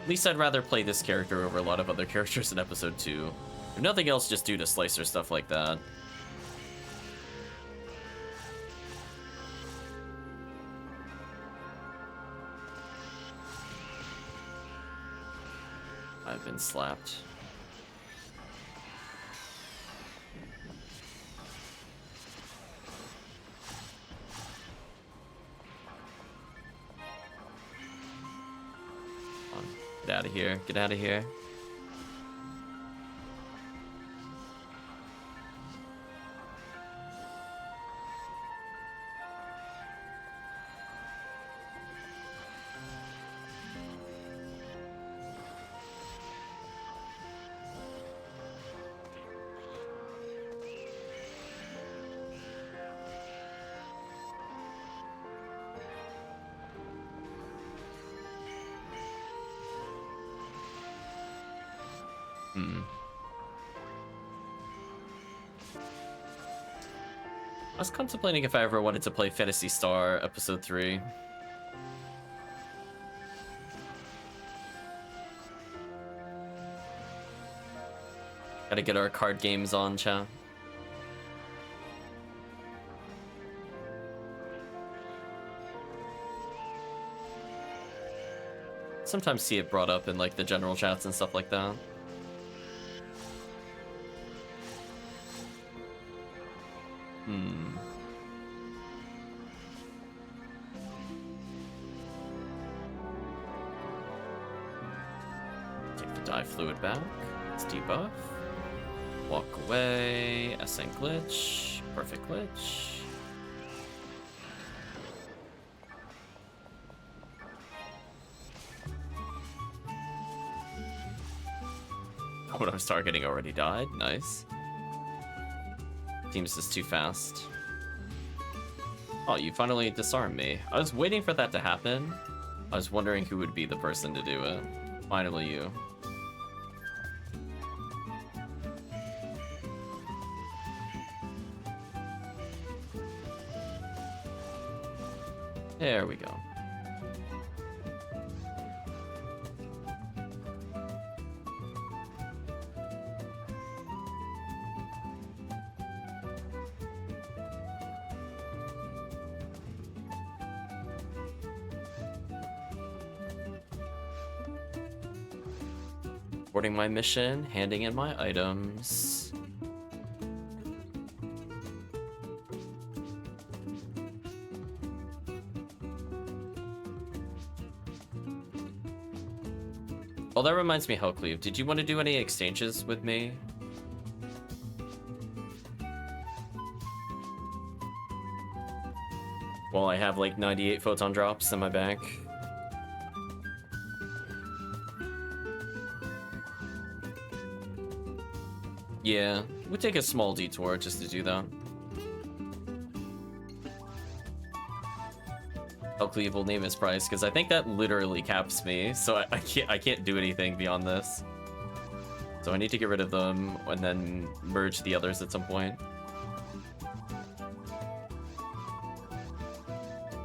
At least I'd rather play this character over a lot of other characters in episode 2. If nothing else, just do to slice or stuff like that. I've been slapped. Come on, get out of here, get out of here. I was contemplating if I ever wanted to play Phantasy Star Episode 3. Gotta get our card games on, chat. Sometimes see it brought up in like the general chats and stuff like that. Take the die fluid back. Let's debuff. Walk away. SN glitch. Perfect glitch. What I was targeting already died. Nice. Seems just too fast. Oh, you finally disarmed me. I was waiting for that to happen. I was wondering who would be the person to do it. Finally you. There we go. Reporting my mission, handing in my items. Well, that reminds me, HellCleave, did you want to do any exchanges with me? Well, I have like 98 photon drops in my bank. Yeah, we'll take a small detour just to do that. HellCleave will name his price because I think that literally caps me, so I can't do anything beyond this. So I need to get rid of them and then merge the others at some point.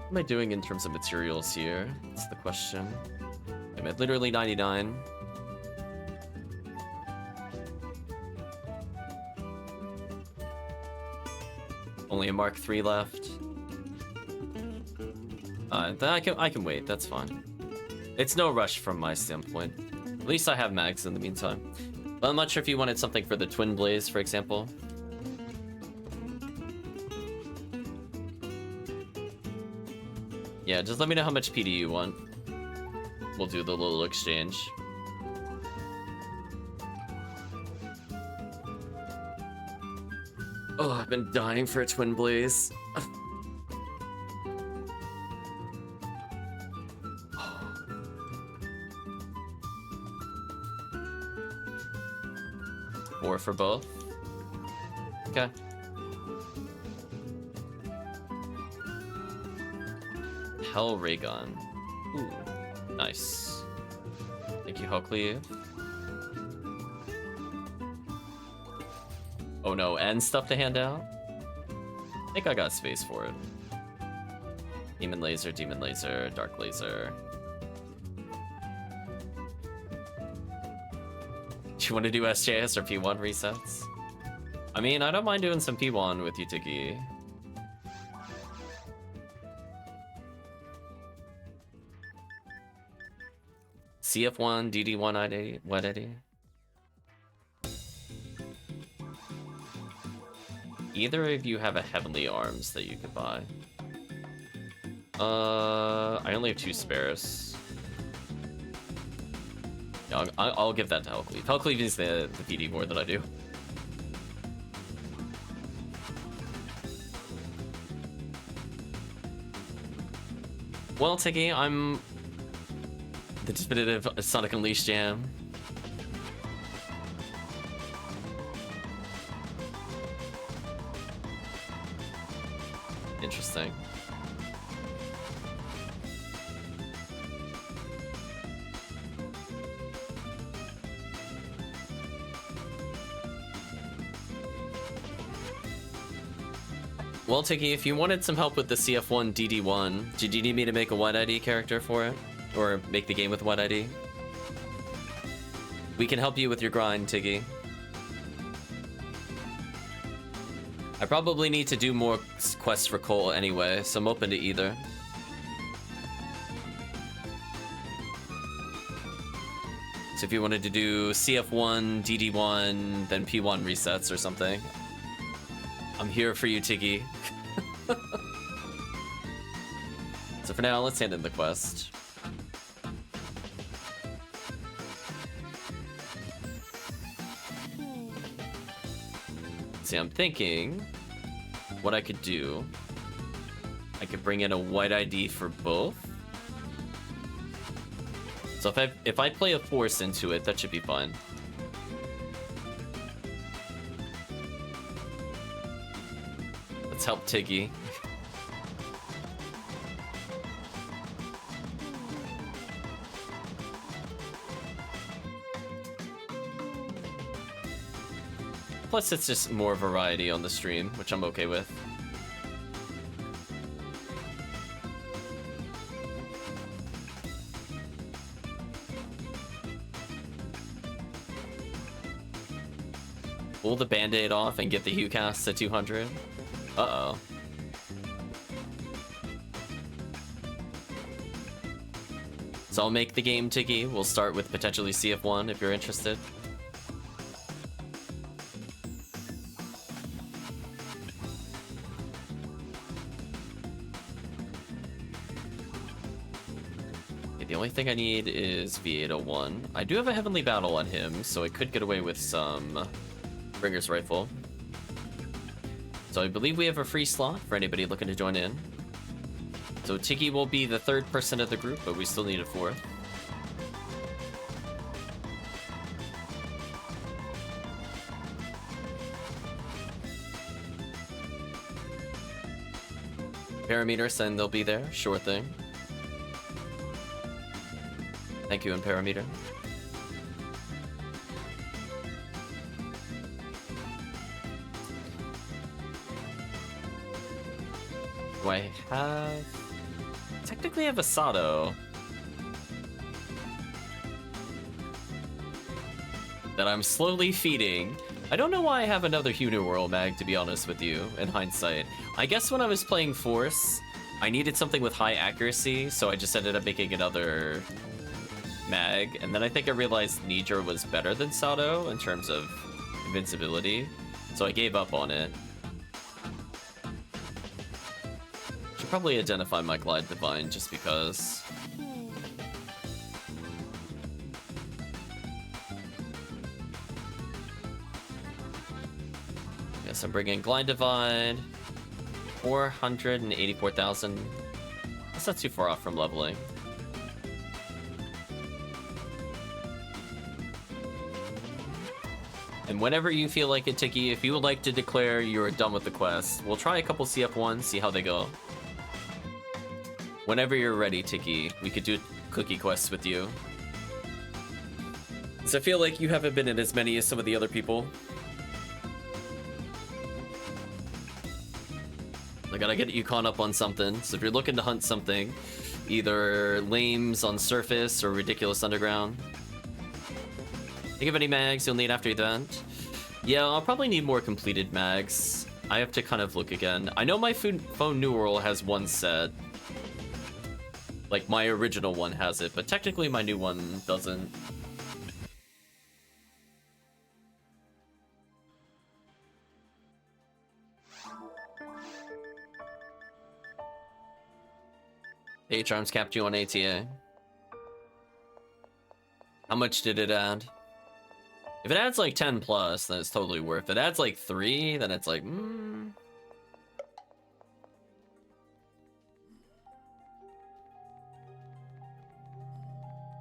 What am I doing in terms of materials here? That's the question. I'm at literally 99. Only a Mark III left. Then I can wait. That's fine. It's no rush from my standpoint. At least I have mags in the meantime. But I'm not sure if you wanted something for the Twin Blaze, for example. Yeah, just let me know how much PD you want. We'll do the little exchange. Oh, I've been dying for a Twin Blaze. Four for both. Okay. Hell Ray Gun. Ooh, nice. Thank you, HellCleave. Oh no, and stuff to hand out? I think I got space for it. Demon Laser, Dark Laser. Do you want to do SJS or P1 resets? I mean, I don't mind doing some P1 with you, Tiggy. CF1, DD1, ID, what ID? Either of you have a Heavenly Arms that you could buy. I only have 2 spares. Yeah, I'll give that to HellCleave. HellCleave is the PD board that I do. Well, Tiggy, I'm the definitive Sonic Unleashed jam. Interesting. Well, Tiki, if you wanted some help with the CF1 DD1, did you need me to make a White ID character for it? Or make the game with White ID? We can help you with your grind, Tiggy. I probably need to do more quests for Cole anyway, so I'm open to either. So if you wanted to do CF1, DD1, then P1 resets or something, I'm here for you, Tiggy. So for now, let's hand in the quest. See, I'm thinking what I could do. I could bring in a White ID for both. So if I play a Force into it, that should be fine. Let's help Tiggy. Plus, it's just more variety on the stream, which I'm okay with. Pull the band-aid off and get the Hue cast to 200. Uh-oh. So I'll make the game, Tiggy. We'll start with potentially CF1 if you're interested. The only thing I need is V801. I do have a Heavenly Battle on him, so I could get away with some Bringer's Rifle. So I believe we have a free slot for anybody looking to join in. So Tiggy will be the third person of the group, but we still need a fourth. Parameter saying they'll be there, sure thing. Thank you, Ertamperometer. Do I have... Technically I have a Sato. That I'm slowly feeding. I don't know why I have another Uniworld mag, to be honest with you, in hindsight. I guess when I was playing Force, I needed something with high accuracy, so I just ended up making another mag, and then I think I realized Nidra was better than Sato in terms of invincibility, so I gave up on it. Should probably identify my Glide Divine just because. Yes, I'm bringing Glide Divine, 484,000. That's not too far off from leveling. And whenever you feel like it, Tiki, if you would like to declare you're done with the quest, we'll try a couple CF1s, see how they go. Whenever you're ready, Tiki, we could do cookie quests with you. So I feel like you haven't been in as many as some of the other people. I gotta get you caught up on something. So if you're looking to hunt something, either lames on surface or ridiculous underground. Think of any mags you'll need after the event? Yeah, I'll probably need more completed mags. I have to kind of look again. I know my phone New World has one set. Like, my original one has it, but technically my new one doesn't. H-Arms capped you on ATA. How much did it add? If it adds like 10 plus, then it's totally worth it. If it adds like 3, then it's like,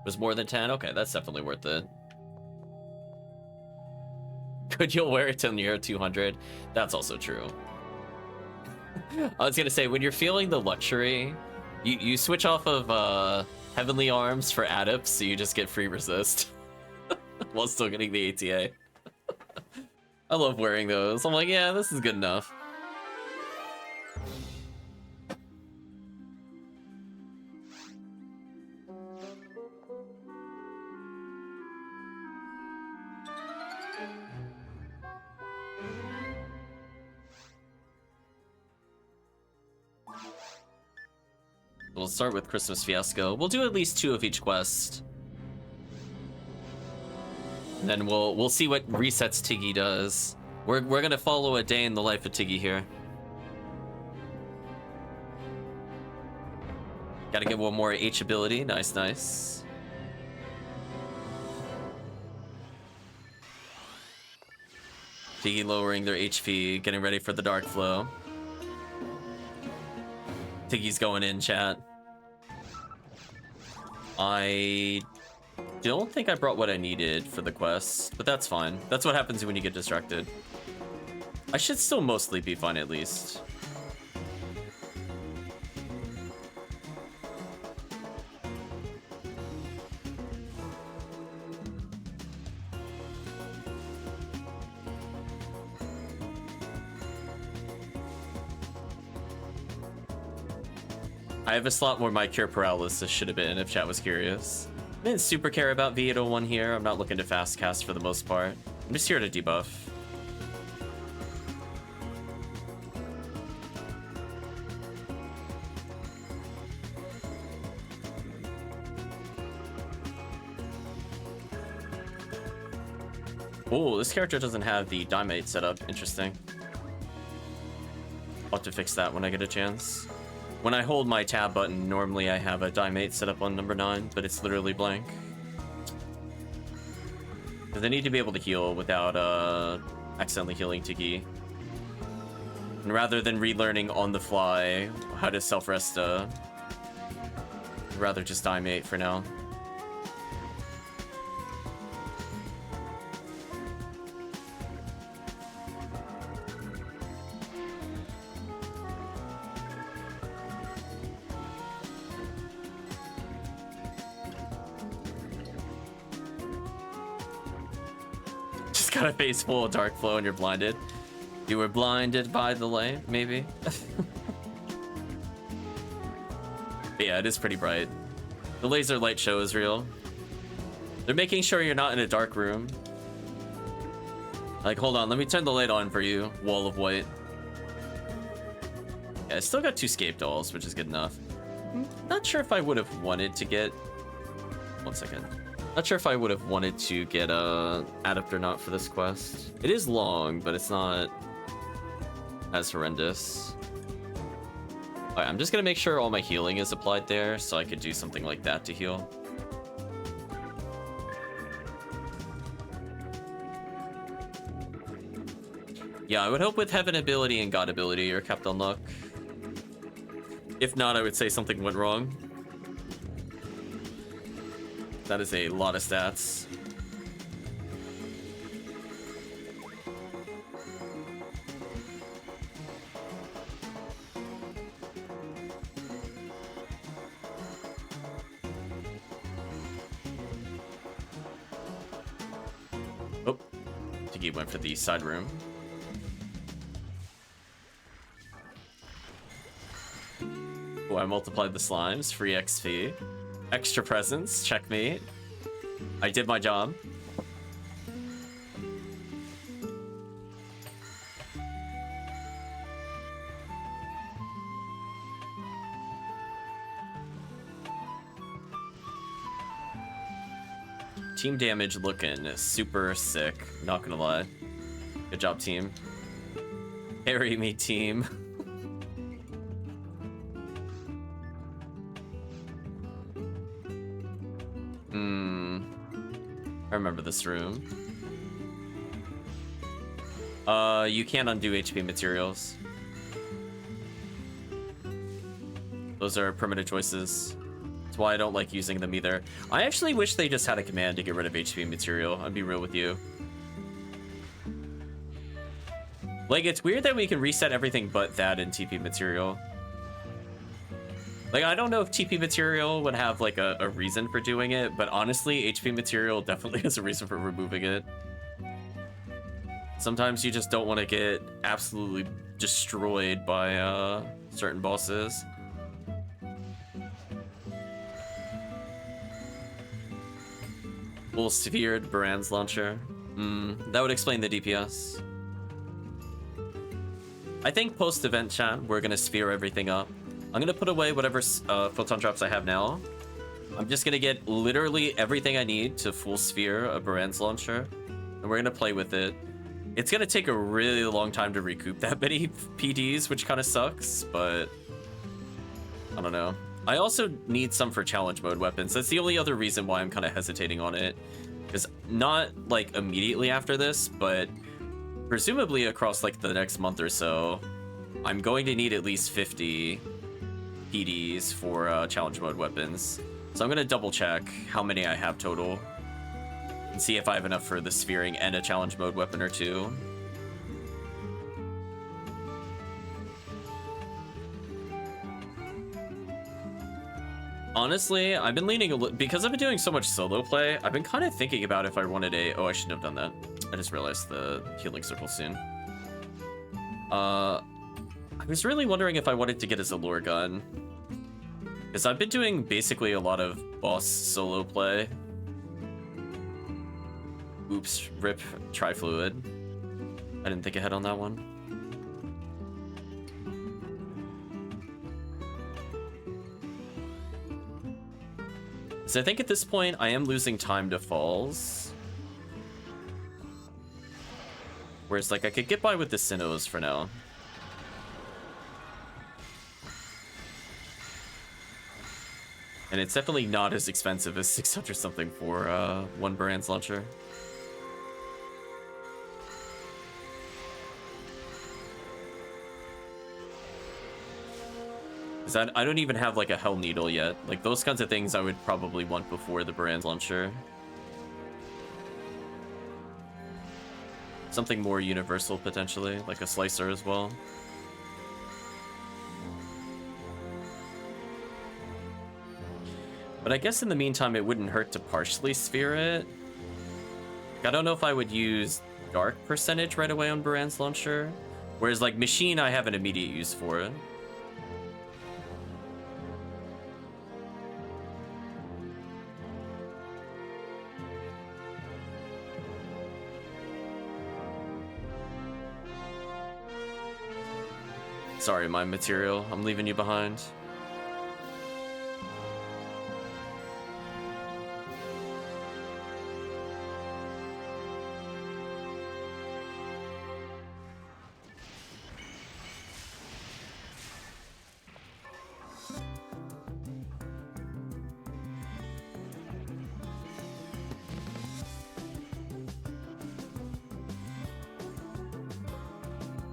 Was more than 10? Okay, that's definitely worth it. Could you'll wear it till near 200? That's also true. I was gonna say, when you're feeling the luxury, you switch off of Heavenly Arms for Adepts, so you just get free resist. While still getting the ATA. I love wearing those. I'm like, yeah, this is good enough. We'll start with Christmas Fiasco. We'll do at least 2 of each quest. And then we'll see what resets Tiggy does. We're gonna follow a day in the life of Tiggy here. Gotta get one more H ability. Nice, nice. Tiggy lowering their HP, getting ready for the Dark Flow. Tiggy's going in, chat. I don't think I brought what I needed for the quest, but that's fine. That's what happens when you get distracted. I should still mostly be fine, at least. I have a slot where my Cure Paralysis should have been, if chat was curious. I didn't super care about V801 here. I'm not looking to fast cast for the most part. I'm just here to debuff. Oh, this character doesn't have the Diemite set up. Interesting. I'll have to fix that when I get a chance. When I hold my tab button, normally I have a Diemite set up on number 9, but it's literally blank. Because I need to be able to heal without accidentally healing Tiggy. And rather than relearning on the fly how to self-rest, I'd rather just Diemite for now. Got a face full of dark flow and you're blinded. You were blinded by the light, maybe? But yeah, it is pretty bright. The laser light show is real. They're making sure you're not in a dark room. Like, hold on, let me turn the light on for you. Wall of white. Yeah, I still got 2 scape dolls, which is good enough. Not sure if I would have wanted to get... One second. Not sure if I would have wanted to get Adept or not for this quest. It is long, but it's not as horrendous. Alright, I'm just gonna make sure all my healing is applied there, so I could do something like that to heal. Yeah, I would hope with Heaven ability and God ability, you're kept on luck. If not, I would say something went wrong. That is a lot of stats. Oh, Tiggy went for the side room. Oh, I multiplied the slimes, free XP. Extra presence, checkmate. I did my job. Team damage looking super sick, not gonna lie. Good job, team. Carry me, team. I remember this room. You can't undo HP materials. Those are permanent choices. That's why I don't like using them either. I actually wish they just had a command to get rid of HP material. I'd be real with you. Like, it's weird that we can reset everything but that in TP material. Like, I don't know if TP material would have, like, a reason for doing it, but honestly, HP material definitely has a reason for removing it. Sometimes you just don't want to get absolutely destroyed by, certain bosses. Full sphered Baran's launcher. That would explain the DPS. I think post-event chat, we're gonna sphere everything up. I'm gonna put away whatever photon drops I have now. I'm just gonna get literally everything I need to full sphere a Baran's launcher, and we're gonna play with it. It's gonna take a really long time to recoup that many PDs, which kind of sucks, but I don't know. I also need some for challenge mode weapons. That's the only other reason why I'm kind of hesitating on it, because not like immediately after this, but presumably across like the next month or so, I'm going to need at least 50 PDs for challenge mode weapons. So I'm gonna double check how many I have total and see if I have enough for the sphering and a challenge mode weapon or two. Honestly, I've been leaning a little, because I've been doing so much solo play, I've been kind of thinking about if I wanted a, oh, I shouldn't have done that. I just realized the healing circle soon. I was really wondering if I wanted to get a Zalor gun. Because I've been doing basically a lot of boss solo play. Oops, rip Trifluid. I didn't think ahead on that one. So I think at this point I am losing time to falls. Whereas like I could get by with the Sinnohs for now. And it's definitely not as expensive as 600 something for one Brand's launcher. Because I don't even have like a Hell Needle yet. Like those kinds of things I would probably want before the Brand's launcher. Something more universal potentially, like a Slicer as well. But I guess in the meantime, it wouldn't hurt to partially sphere it. I don't know if I would use Dark percentage right away on Baran's launcher. Whereas like Machine, I have an immediate use for it. Sorry, my material. I'm leaving you behind.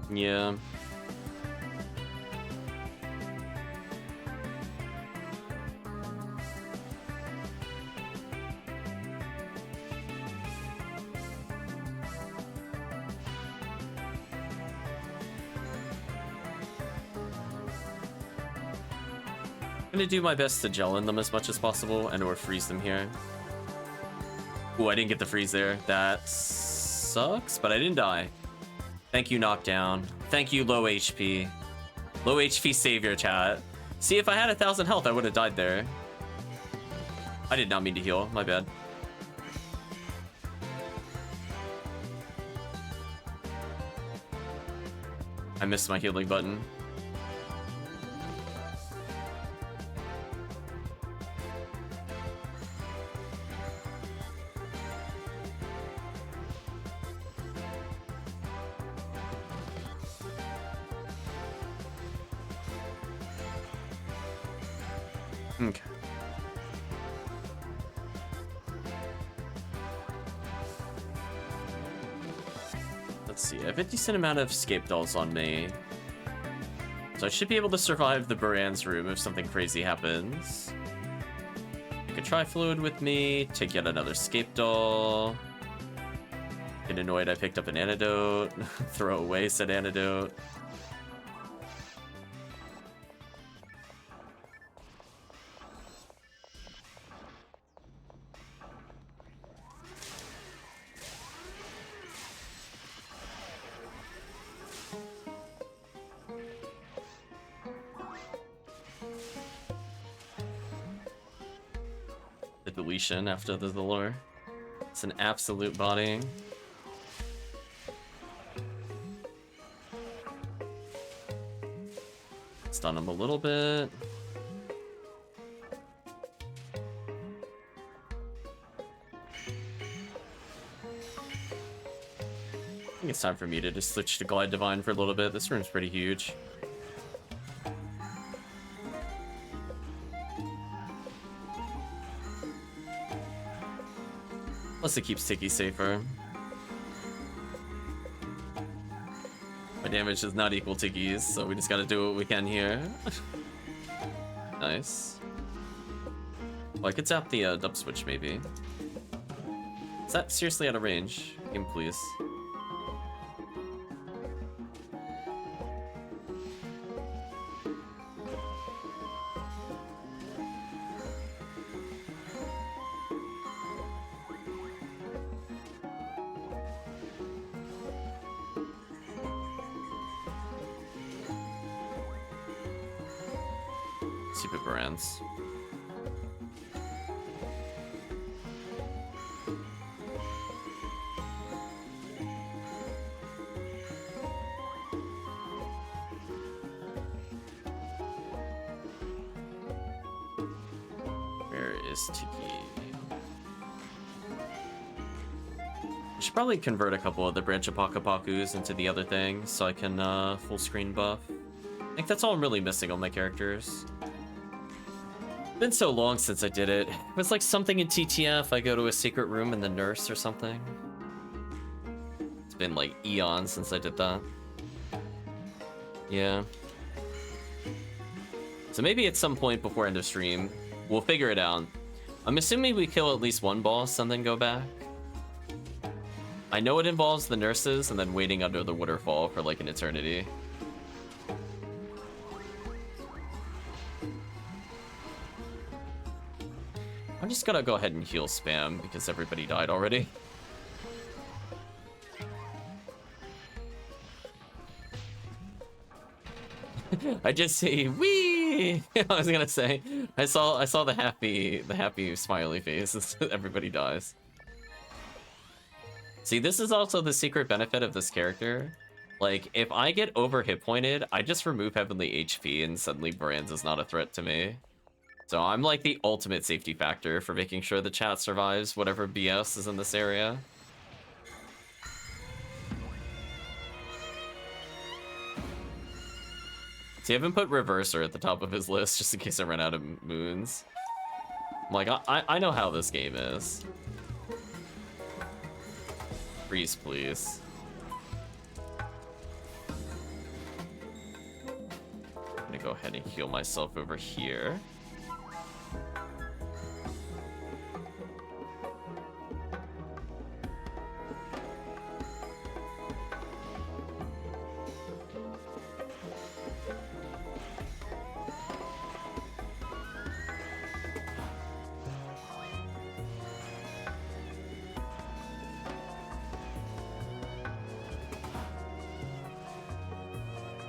Yeah. I'm gonna do my best to gel in them as much as possible and or freeze them here. Ooh, I didn't get the freeze there. That sucks, but I didn't die. Thank you, knockdown. Thank you, low HP. Low HP savior, chat. See, if I had 1,000 health, I would have died there. I did not mean to heal. My bad. I missed my healing button. Okay. Let's see. I have a decent amount of escape dolls on me. So I should be able to survive the Baran's room if something crazy happens. Take a Trifluid with me. Take yet another escape doll. Get annoyed I picked up an antidote. Throw away said antidote. Deletion after the lure. It's an absolute bodying. Stun him a little bit. I think it's time for me to just switch to Glide Divine for a little bit. This room's pretty huge. Plus it keeps Tiggy safer. My damage is not equal Tiggy's, so we just gotta do what we can here. Nice. Well, I could tap the dub switch maybe. Is that seriously out of range? Game, please. Super brands. Where is Tiki? I should probably convert a couple of the branch Apakapakus into the other thing so I can full screen buff. I think that's all I'm really missing on my characters. Been so long since I did it. It was like something in TTF, I go to a secret room in the nurse or something. It's been like eons since I did that. Yeah. So maybe at some point before end of stream, we'll figure it out. I'm assuming we kill at least one boss and then go back. I know it involves the nurses and then waiting under the waterfall for like an eternity. I'm just gonna go ahead and heal spam because everybody died already. I just see wee. I was gonna say I saw the happy smiley face. Everybody dies. See, this is also the secret benefit of this character. Like, if I get over hit pointed, I just remove heavenly HP and suddenly Brands is not a threat to me. So I'm like the ultimate safety factor for making sure the chat survives whatever BS is in this area. See, I haven't put Reverser at the top of his list just in case I run out of moons. I'm like, I know how this game is. Freeze, please. I'm gonna go ahead and heal myself over here.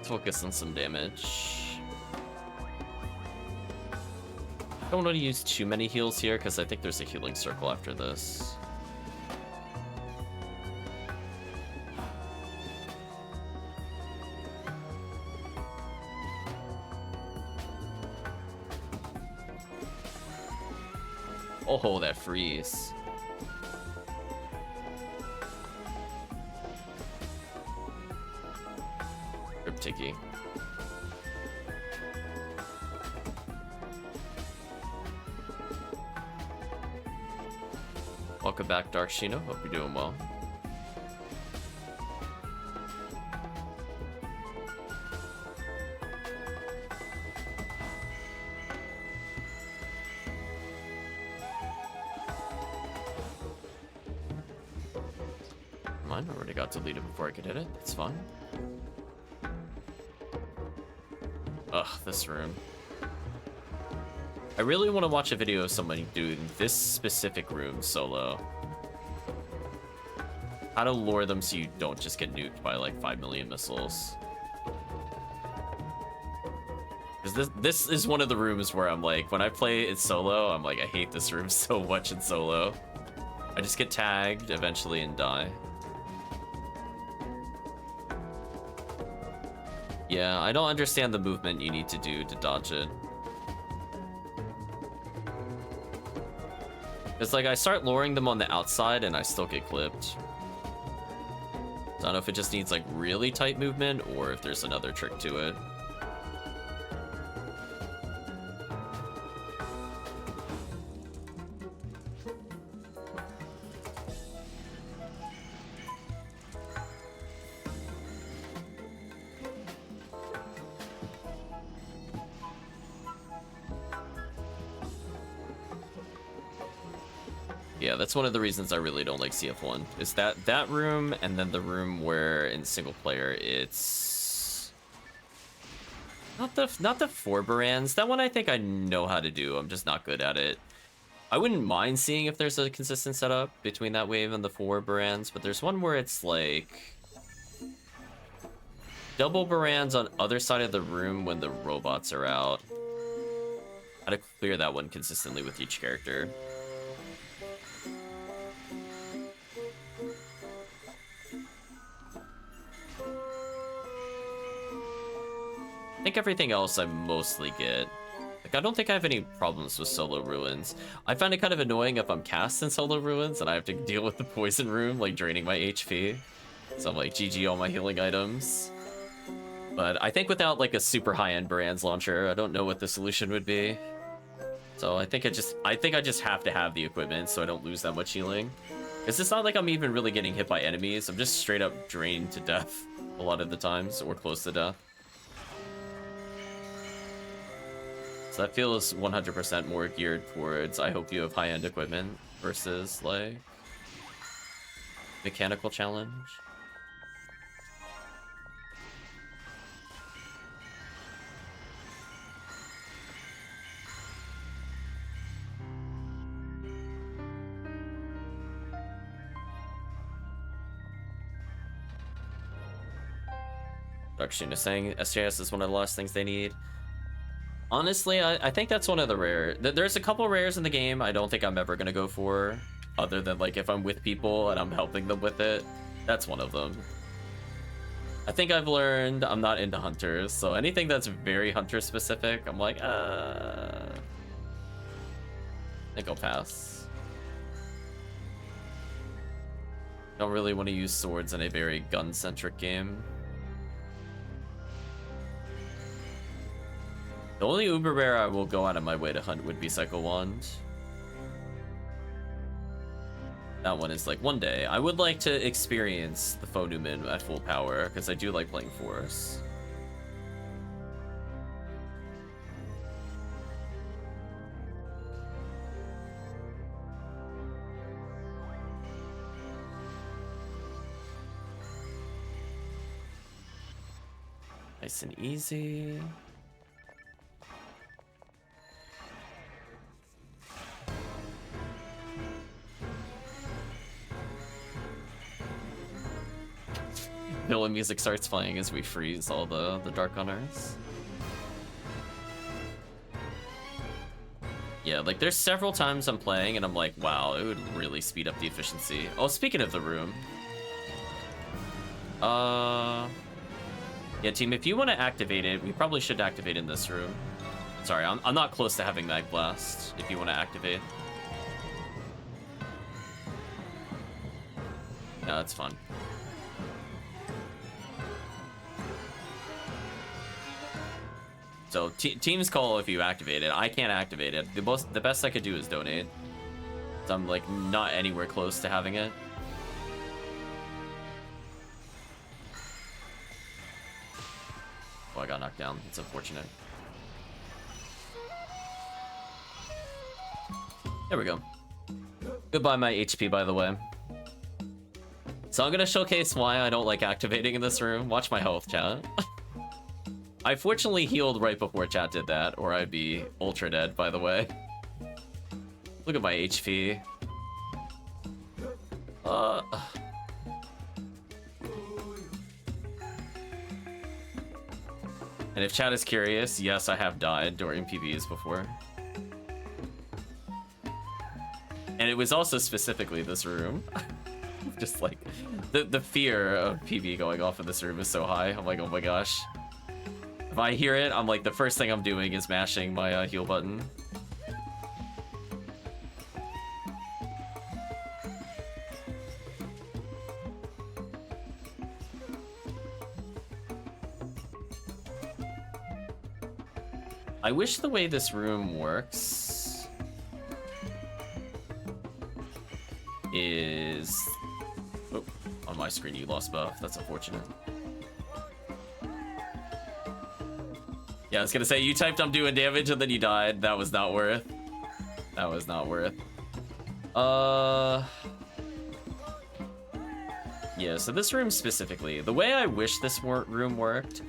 Focus on some damage. Don't want to use too many heals here because I think there's a healing circle after this. Oh, that freeze. Tiki. Welcome back, Dark Shino. Hope you're doing well. Come on, I already got deleted before I could hit it. That's fine. Ugh, this room. I really want to watch a video of somebody doing this specific room solo. How to lure them so you don't just get nuked by like 5 million missiles. Because this is one of the rooms where I'm like, when I play it solo, I'm like, I hate this room so much in solo. I just get tagged eventually and die. Yeah, I don't understand the movement you need to do to dodge it. It's like I start luring them on the outside and I still get clipped. So I don't know if it just needs like really tight movement or if there's another trick to it. Yeah, that's one of the reasons I really don't like CF1. Is that room and then the room where in single player it's not the 4 Barans. That one I think I know how to do. I'm just not good at it. I wouldn't mind seeing if there's a consistent setup between that wave and the 4 Barans, but there's one where it's like double Barans on other side of the room when the robots are out. Gotta clear that one consistently with each character. I think everything else I mostly get. Like, I don't think I have any problems with solo ruins. I find it kind of annoying if I'm cast in solo ruins and I have to deal with the poison room, like draining my HP. So I'm like, GG all my healing items. But I think without like a super high-end brands launcher, I don't know what the solution would be. So I think I just have to have the equipment so I don't lose that much healing. Because it's not like I'm even really getting hit by enemies. I'm just straight up drained to death a lot of the times, or close to death. So that feels 100% more geared towards, I hope you have high-end equipment, versus like mechanical challenge. Darksheen is saying SJS is one of the last things they need. Honestly, I think that's one of the rare. There's a couple rares in the game I don't think I'm ever gonna go for, other than like if I'm with people and I'm helping them with it. That's one of them. I think I've learned I'm not into hunters, so anything that's very hunter specific, I'm like, I think I'll pass. Don't really want to use swords in a very gun-centric game. The only uber rare I will go out of my way to hunt would be Psycho Wand. That one is like one day. I would like to experience the Faux Newman at full power, because I do like playing Force. Nice and easy. Villain music starts playing as we freeze all the Dark Hunters. Yeah, like there's several times I'm playing and I'm like, wow, it would really speed up the efficiency. Oh, speaking of the room. Yeah, team, if you want to activate it, we probably should activate in this room. Sorry, I'm not close to having Mag Blast if you want to activate. No, it's fun. So teams call if you activate it. I can't activate it. The best I could do is donate. So I'm like not anywhere close to having it. Oh, I got knocked down. It's unfortunate. There we go. Goodbye my HP, by the way. So I'm gonna showcase why I don't like activating in this room. Watch my health, chat. I fortunately healed right before chat did that, or I'd be ultra dead, by the way. Look at my HP. And if chat is curious, yes, I have died during PBs before. And it was also specifically this room. Just like, the fear of PB going off in this room is so high. I'm like, oh my gosh. If I hear it, I'm like, the first thing I'm doing is mashing my heal button. I wish the way this room works is... Oh, on my screen you lost buff. That's unfortunate. Yeah, I was gonna say, you typed I'm doing damage and then you died. That was not worth. That was not worth. Yeah, so this room specifically, the way I wish this room worked,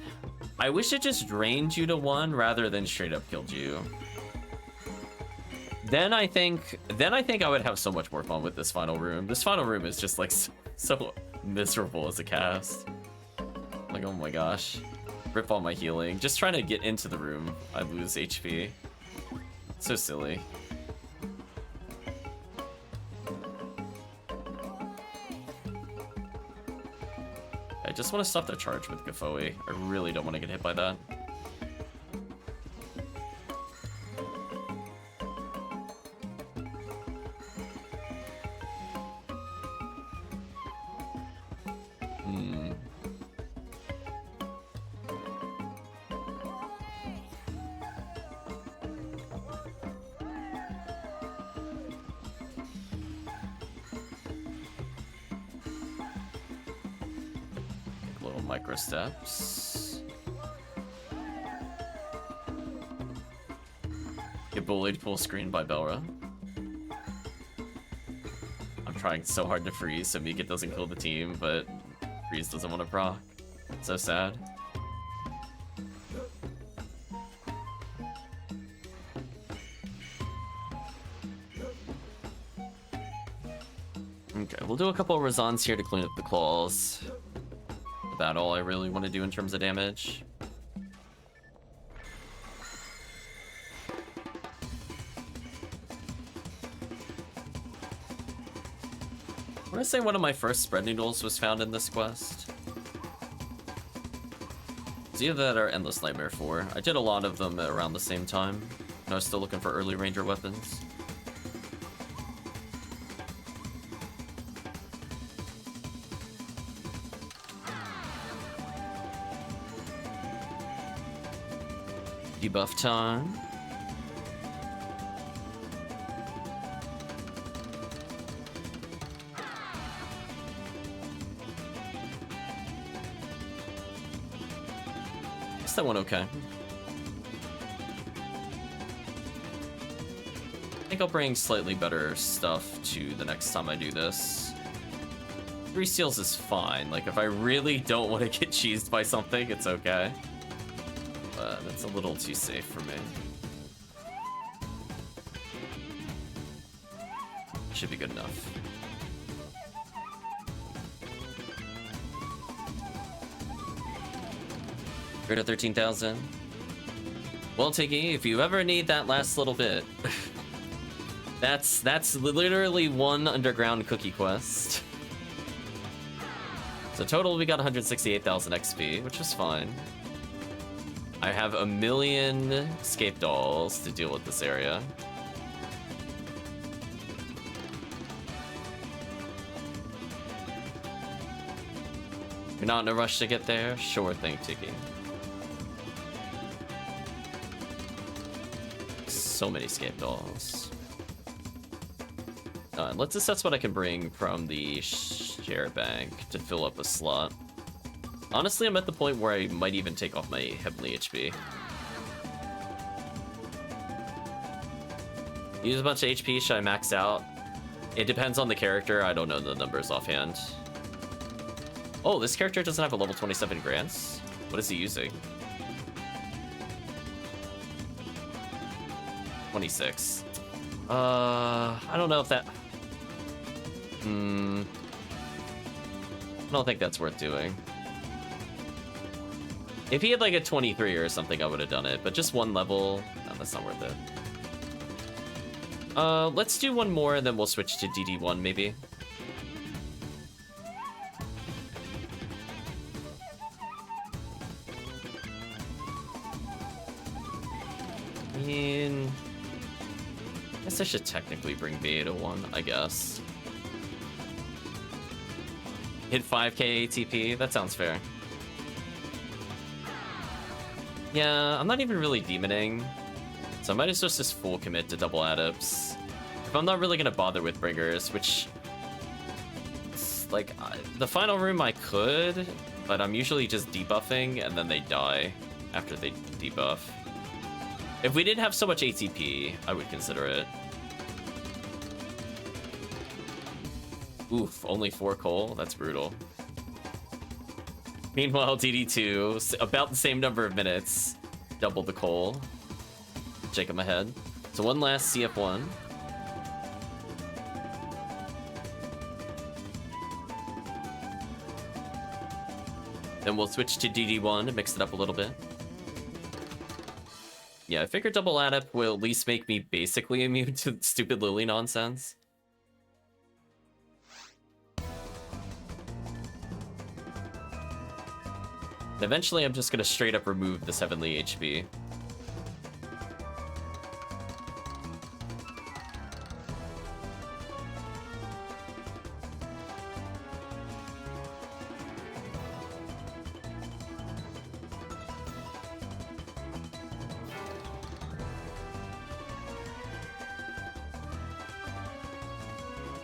I wish it just drained you to 1 rather than straight up killed you. Then I think I would have so much more fun with this final room. This final room is just like so miserable as a cast. Like, oh my gosh. Rip all my healing. Just trying to get into the room, I lose HP. So silly. I just want to stop that charge with Gafoe. I really don't want to get hit by that. Micro steps. Get bullied full screen by Belra. I'm trying so hard to freeze so Mika doesn't kill the team, but freeze doesn't want to proc. So sad. Okay, we'll do a couple of Razans here to clean up the claws. About all I really want to do in terms of damage. I want to say one of my first spread needles was found in this quest. It's either that or Endless Nightmare 4. I did a lot of them around the same time, and I was still looking for early ranger weapons. Debuff time. Is that one okay? I think I'll bring slightly better stuff to the next time I do this. 3 seals is fine. Like, if I really don't want to get cheesed by something, it's okay. That's a little too safe for me. Should be good enough. Greater 13,000. Well, Tiggy, if you ever need that last little bit, that's literally one underground cookie quest. So total, we got 168,000 XP, which was fine. I have 1 million scape dolls to deal with this area. You're not in a rush to get there? Sure thing, Tiki. So many scape dolls. Let's assess what I can bring from the share bank to fill up a slot. Honestly, I'm at the point where I might even take off my heavenly HP. Use a bunch of HP, should I max out? It depends on the character, I don't know the numbers offhand. Oh, this character doesn't have a level 27 grants? What is he using? 26. I don't know if that... I don't think that's worth doing. If he had like a 23 or something, I would have done it, but just one level, no, that's not worth it. Let's do one more and then we'll switch to DD1 maybe. I mean, I guess I should technically bring Beta 1, I guess. Hit 5k ATP, that sounds fair. Yeah, I'm not even really demoning, so I might as well just full commit to double adepts. If I'm not really gonna bother with bringers, which, like, the final room I could, but I'm usually just debuffing and then they die after they debuff. If we didn't have so much ATP, I would consider it. Oof, only 4 coal? That's brutal. Meanwhile, DD2, about the same number of minutes, double the coal. Shake him ahead. So one last CF1. Then we'll switch to DD1 to mix it up a little bit. Yeah, I figured double adept will at least make me basically immune to stupid Lily nonsense. Eventually, I'm just gonna straight up remove this heavenly HP.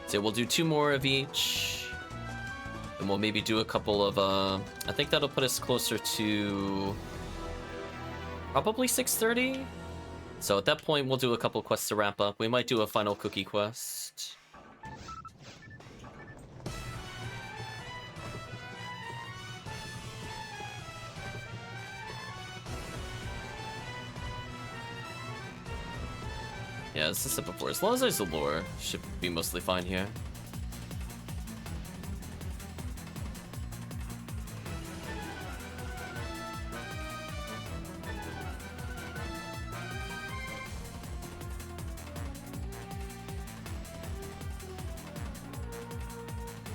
So we'll do 2 more of each. And we'll maybe do a couple of, I think that'll put us closer to probably 6:30. So at that point, we'll do a couple quests to wrap up. We might do a final cookie quest. Yeah, as I said before, as long as there's a lure, should be mostly fine here.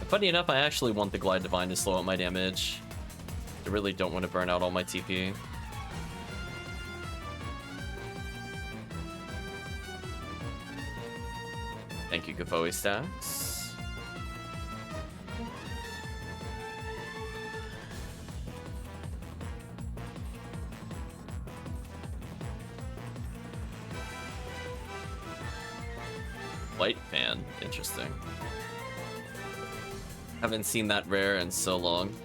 Funny enough, I actually want the Glide Divine to slow up my damage. I really don't want to burn out all my TP. Thank you, Gafoe Stacks. Light Fan, interesting. Haven't seen that rare in so long.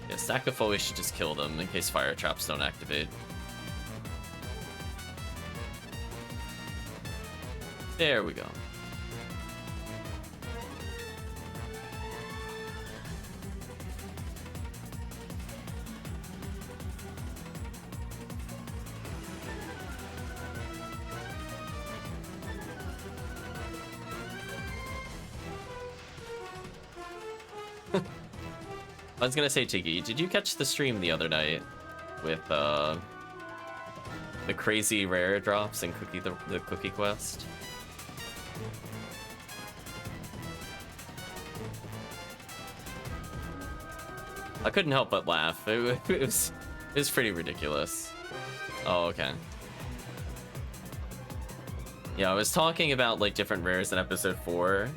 Yeah, stack of Foe should just kill them in case fire traps don't activate. There we go. I was gonna say, Tiggy, did you catch the stream the other night with the crazy rare drops and the cookie quest? I couldn't help but laugh. It was pretty ridiculous. Oh, okay. Yeah, I was talking about like different rares in episode 4.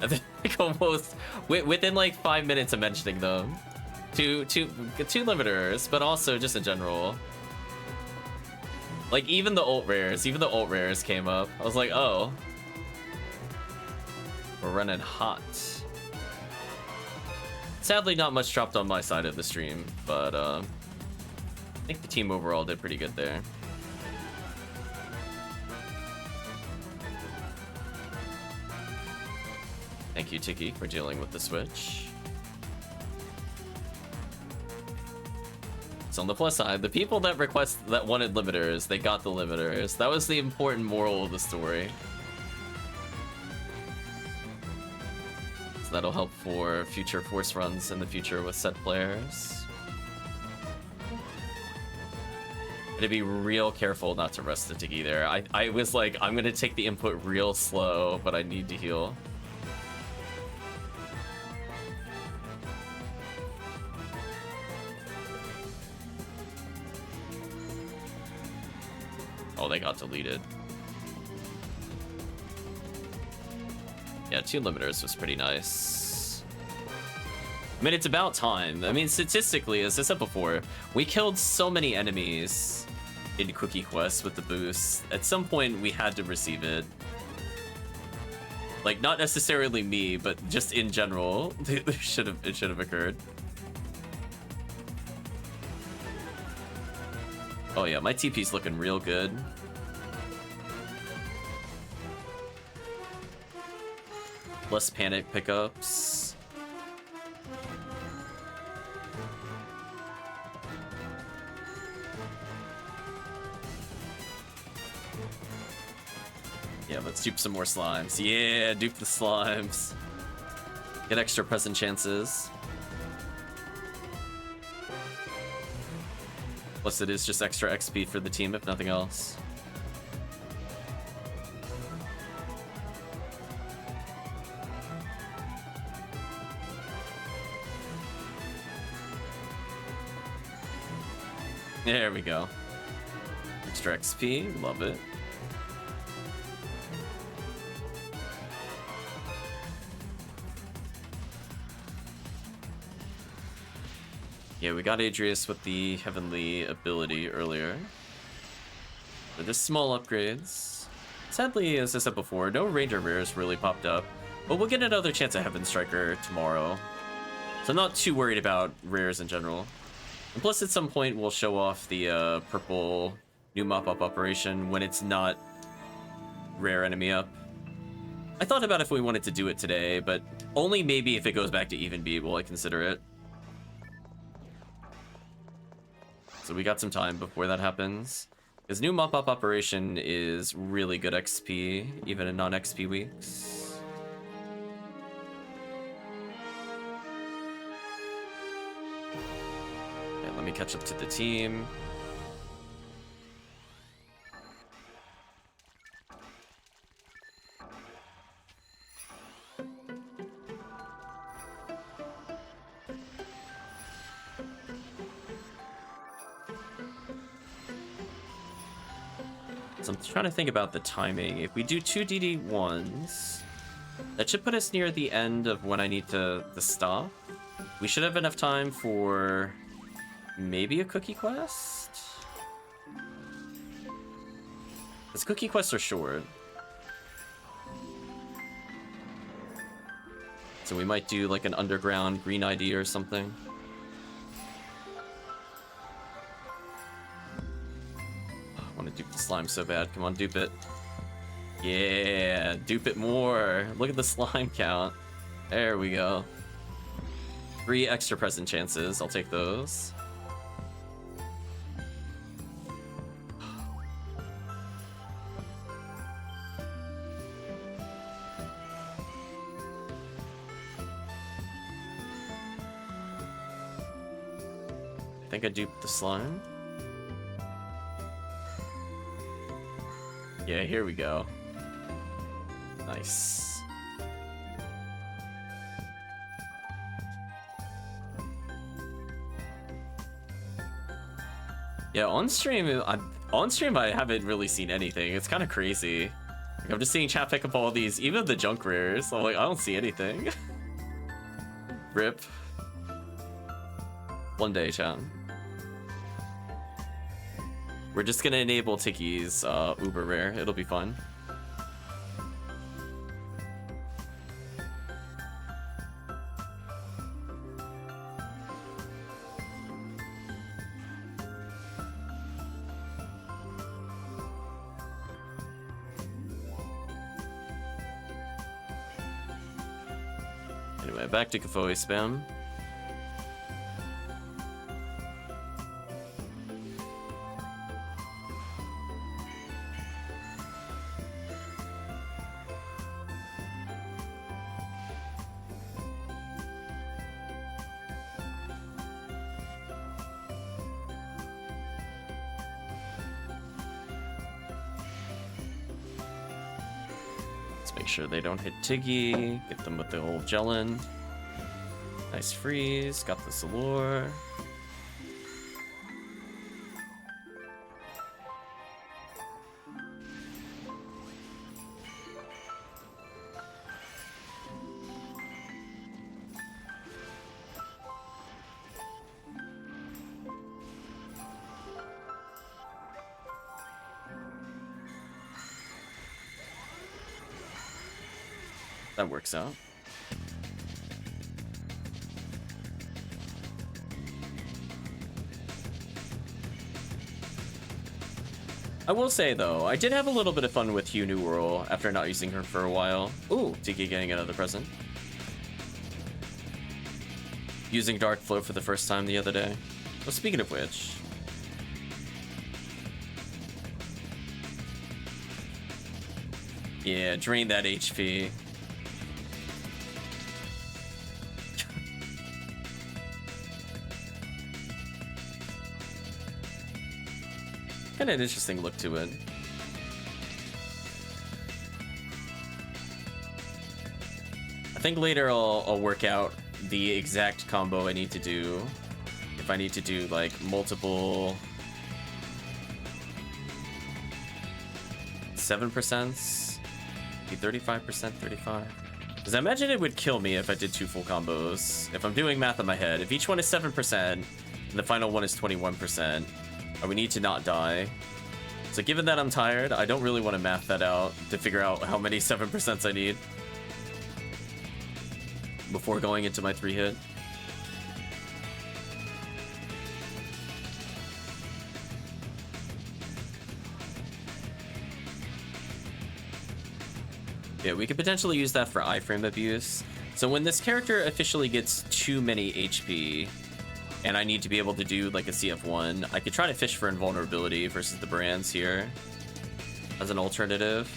I think almost within like 5 minutes of mentioning them. Two limiters, but also just in general. Like even the ult rares came up. I was like, oh, we're running hot. Sadly, not much dropped on my side of the stream, but I think the team overall did pretty good there. Thank you, Tiki, for dealing with the switch. So on the plus side, the people that wanted limiters, they got the limiters. That was the important moral of the story. So that'll help for future force runs in the future with set players. And to be real careful not to rest the Tiki there. I was like, I'm gonna take the input real slow, but I need to heal. Oh, they got deleted. Yeah, 2 limiters was pretty nice. I mean, it's about time. I mean, statistically, as I said before, we killed so many enemies in Cookie Quest with the boost. At some point, we had to receive it. Like, not necessarily me, but just in general, it should have occurred. Oh yeah, my TP's looking real good. Less panic pickups. Yeah, let's dupe some more slimes. Yeah, dupe the slimes. Get extra present chances. Plus it is just extra XP for the team, if nothing else. There we go. Extra XP, love it. Yeah, we got Radreaus with the heavenly ability earlier. They're just small upgrades. Sadly, as I said before, no Ranger rares really popped up, but we'll get another chance at Heaven Striker tomorrow. So I'm not too worried about rares in general. And plus, at some point, we'll show off the purple new mop-up operation when it's not rare enemy up. I thought about if we wanted to do it today, but only maybe if it goes back to even beat will I consider it. So we got some time before that happens. Because new mop-up operation is really good XP, even in non-XP weeks. Let me catch up to the team. So I'm trying to think about the timing. If we do 2 DD1s, that should put us near the end of when I need to stop. We should have enough time for maybe a cookie quest? Because cookie quests are short. So we might do like an underground green ID or something. I want to dupe the slime so bad. Come on, dupe it. Yeah, dupe it more. Look at the slime count. There we go. 3 extra present chances. I'll take those. I think I duped the slime. Yeah, here we go. Nice. Yeah, on stream I haven't really seen anything. It's kind of crazy. Like, I'm just seeing chat pick up all these, even the junk rares. I'm like, I don't see anything. Rip. One day, chat. We're just gonna enable Tiggy's Uber Rare. It'll be fun. Anyway, back to Kafoi spam. Make sure they don't hit Tiggy. Get them with the old Jellin. Nice freeze. Got the Salor. That works out. I will say though, I did have a little bit of fun with Hugh New World after not using her for a while. Ooh, Tiki getting another present. Using Dark Flow for the first time the other day. Well, speaking of which, yeah, drain that HP. kind of an interesting look to it. I think later I'll work out the exact combo I need to do. If I need to do like multiple 7%, be 35%, 35. Because I imagine it would kill me if I did 2 full combos. If I'm doing math in my head, if each one is 7% and the final one is 21%, I would need to not die. So given that I'm tired, I don't really want to math that out to figure out how many 7% I need before going into my 3-hit. Yeah, we could potentially use that for iframe abuse. So when this character officially gets too many HP, and I need to be able to do like a CF1, I could try to fish for invulnerability versus the brands here as an alternative.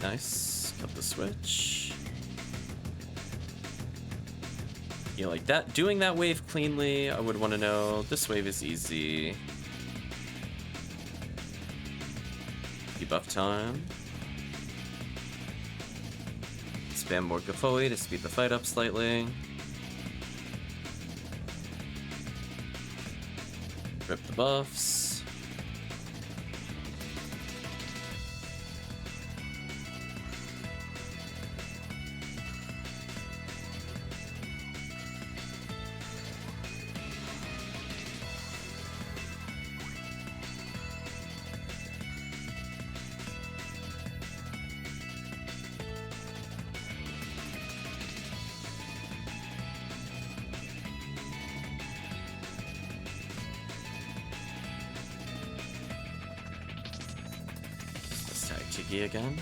Nice. Cut the switch. Yeah, like that. Doing that wave cleanly, I would want to know. This wave is easy. Debuff time. Spam more Gafoi to speed the fight up slightly. Rip the buffs. Tiggy again.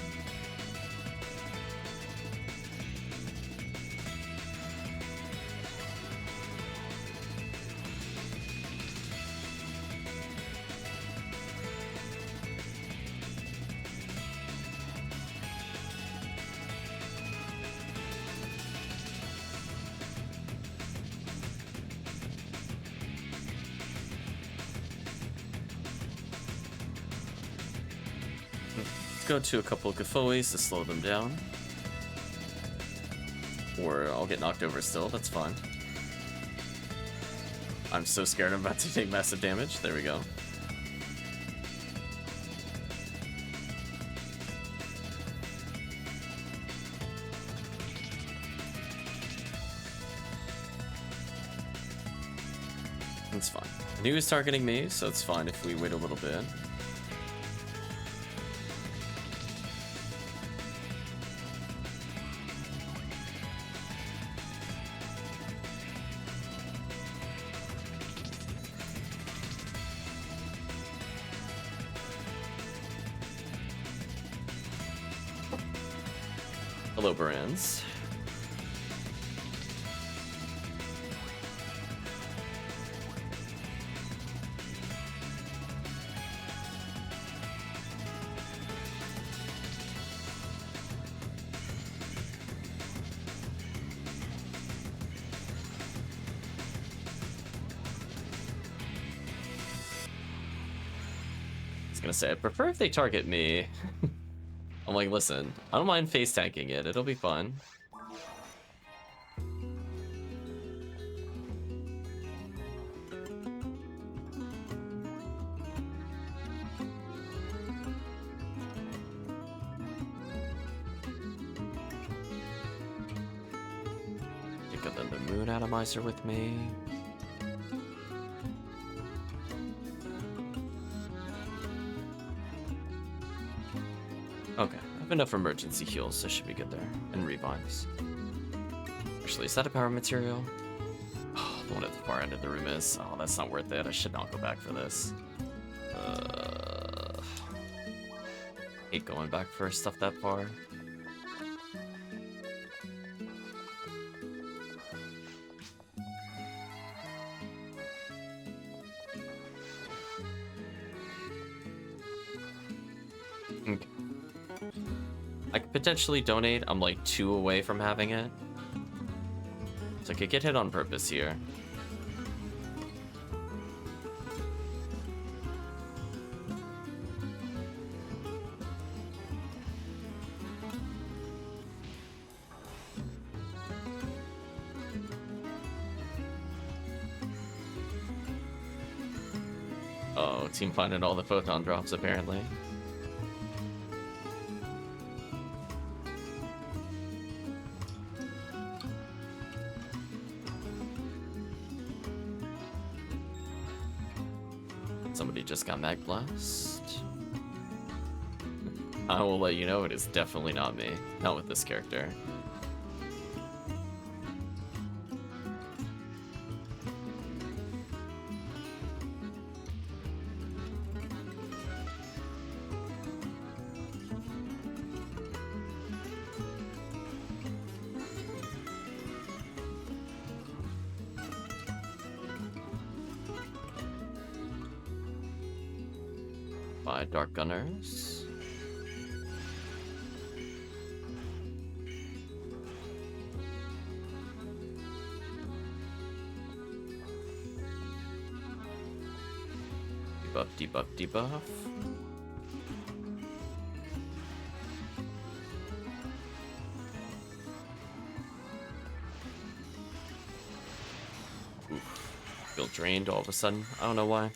Go to a couple of Gafois to slow them down. Or I'll get knocked over still, that's fine. I'm so scared I'm about to take massive damage. There we go. It's fine. I knew he was targeting me, so it's fine if we wait a little bit. Hello, brands. I was gonna say, I prefer if they target me. I'm like, listen, I don't mind face tanking it. It'll be fun. Moon Atomizer with me. Okay, I have enough emergency heals, so should be good there. And revives. Actually, is that a power material? Oh, the one at the far end of the room is. Oh, that's not worth it. I should not go back for this. Hate going back for stuff that far. Okay. I could potentially donate. I'm like 2 away from having it. So I could get hit on purpose here. Oh, team finding all the photon drops apparently. Somebody just got Mag Blast. I will let you know it is definitely not me. Not with this character. By Dark Gunners. Debuff, debuff, debuff. Oof. Feel drained all of a sudden. I don't know why.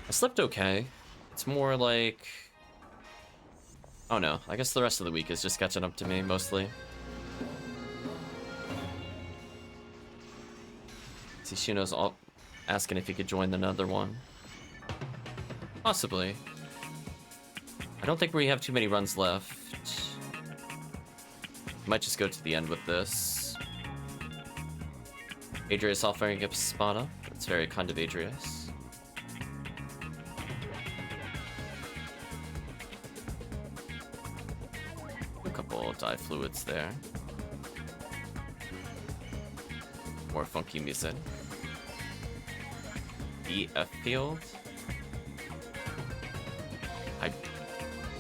I slept okay. It's more like... Oh no, I guess the rest of the week is just catching up to me, mostly. See, Shino's all asking if he could join another one. Possibly. I don't think we have too many runs left. Might just go to the end with this. Adrius offering a spot up. That's very kind of Adrius. Dye fluids there. More funky music. EF field. I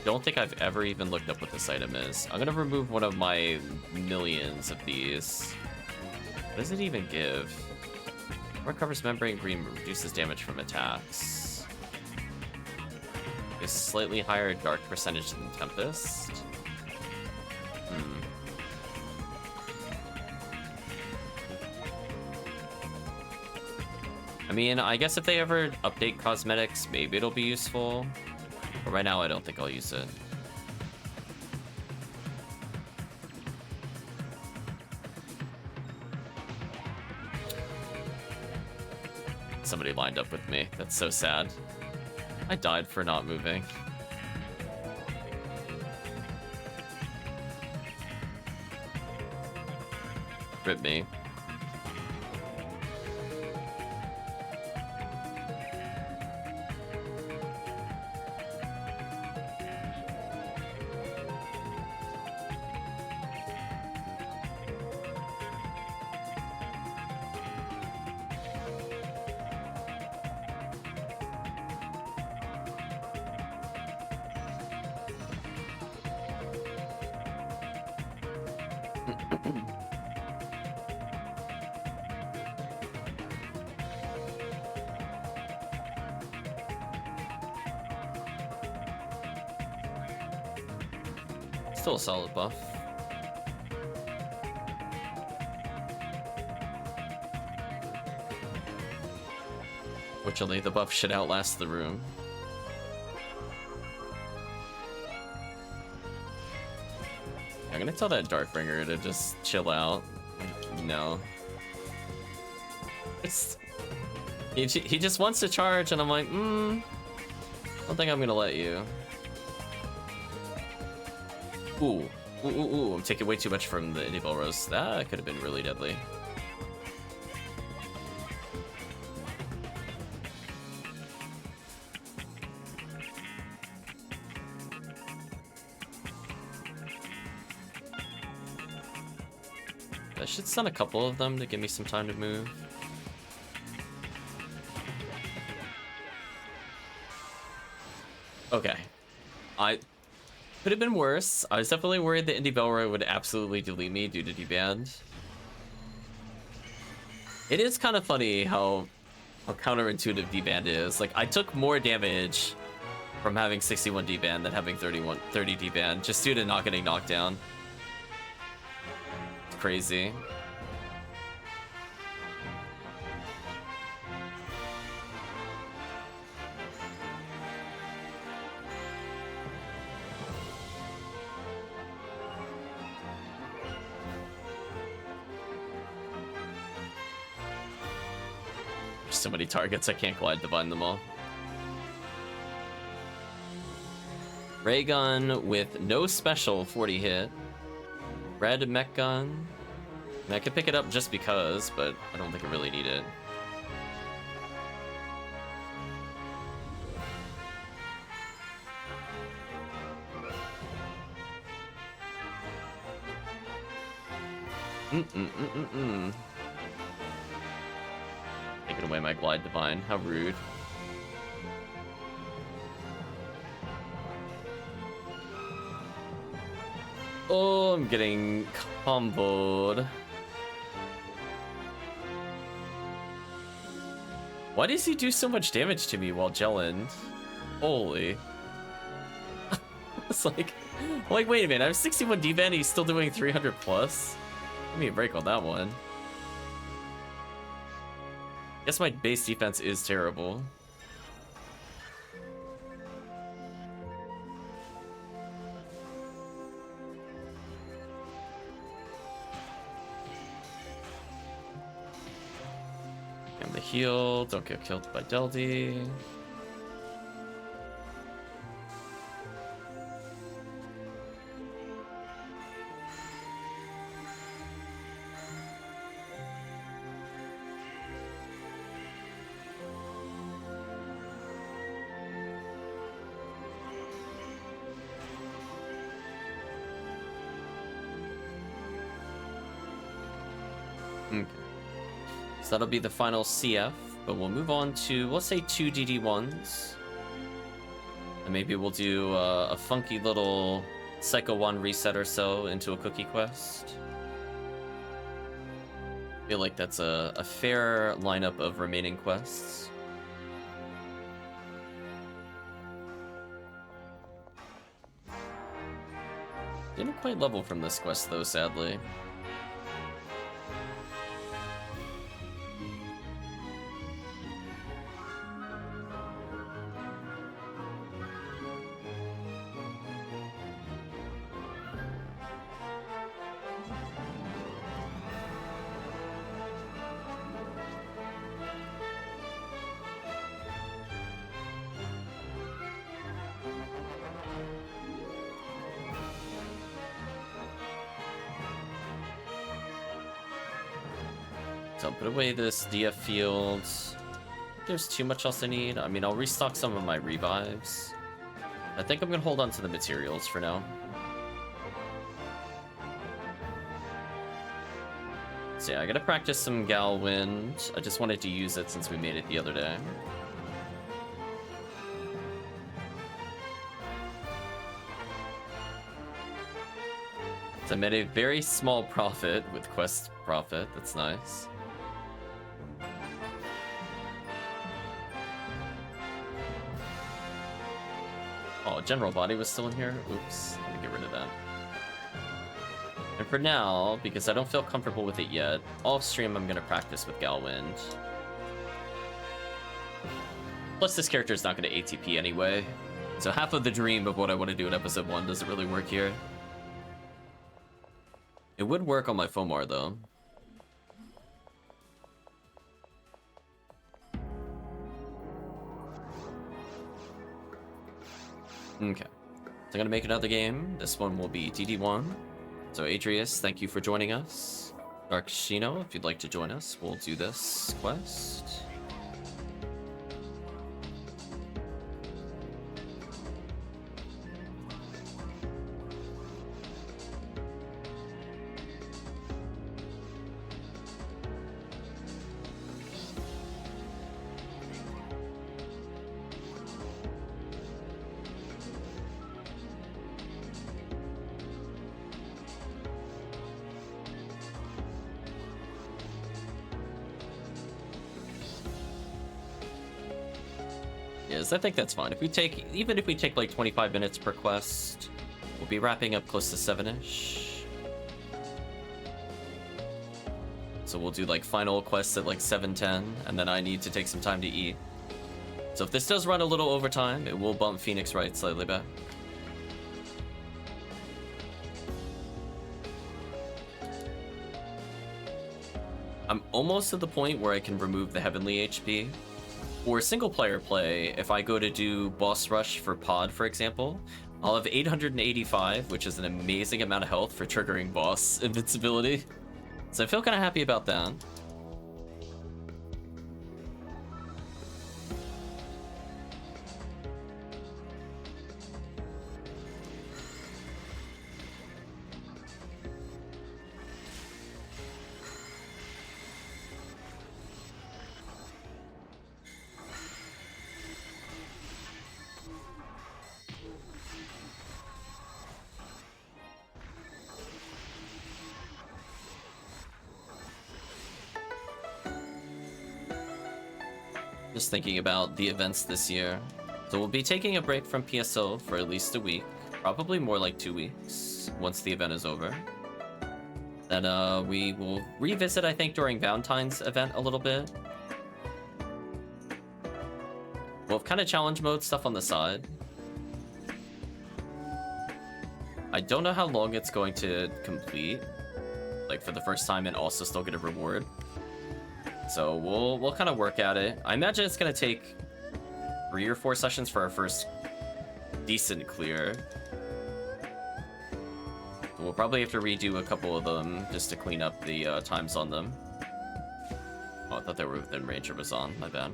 don't think I've ever even looked up what this item is. I'm gonna remove one of my millions of these. What does it even give? Recovers membrane green, reduces damage from attacks. Is slightly higher dark percentage than Tempest. I mean, I guess if they ever update cosmetics, maybe it'll be useful. But right now, I don't think I'll use it. Somebody lined up with me. That's so sad. I died for not moving. Rip me. Still a solid buff. Fortunately, the buff should outlast the room. I'm gonna tell that Darkbringer to just chill out. No. He just wants to charge, and I'm like, I don't think I'm gonna let you. Ooh, I'm taking way too much from the Indie Belrose. That could have been really deadly. I should stun a couple of them to give me some time to move. Okay. Could have been worse. I was definitely worried that Indie Belroy would absolutely delete me due to deband. It is kind of funny how counterintuitive deband is. Like, I took more damage from having 61 deband than having 30 deband, just due to not getting knocked down. It's crazy. So many targets, I can't glide divine them all. Ray gun with no special 40 hit. Red mech gun. And I could pick it up just because, but I don't think I really need it. Taking away my glide divine. How rude. Oh, I'm getting comboed. Why does he do so much damage to me while gelling? Holy. It's like, wait a minute, I have 61 D-Band, he's still doing 300 plus? Give me a break on that one. Guess my base defense is terrible. I'm the heal, don't get killed by Deldy. Okay. So that'll be the final CF, but we'll move on to, let's say, 2 DD1s. And maybe we'll do a funky little Psycho 1 reset or so into a cookie quest. I feel like that's a fair lineup of remaining quests. Didn't quite level from this quest though, sadly. So I'll put away this DF field. There's too much else I need. I mean, I'll restock some of my revives. I think I'm gonna hold on to the materials for now. So yeah, I gotta practice some Gal Wind. I just wanted to use it since we made it the other day. So I made a very small profit with quest profit. That's nice. Oh, General Body was still in here? Oops, let me get rid of that. And for now, because I don't feel comfortable with it yet, off stream I'm gonna practice with Galwind. Plus this character is not gonna ATP anyway, so half of the dream of what I want to do in episode 1 doesn't really work here. It would work on my Fomar though. Okay. So I'm gonna make another game. This one will be DD1. So Adrius, thank you for joining us. Dark Shino, if you'd like to join us, we'll do this quest. Yes, I think that's fine. If we take, even if we take like 25 minutes per quest, we'll be wrapping up close to 7-ish. So we'll do like final quests at like 7:10, and then I need to take some time to eat. So if this does run a little over time, it will bump Phoenix Wright slightly back. I'm almost at the point where I can remove the Heavenly HP. For single player play, if I go to do boss rush for pod, for example, I'll have 885, which is an amazing amount of health for triggering boss invincibility. So I feel kind of happy about that. Just thinking about the events this year. So we'll be taking a break from PSO for at least a week, probably more like 2 weeks once the event is over. Then we will revisit, I think, during Valentine's event a little bit. We'll have kind of challenge mode stuff on the side. I don't know how long it's going to complete, like for the first time, and also still get a reward. So we'll kind of work at it. I imagine it's gonna take 3 or 4 sessions for our first decent clear. We'll probably have to redo a couple of them just to clean up the times on them. Oh, I thought they were within range or was on. My bad.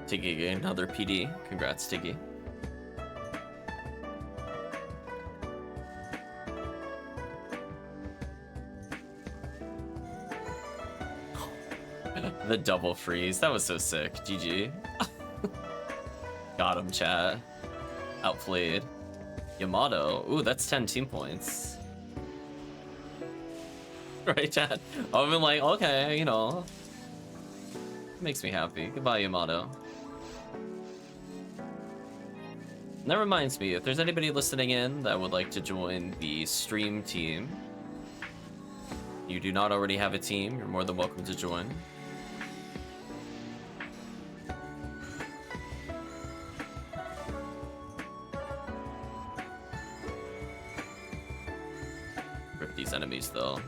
Tiggy, another PD. Congrats, Tiggy. The double freeze. That was so sick. GG. Got him, chat. Outplayed. Yamato. Ooh, that's 10 team points. Right, chat? I've been like, okay, you know. Makes me happy. Goodbye, Yamato. And that reminds me, if there's anybody listening in that would like to join the stream team, you do not already have a team, you're more than welcome to join. Rip these enemies though.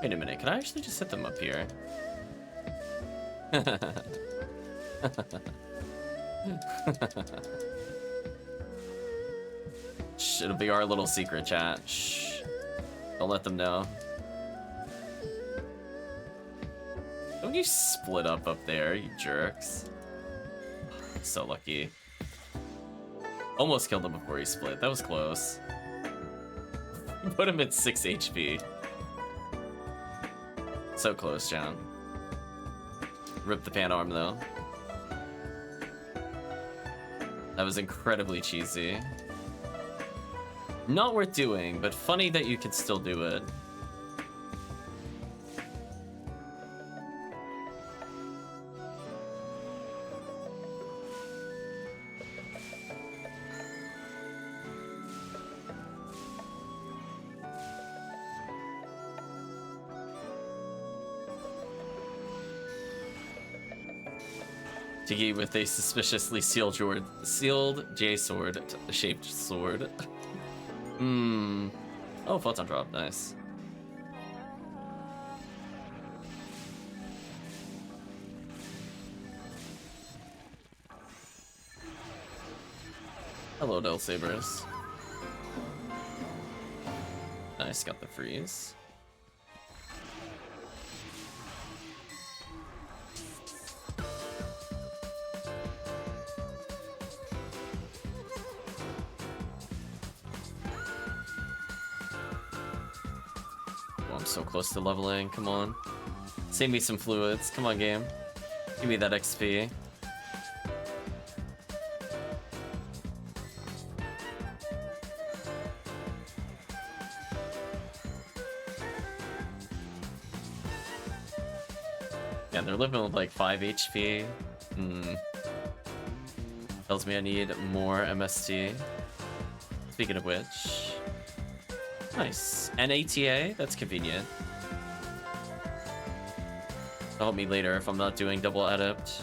Wait a minute, can I actually just set them up here? Shh, it'll be our little secret, chat. Shh. Don't let them know. Don't you split up there, you jerks. So lucky. Almost killed him before he split. That was close. Put him at 6 HP. So close, John. Rip the pan arm, though. That was incredibly cheesy. Not worth doing, but funny that you could still do it. Tiggy with a suspiciously sealed J sword shaped sword. Oh, photon drop, nice. Hello, Del Sabers. Nice, got the freeze. Oh, I'm so close to leveling, come on. Save me some fluids, come on game. Give me that XP. Yeah, they're living with like 5 HP. Tells me I need more MST. Speaking of which... Nice. And ATA, that's convenient. That'll help me later if I'm not doing double adept.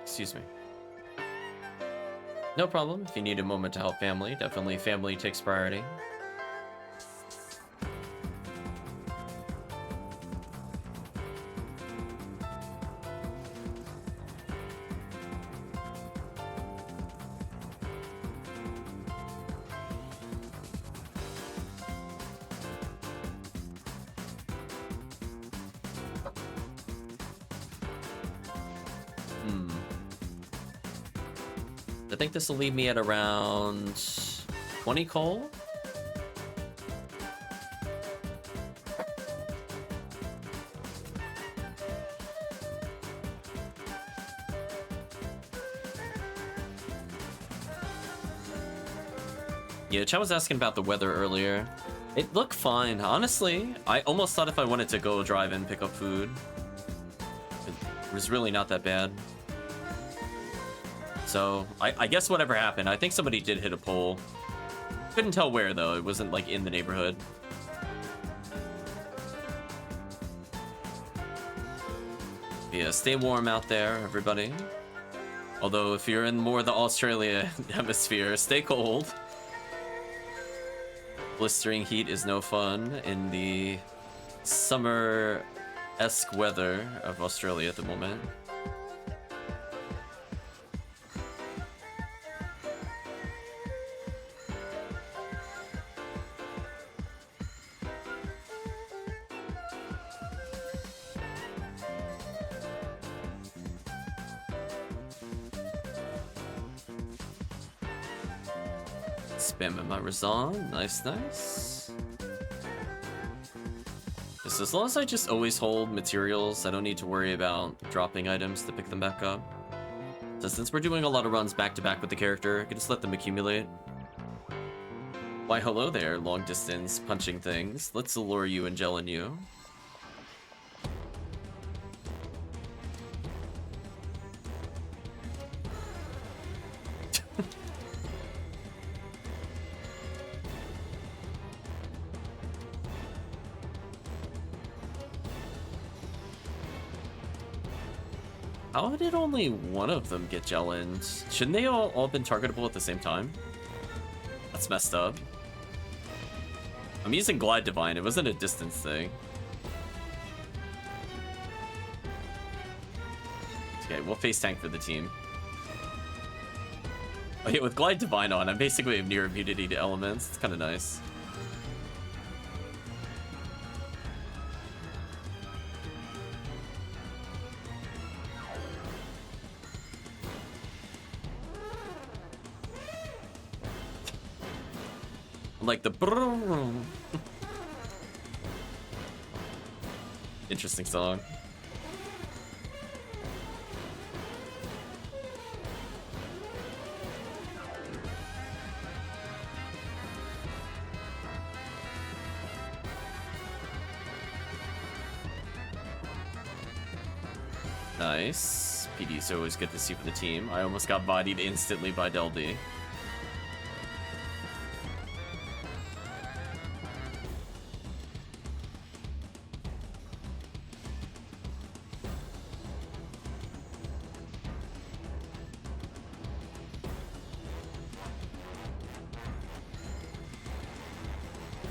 Excuse me. No problem. If you need a moment to help family, definitely family takes priority. I think this will leave me at around 20 coal. Yeah, Chad was asking about the weather earlier. It looked fine, honestly. I almost thought if I wanted to go drive and pick up food, it was really not that bad. So, I guess whatever happened, I think somebody did hit a pole. Couldn't tell where, though. It wasn't, like, in the neighborhood. Yeah, stay warm out there, everybody. Although, if you're in more the Australia hemisphere, stay cold. Blistering heat is no fun in the summer-esque weather of Australia at the moment. Spamming my Razan, nice, nice. So as long as I just always hold materials, I don't need to worry about dropping items to pick them back up. So since we're doing a lot of runs back to back with the character, I can just let them accumulate. Why hello there, long distance punching things. Let's allure you and gel in you. How did only one of them get gel-in? Shouldn't they all been targetable at the same time? That's messed up. I'm using Glide Divine, it wasn't a distance thing. Okay, we'll face tank for the team. Oh yeah, with Glide Divine on, I basically have near immunity to elements. It's kind of nice. Like the interesting song. Nice. PD, so always good to see for the team. I almost got bodied instantly by Delby.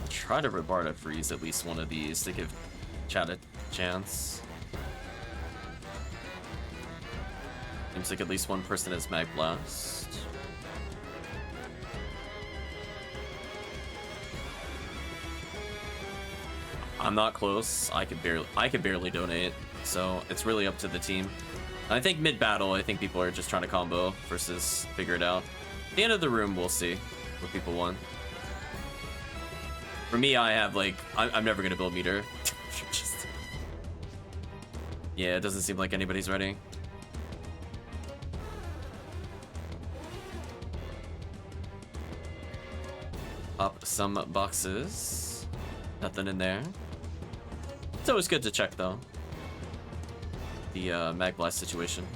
Try to Rebarda freeze at least one of these to give chat a chance. Seems like at least one person has Mag Blast. I'm not close. I could barely donate, so it's really up to the team. I think mid-battle, I think people are just trying to combo versus figure it out. At the end of the room, we'll see what people want. For me, I have like, I'm never gonna build meter. Just... Yeah, it doesn't seem like anybody's ready. Up some boxes. Nothing in there. It's always good to check though. The Mag Blast situation.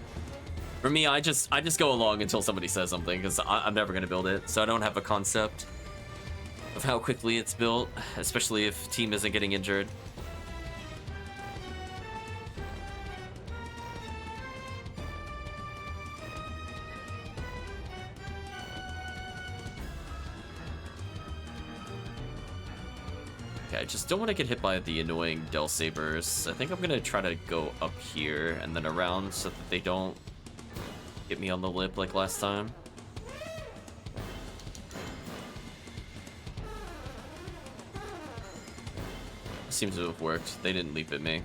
For me, I just go along until somebody says something because I'm never gonna build it, so I don't have a concept of how quickly it's built, especially if team isn't getting injured. Okay, I just don't want to get hit by the annoying Del Sabers. I think I'm gonna try to go up here and then around so that they don't get me on the lip like last time. Seems to have worked. They didn't leap at me.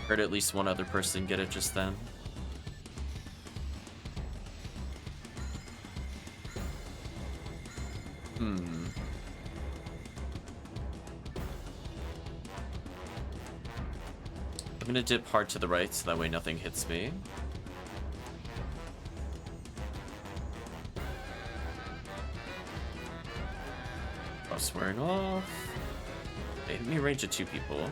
Heard at least one other person get it just then. I'm gonna dip hard to the right so that way nothing hits me. Buff's wearing off. They hit me range of 2 people.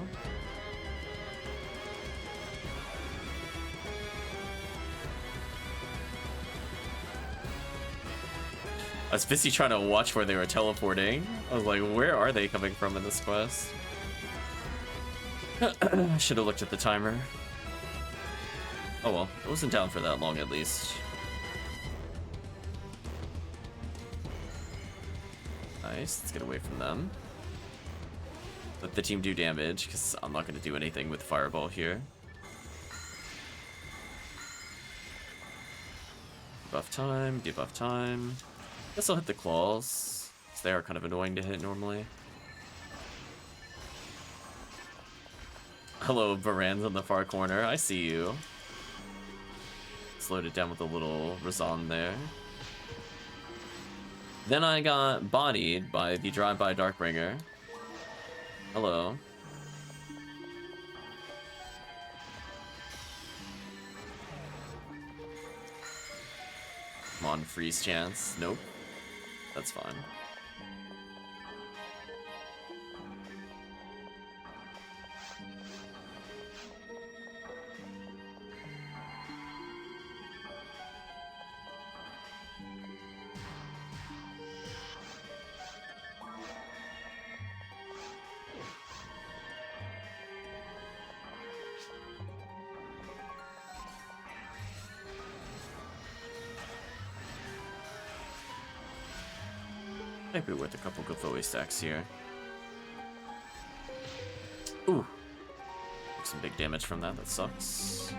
I was busy trying to watch where they were teleporting. I was like, where are they coming from in this quest? I should have looked at the timer. Oh well, it wasn't down for that long at least. Nice, let's get away from them. Let the team do damage, because I'm not going to do anything with Fireball here. Debuff time, debuff time. Guess I'll hit the claws, because they are kind of annoying to hit normally. Hello, Baran's on the far corner. I see you. Slowed it down with a little Razan there. Then I got bodied by the Drive-By Darkbringer. Hello. Come on, freeze chance. Nope. That's fine. Might be worth a couple Gothoe stacks here. Ooh. Took some big damage from that, that sucks.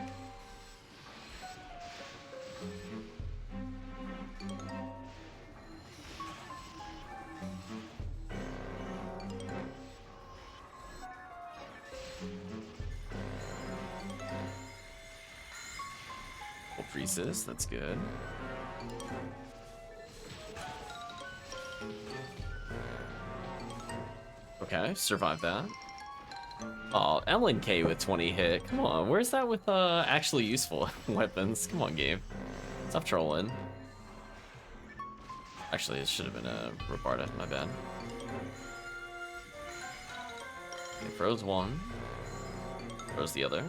We'll freeze this, that's good. Okay, survived that. Oh, LNK with 20 hit. Come on, where's that with actually useful weapons? Come on, game. Stop trolling. Actually, it should have been a Robarda, my bad. Okay, froze one. Froze the other.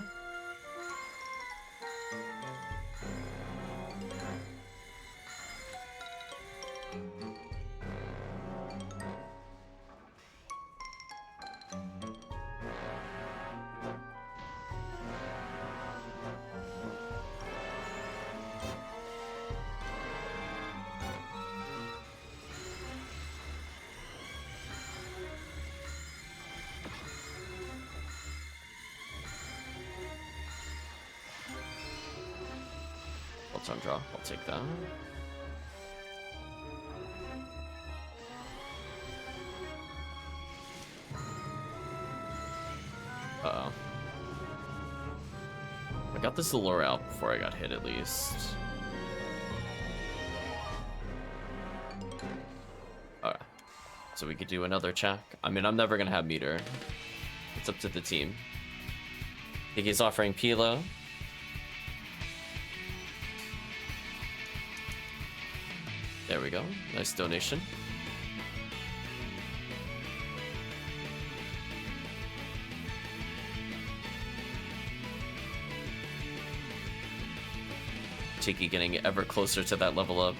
On draw, I'll take that. Uh-oh. I got this lure out before I got hit, at least. Alright. So we could do another check. I mean, I'm never gonna have meter. It's up to the team. Tiggy's offering Pilo. There we go. Nice donation. Tiki getting ever closer to that level up.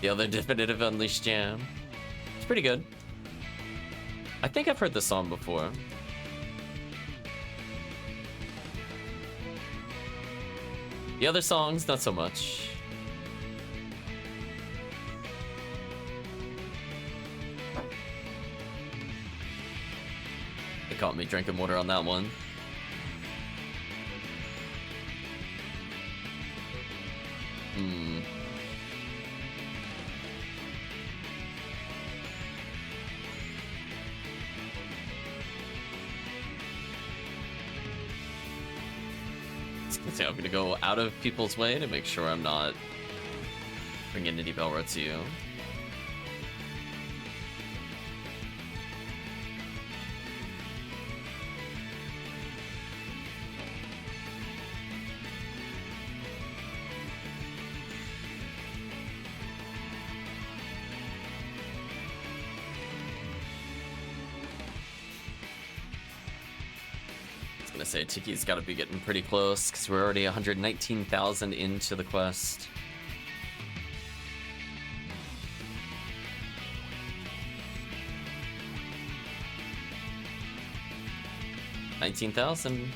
The other definitive Unleashed Jam. It's pretty good. I think I've heard this song before. The other songs, not so much. They caught me drinking water on that one. I'm gonna go out of people's way to make sure I'm not bringing any Belro to you. Say Tiki's got to be getting pretty close because we're already 119,000 into the quest. $19,000.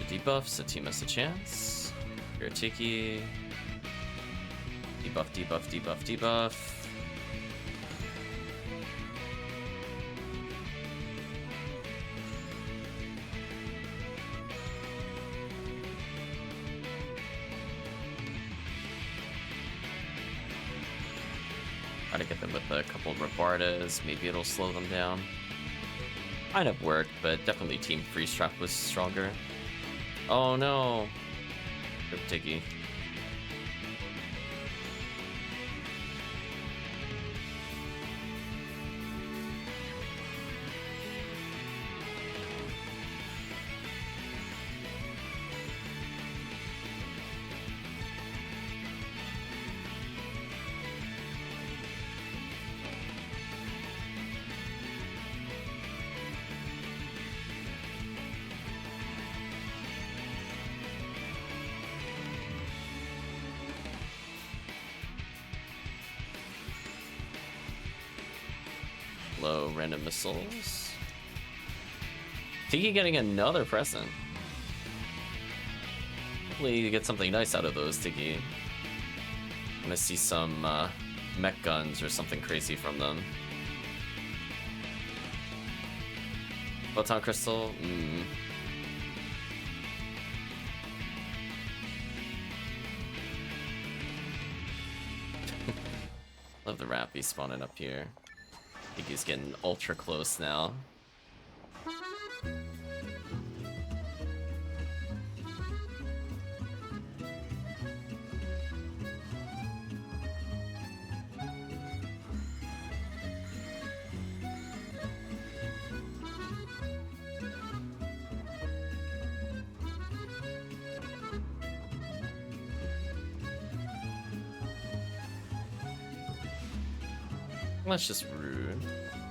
Debuff, so team has a chance. You're a Tiki. Debuff, debuff, debuff, debuff. Try to get them with a couple of Robardas. Maybe it'll slow them down. Might have worked, but definitely Team Freeze Trap was stronger. Oh no! Rip Tiggy. Low random missiles. Tiki getting another present. Hopefully you get something nice out of those, Tiki. I'm gonna see some mech guns or something crazy from them. Photon Crystal? be spawning up here. I think he's getting ultra close now. That's just rude.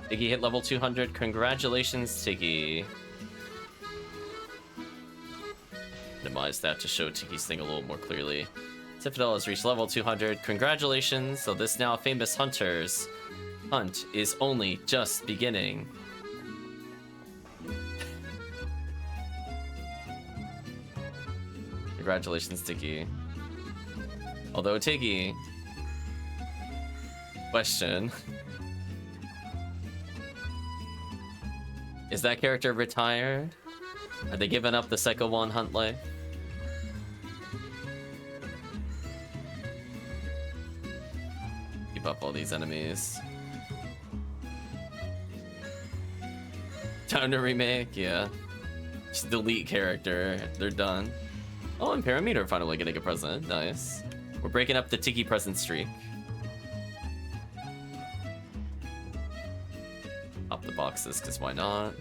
Tiggy hit level 200. Congratulations, Tiggy. Minimize that to show Tiggy's thing a little more clearly. Citadel has reached level 200. Congratulations. So this now famous hunter's hunt is only just beginning. Congratulations, Tiggy. Although Tiggy... Question. Is that character retired? Are they giving up the Psycho 1 hunt life? Keep up all these enemies. Time to remake, yeah. Just delete character, they're done. Oh, and Parameter finally getting a present, nice. We're breaking up the Tiggy present streak. Pop the boxes, because why not?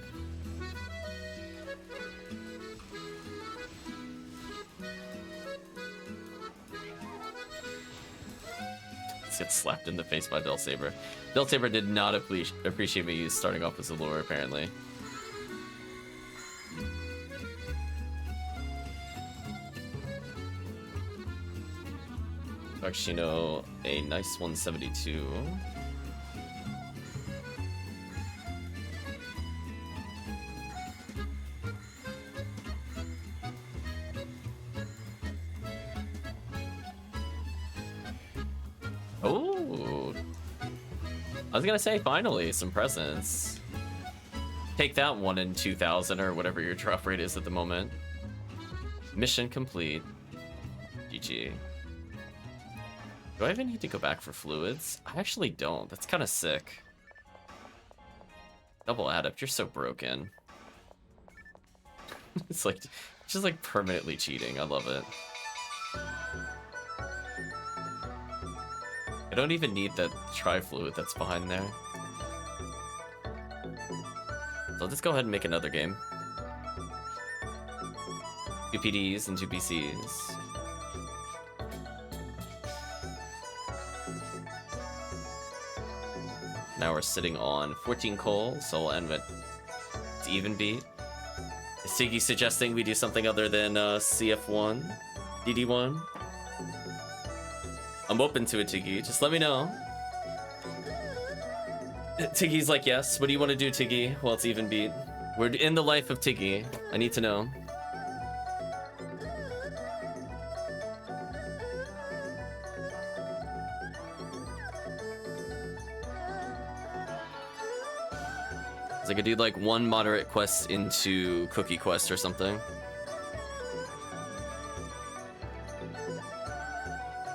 Let's get slapped in the face by Delsaber. Delsaber did not appreciate me starting off as a lure, apparently. Darkshino, a nice 172. Oh, I was gonna say finally some presents. Take that 1 in 2,000 or whatever your drop rate is at the moment. Mission complete. GG. Do I even need to go back for fluids? I actually don't. That's kind of sick. Double adept, you're so broken. It's like just like permanently cheating. I love it. I don't even need that tri-fluid that's behind there. So I'll just go ahead and make another game. 2 PDs and 2 PCs. Now we're sitting on 14 coal, so we'll end with it's even beat. Is Tiggy suggesting we do something other than CF1, DD1? I'm open to it, Tiggy. Just let me know. Tiggy's like, yes. What do you want to do, Tiggy? Well, it's even beat. We're in the life of Tiggy. I need to know. I could do like 1 moderate quest into Cookie Quest or something.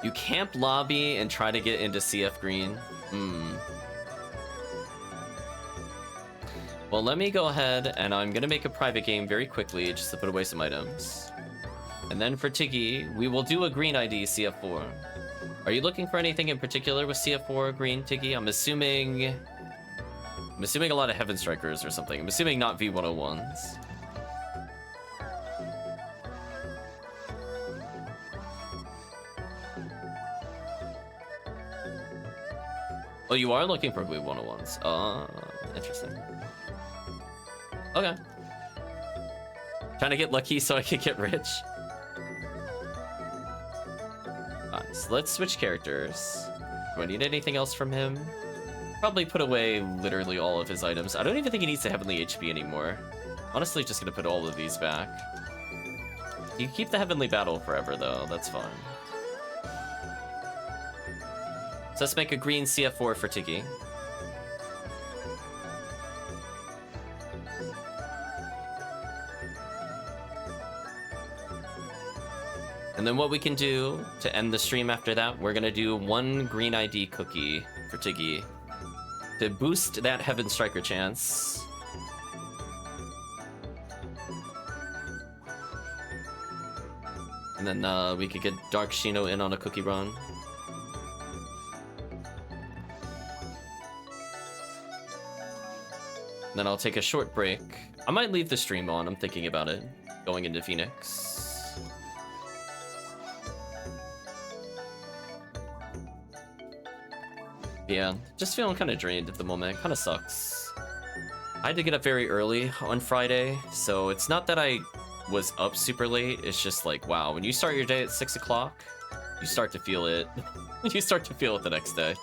You camp lobby and try to get into CF Green. Well, let me go ahead and I'm gonna make a private game very quickly just to put away some items. And then for Tiggy, we will do a green ID CF4. Are you looking for anything in particular with CF4 green, Tiggy? I'm assuming a lot of Heaven Strikers or something. I'm assuming not V101s. Oh, you are looking for V101s. Oh, interesting. Okay. Trying to get lucky so I can get rich. Alright, so let's switch characters. Do I need anything else from him? Probably put away literally all of his items. I don't even think he needs the Heavenly HP anymore. Honestly, just gonna put all of these back. You can keep the Heavenly Battle forever, though. That's fine. So let's make a green CF4 for Tiggy. And then what we can do to end the stream after that, we're gonna do 1 green ID cookie for Tiggy to boost that Heaven Striker chance. And then we could get Dark Shino in on a cookie run. Then I'll take a short break. I might leave the stream on, I'm thinking about it. Going into Phoenix. Yeah, just feeling kind of drained at the moment. Kind of sucks. I had to get up very early on Friday, so it's not that I was up super late. It's just like, wow, when you start your day at 6 o'clock, you start to feel it. You start to feel it the next day.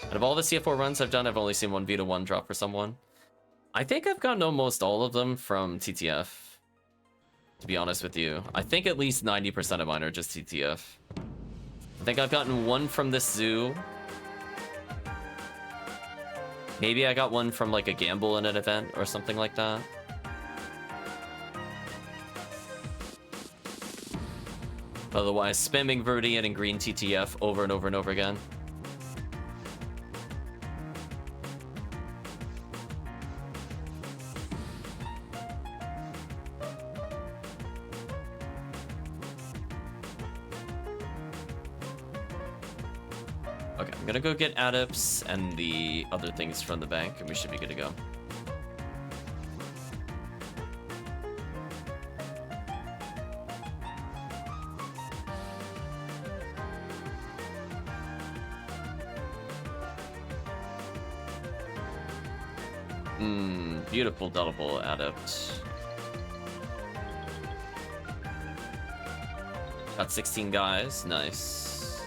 Out of all the CF4 runs I've done, I've only seen one V1 drop for someone. I think I've gotten almost all of them from TTF, to be honest with you. I think at least 90% of mine are just TTF. I think I've gotten one from this zoo. Maybe I got one from like a gamble in an event or something like that. Otherwise, spamming Verdian and green TTF over and over and over again. Okay, I'm gonna go get Adepts and the other things from the bank, and we should be good to go. Beautiful double Adept. Got 16 guys, nice.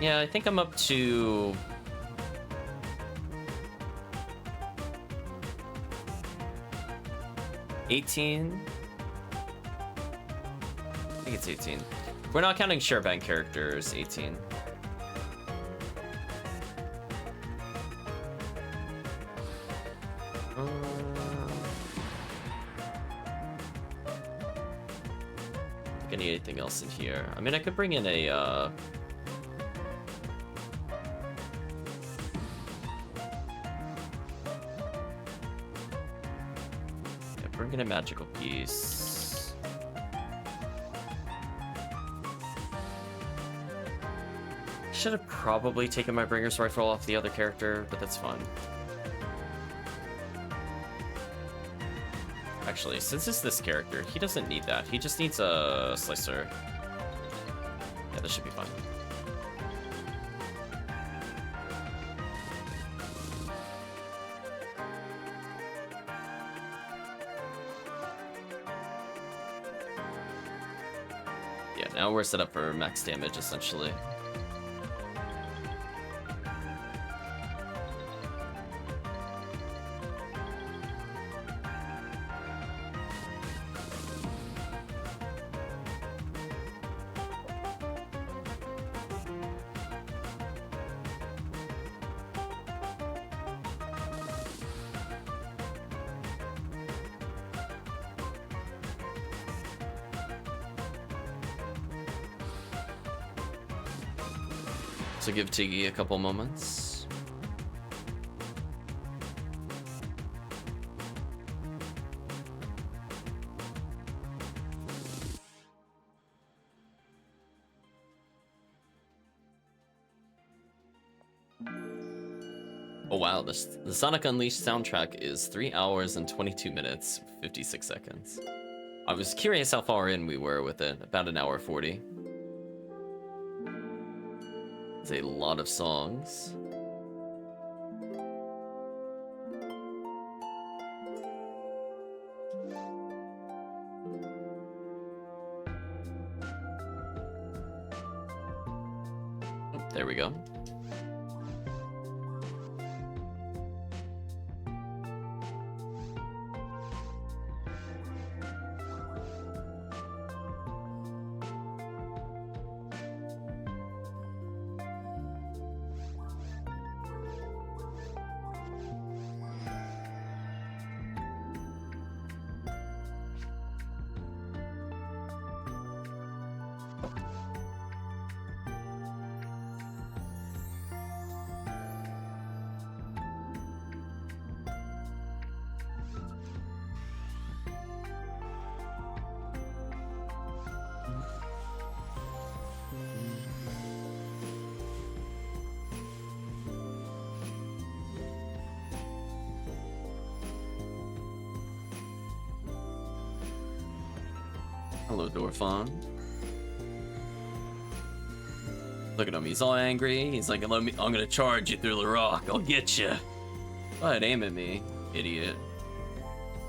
Yeah, I think I'm up to... $18? I think it's 18. We're not counting ShareBank characters, 18. Anything else in here? I mean, I could bring in a yeah, bring in a magical piece. Should have probably taken my Bringer's Rifle off the other character, but that's fine. Actually, since it's this character, he doesn't need that. He just needs a slicer. Yeah, this should be fine. Yeah, now we're set up for max damage, essentially. So give Tiggy a couple moments. Oh wow, the Sonic Unleashed soundtrack is 3 hours and 22 minutes, 56 seconds. I was curious how far in we were with it, about an hour 40. A lot of songs. Oh, there we go. Hello, Dorfon. Look at him, he's all angry. He's like, I'm gonna charge you through the rock. I'll get you. Go ahead, aim at me, idiot.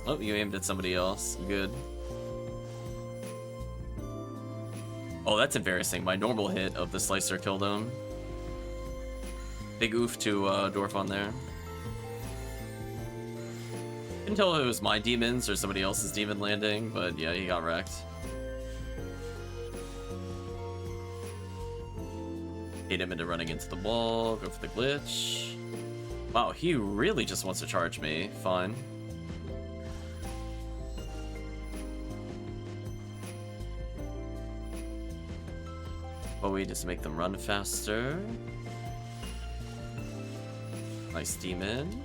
Oh, you aimed at somebody else. Good. Oh, that's embarrassing. My normal hit of the slicer killed him. Big oof to Dorfon there. Couldn't tell if it was my demons or somebody else's demon landing, but yeah, he got wrecked. Bait him into running into the wall, go for the glitch. Wow, he really just wants to charge me. Fine. Bowie just to make them run faster. Nice demon.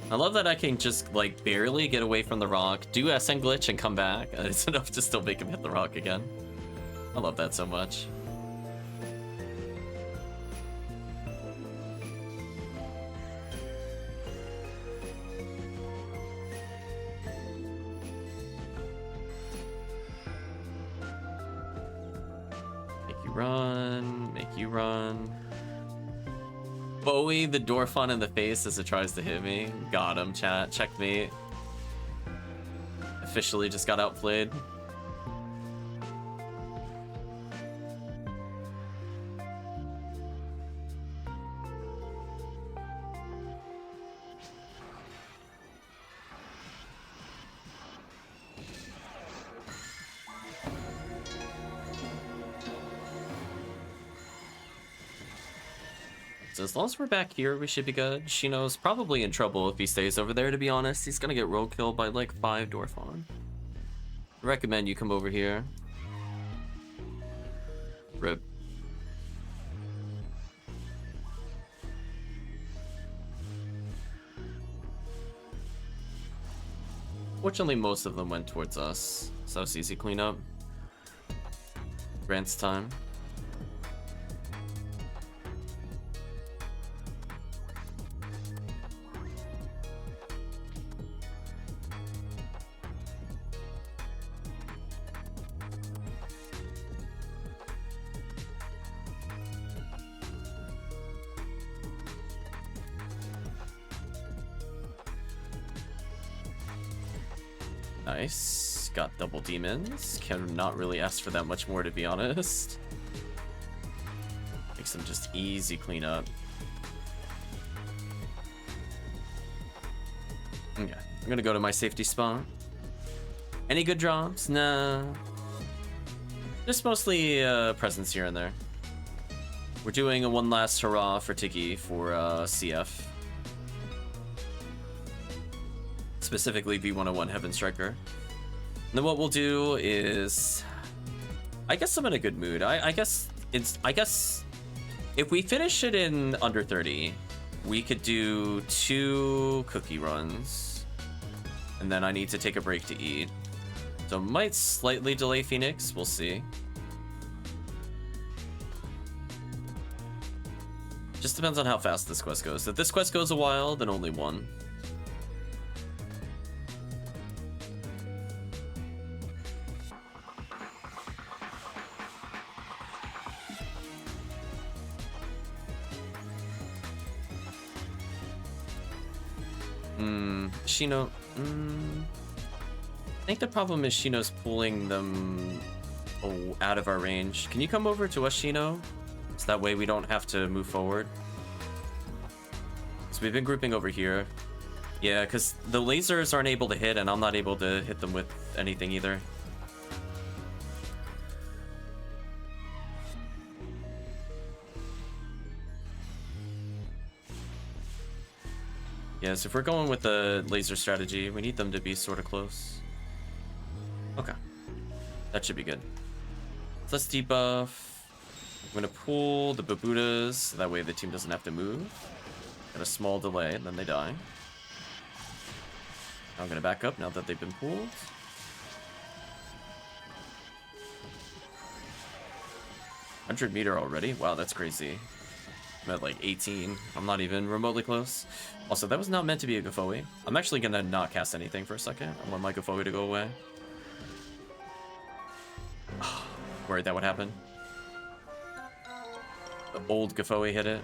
I love that I can just, like, barely get away from the rock, do SN glitch, and come back. It's enough to still make him hit the rock again. I love that so much. Make you run, make you run. Bowie the Dorfon in the face as it tries to hit me. Got him, chat. Checkmate. Officially just got outplayed. So as long as we're back here, we should be good. Shino's probably in trouble if he stays over there, to be honest. He's gonna get roll killed by like 5 Dorfon. I recommend you come over here. Rip. Fortunately, most of them went towards us, so it's easy cleanup. Grant's time. Nice. Got double demons. Cannot really ask for that much more, to be honest. Make some just easy cleanup. Okay, I'm gonna go to my safety spot. Any good drops? Nah. Just mostly presents here and there. We're doing a one last hurrah for Tiggy for CF. Specifically V101 Heaven Striker. And then what we'll do is, I guess I'm in a good mood. I guess if we finish it in under 30, we could do 2 cookie runs, and then I need to take a break to eat. So might slightly delay Phoenix. We'll see. Just depends on how fast this quest goes. If this quest goes a while, then only 1. Shino, I think the problem is Shino's pulling them out of our range. Can you come over to us, Shino? So that way we don't have to move forward. So we've been grouping over here. Yeah, because the lasers aren't able to hit, and I'm not able to hit them with anything either. Yeah, so if we're going with the laser strategy, we need them to be sort of close. Okay. That should be good. So let's debuff. I'm going to pull the Babutas, so that way the team doesn't have to move. Got a small delay, and then they die. Now I'm going to back up now that they've been pulled. $100 meter already? Wow, that's crazy. I'm at like 18. I'm not even remotely close. Also, that was not meant to be a Gafoi. I'm actually gonna not cast anything for a second. I want my Gafoi to go away. Worried that would happen. The old Gafoi hit it.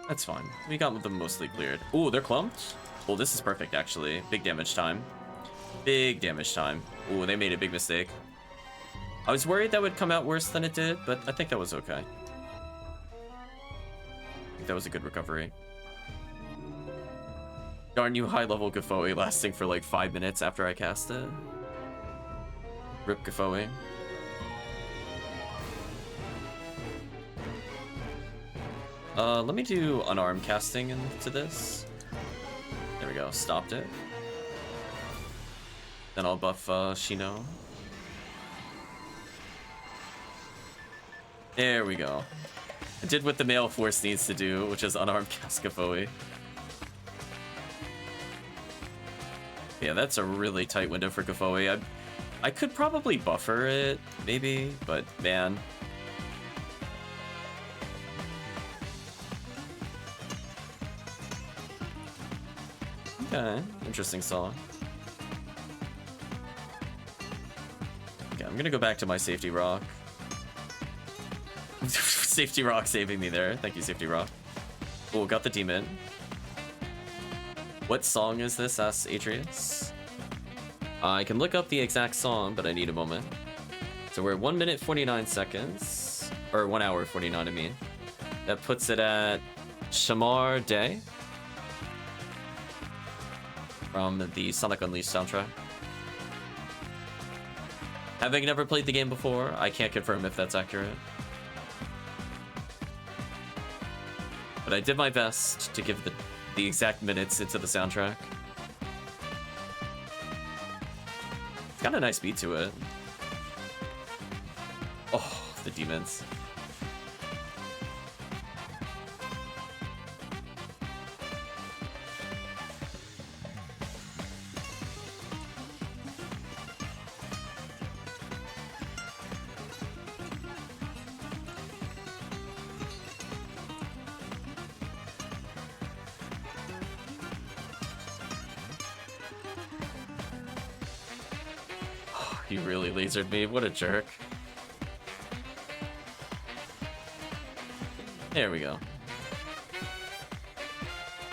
That's fine. We got them mostly cleared. Ooh, they're clumped? Oh, this is perfect, actually. Big damage time. Big damage time. Ooh, they made a big mistake. I was worried that would come out worse than it did, but I think that was okay. I think that was a good recovery. Darn you high-level Gafoi lasting for like 5 minutes after I cast it. Rip Gafoi. Let me do unarmed casting into this. There we go, stopped it. Then I'll buff Shino. There we go. I did what the male force needs to do, which is unarmed cast Gafoi. Yeah, that's a really tight window for Gafoi. I could probably buffer it, maybe, but man. Okay, interesting song. Okay, I'm gonna go back to my safety rock. Safety rock saving me there. Thank you, safety rock. Oh, got the demon. What song is this? Asks Adrius. I can look up the exact song, but I need a moment. So we're at 1 minute 49 seconds. Or 1 hour 49, I mean. That puts it at Shamar Day. From the Sonic Unleashed soundtrack. Having never played the game before, I can't confirm if that's accurate. But I did my best to give the exact minutes into the soundtrack. It's got a nice beat to it. Oh, the demons. He really lasered me. What a jerk. There we go.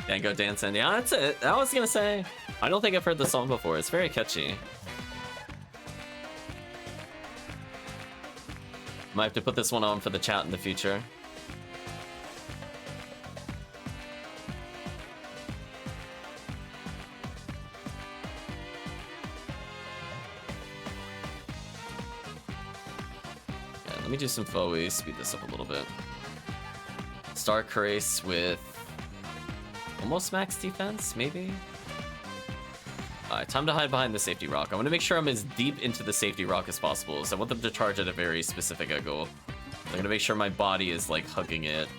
Dango dancing. Yeah, that's it. I was gonna say. I don't think I've heard the song before. It's very catchy. Might have to put this one on for the chat in the future. Let me do some Foe, speed this up a little bit. Star Crace with almost max defense, maybe? Alright, time to hide behind the safety rock. I want to make sure I'm as deep into the safety rock as possible, so I want them to charge at a very specific angle. I'm gonna make sure my body is like hugging it.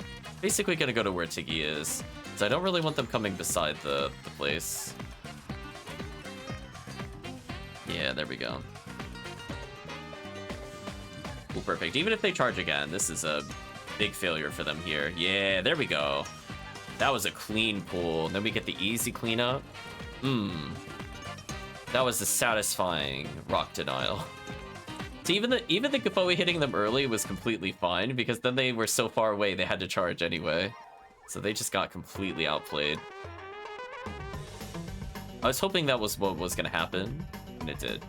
Basically gonna go to where Tiggy is, so I don't really want them coming beside the place. Yeah, there we go. Cool, perfect. Even if they charge again, this is a big failure for them here. Yeah, there we go. That was a clean pull. Then we get the easy cleanup. That was a satisfying rock denial. So even the Gafoi hitting them early was completely fine, because then they were so far away they had to charge anyway. So they just got completely outplayed. I was hoping that was what was gonna happen, and it did.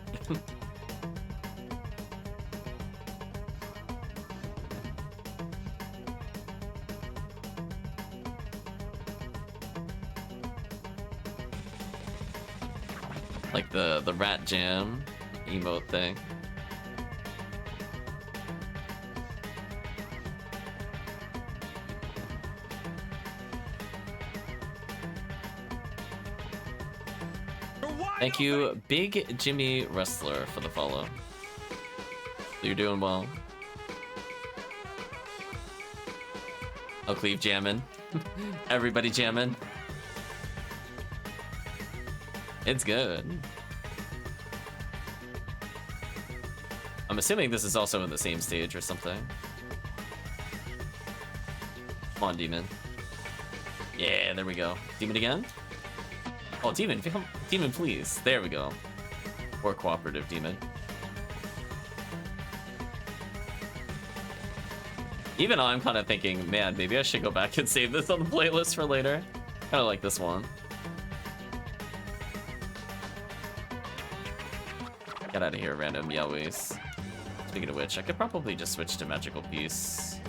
Like the rat jam emote thing. Thank you, Big Jimmy Wrestler, for the follow. You're doing well. HellCleave jamming. Everybody jamming. It's good. I'm assuming this is also in the same stage or something. Come on, Demon. Yeah, there we go. Demon again? Oh, Demon, Demon, please. There we go. More cooperative, Demon. Even I'm kind of thinking, man, maybe I should go back and save this on the playlist for later. Kind of like this one. Get out of here, random Yowies. Speaking of which, I could probably just switch to Magical Piece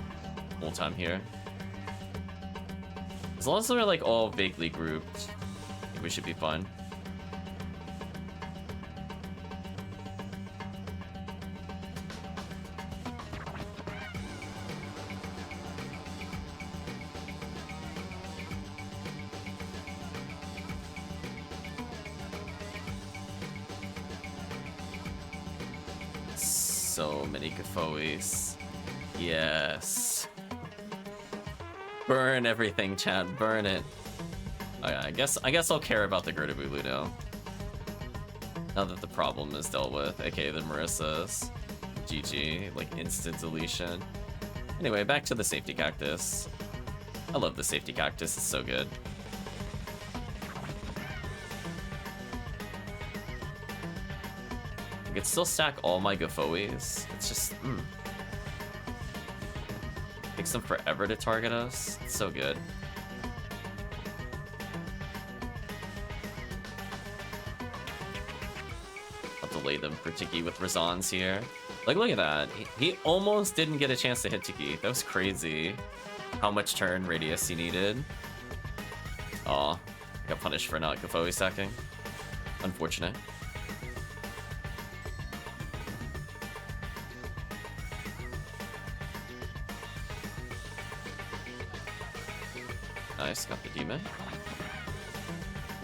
whole time here. As long as they're like all vaguely grouped, I think we should be fine. So many Gafoes. Yes. Burn everything, chat. Burn it. Okay, I guess I'll care about the Gertabulu now. Now that the problem is dealt with, aka the Marissa's. GG, like instant deletion. Anyway, back to the safety cactus. I love the safety cactus, it's so good. I could still stack all my Gafoes. It's just, takes them forever to target us. It's so good. I'll delay them for Tiki with Razans here. Like, look at that. He almost didn't get a chance to hit Tiki. That was crazy. How much turn radius he needed. Aw, got punished for not Gafoe stacking. Unfortunate. Nice, got the demon.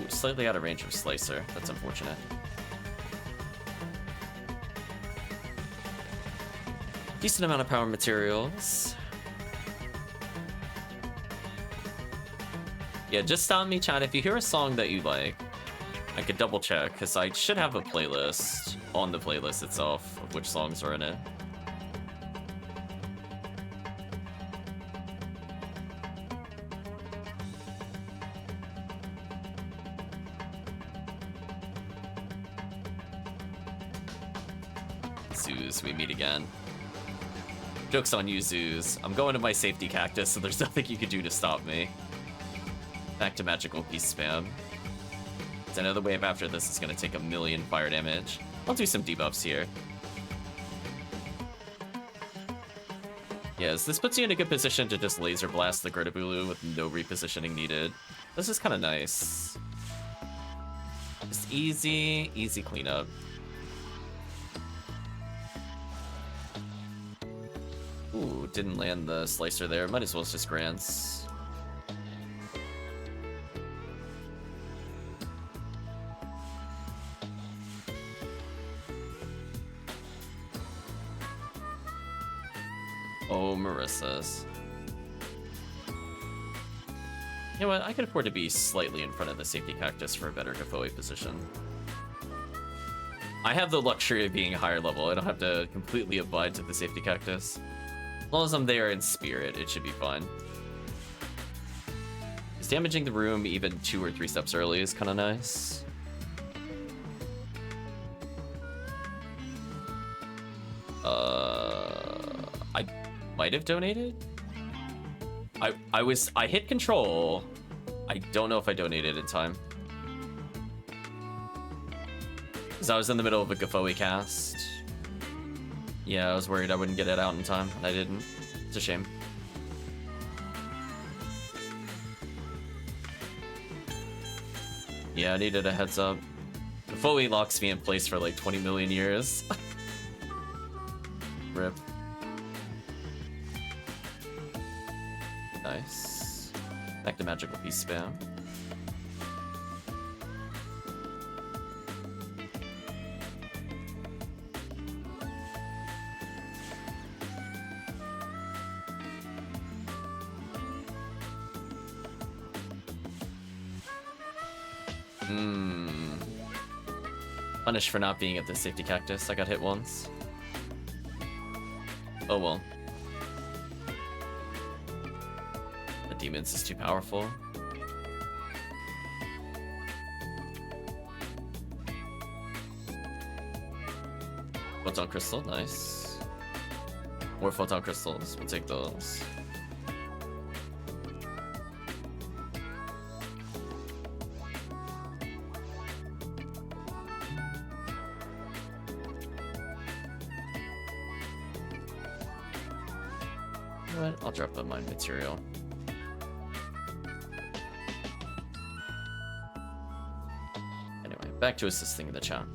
Ooh, slightly out of range of Slicer. That's unfortunate. Decent amount of power materials. Yeah, just stop me, chat. If you hear a song that you like, I could double check, because I should have a playlist on the playlist itself of which songs are in it. Zeus, we meet again. Joke's on you, Zeus. I'm going to my safety cactus, so there's nothing you can do to stop me. Back to magical piece spam. I know the wave after this is going to take 1,000,000 fire damage. I'll do some debuffs here. Yes, this puts you in a good position to just laser blast the Gertabulu with no repositioning needed. This is kind of nice. Just easy cleanup. Ooh, didn't land the Slicer there. Might as well just grants. Oh, Marissa's. You know what? I could afford to be slightly in front of the safety cactus for a better Gafoe position. I have the luxury of being higher level. I don't have to completely abide to the safety cactus. As long as I'm there in spirit, it should be fine. Is damaging the room even 2 or 3 steps early is kind of nice. I might have donated? I hit control. I don't know if I donated in time. Because I was in the middle of a Gafoe cast. Yeah, I was worried I wouldn't get it out in time, and I didn't. It's a shame. Yeah, I needed a heads up. Gafoe locks me in place for like 20,000,000 years. Rip. Nice. Back to magical piece spam. Punished for not being at the safety cactus. I got hit once. Oh well. Demons is too powerful. Photon Crystal, nice. More Photon Crystals, we'll take those. What? I'll drop the Mind Material. Anyway, back to assisting in the chat.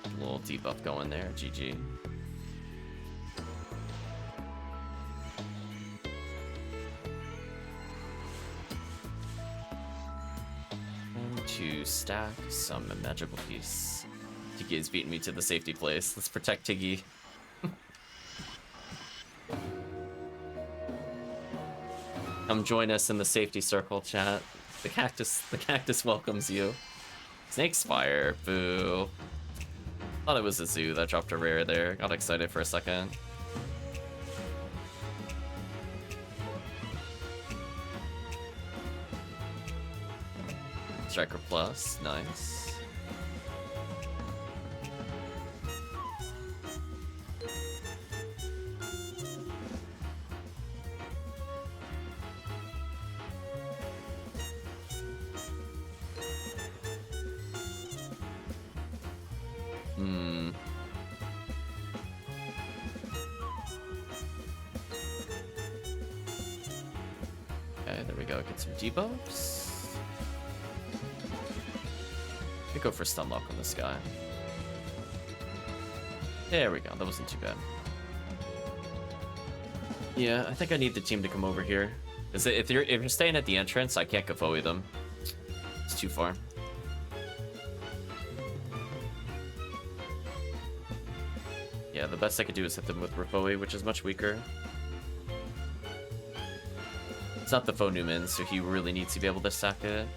A little debuff going there, GG. And to stack some magical piece. Tiggy has beaten me to the safety place. Let's protect Tiggy. Come join us in the safety circle, chat. The cactus welcomes you. Snake's fire, boo. Thought it was a zoo that dropped a rare there. Got excited for a second. Striker plus, nice. Okay, there we go. Get some debuffs. Could go for stun lock on this guy. There we go. That wasn't too bad. Yeah, I think I need the team to come over here. Because if you're staying at the entrance, I can't Gafoe them. It's too far. Yeah, the best I could do is hit them with Rafoe, which is much weaker. It's not the faux Newman, so he really needs to be able to stack it.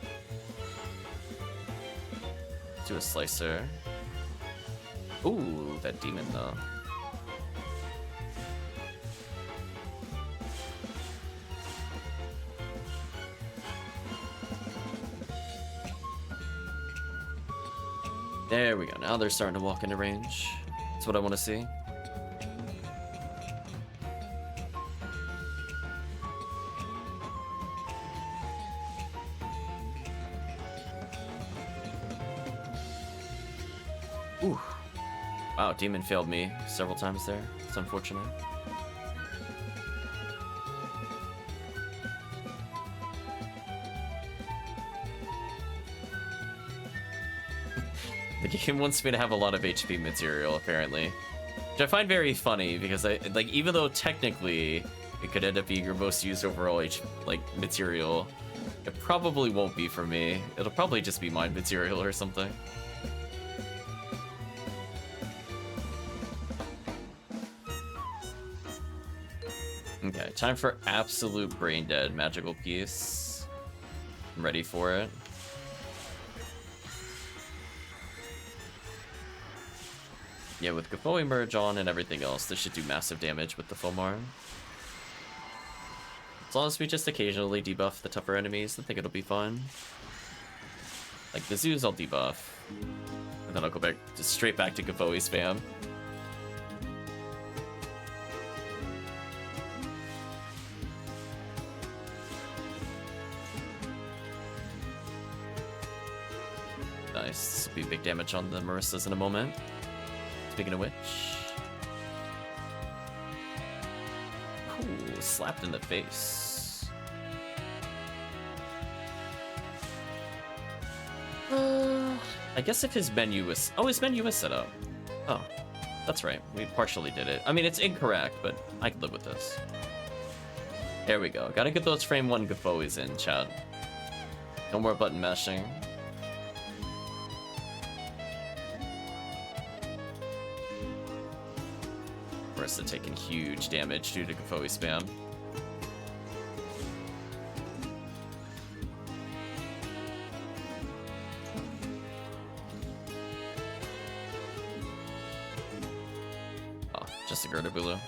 Do a slicer. Ooh, that demon though. There we go. Now they're starting to walk into range. That's what I want to see. Ooh. Wow, demon failed me several times there. It's unfortunate. The game wants me to have a lot of HP material, apparently. Which I find very funny, because even though technically it could end up being your most used overall material, it probably won't be for me. It'll probably just be mind material or something. Okay, time for absolute brain dead magical piece. I'm ready for it. Yeah, with Gafoe merge on and everything else, this should do massive damage with the Fomar. As long as we just occasionally debuff the tougher enemies, I think it'll be fine. Like the zoos I'll debuff. And then I'll go back just straight back to Gafoe spam. Nice. This will be big damage on the Marissas in a moment. Speaking of which... Ooh, slapped in the face. I guess if his menu was... Oh, his menu was set up. Oh, that's right. We partially did it. I mean, it's incorrect, but I can live with this. There we go. Gotta get those frame 1 Gafoes in, chat. No more button mashing. Marissa taking huge damage due to Gafoe spam. Oh, just a Gerda Bulu.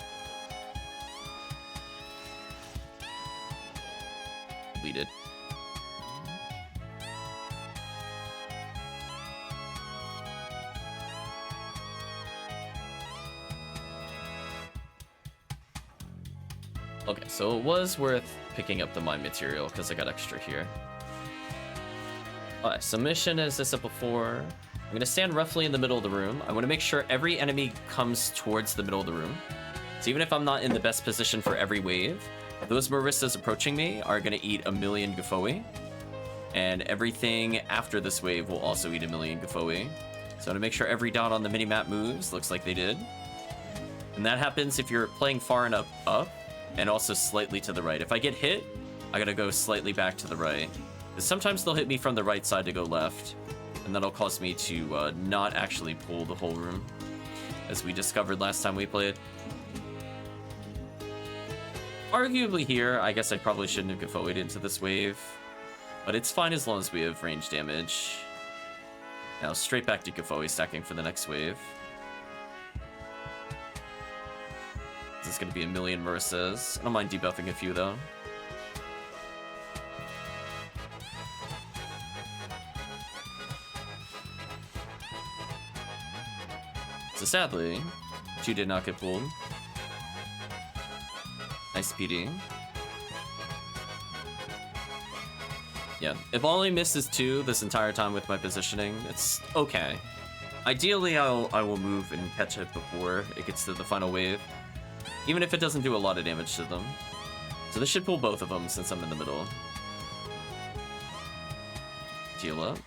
Okay, so it was worth picking up the mine material because I got extra here. Alright, so mission as I said before. I'm going to stand roughly in the middle of the room. I want to make sure every enemy comes towards the middle of the room. So even if I'm not in the best position for every wave, those Maristas approaching me are going to eat 1,000,000 Gafoi. And everything after this wave will also eat 1,000,000 Gafoi. So to make sure every dot on the minimap moves, looks like they did. And that happens if you're playing far enough up, and also slightly to the right. If I get hit, I gotta go slightly back to the right. Because sometimes they'll hit me from the right side to go left, and that'll cause me to not actually pull the whole room, as we discovered last time we played. Arguably here, I guess I probably shouldn't have Gafoi'd into this wave, but it's fine as long as we have range damage. Now straight back to Gafoi stacking for the next wave. This is going to be 1,000,000 Maristas. I don't mind debuffing a few though. So sadly, 2 did not get pulled. Nice PD. Yeah, if all I miss is 2 this entire time with my positioning, it's okay. Ideally, I will move and catch it before it gets to the final wave, even if it doesn't do a lot of damage to them. So this should pull both of them since I'm in the middle. Heal up.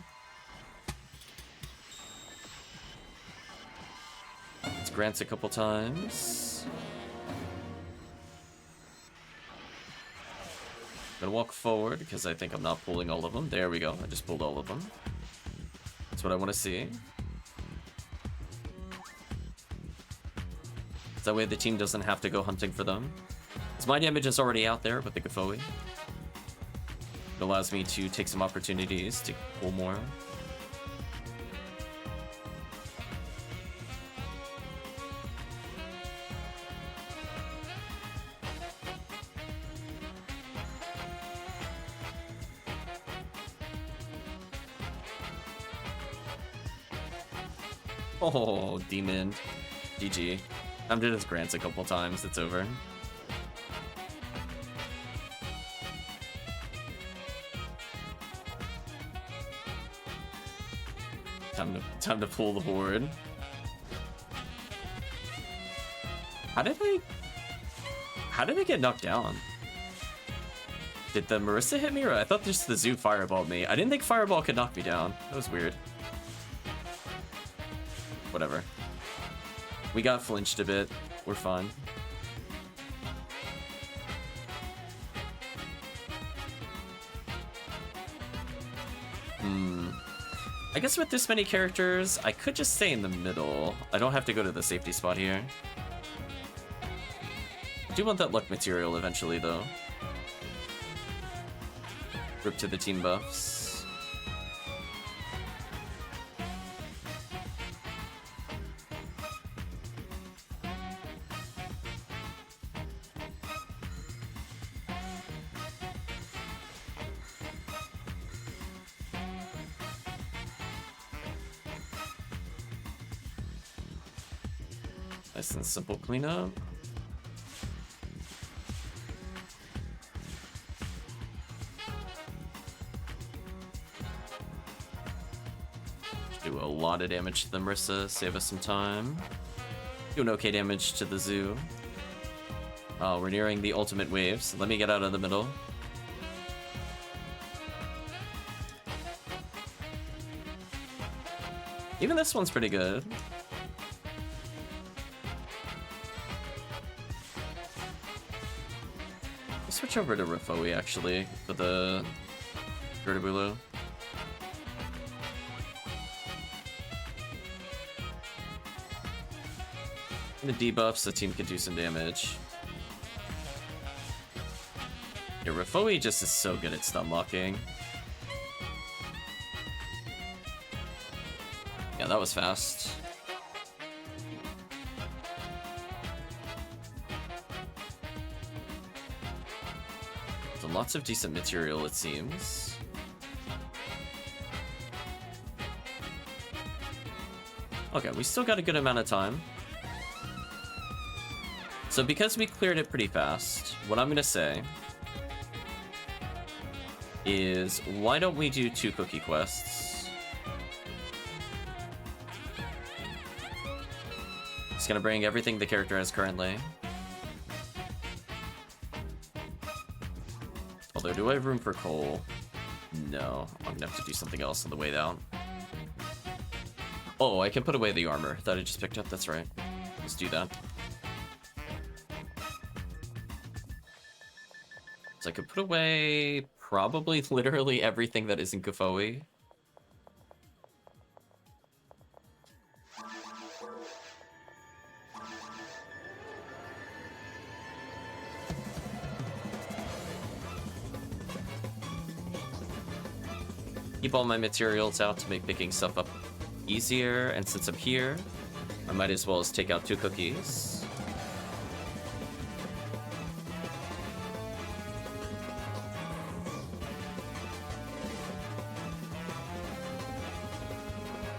Let's grant a couple times. Gonna walk forward because I think I'm not pulling all of them. There we go. I just pulled all of them. That's what I want to see. That way the team doesn't have to go hunting for them. Because my damage is already out there with the Gafoi. It allows me to take some opportunities to pull more. Oh, demon. GG. I'm doing his grants a couple times. It's over. Time to pull the horde. How did I get knocked down? Did the Marissa hit me, or I thought just the Zoo fireballed me? I didn't think fireball could knock me down. That was weird. Whatever. We got flinched a bit. We're fine. I guess with this many characters, I could just stay in the middle. I don't have to go to the safety spot here. I do want that luck material eventually, though. Rip to the team buffs. Nice and simple cleanup. Do a lot of damage to the Marissa, save us some time. Doing okay damage to the Zoo. Oh, we're nearing the ultimate wave, so let me get out of the middle. Even this one's pretty good. Switch over to Rafoi actually for the Vertibulo. The debuffs, the team can do some damage. Yeah, Rafoi just is so good at stun locking. Yeah, that was fast. Lots of decent material, it seems. Okay, we still got a good amount of time. So because we cleared it pretty fast, what I'm gonna say is, why don't we do 2 cookie quests? It's gonna bring everything the character has currently. Although, do I have room for coal? No, I'm gonna have to do something else on the way down. Oh, I can put away the armor that I just picked up, that's right. Let's do that. So I could put away probably literally everything that isn't Gafoi. Keep all my materials out to make picking stuff up easier, and since I'm here, I might as well just take out 2 cookies.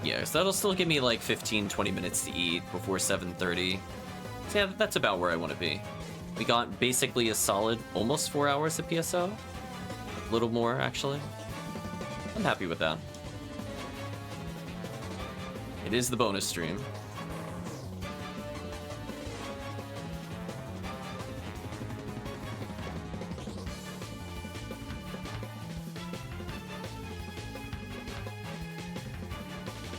Yeah, so that'll still give me like 15-20 minutes to eat before 7:30. So yeah, that's about where I want to be. We got basically a solid almost 4 hours of PSO. A little more, actually. I'm happy with that. It is the bonus stream.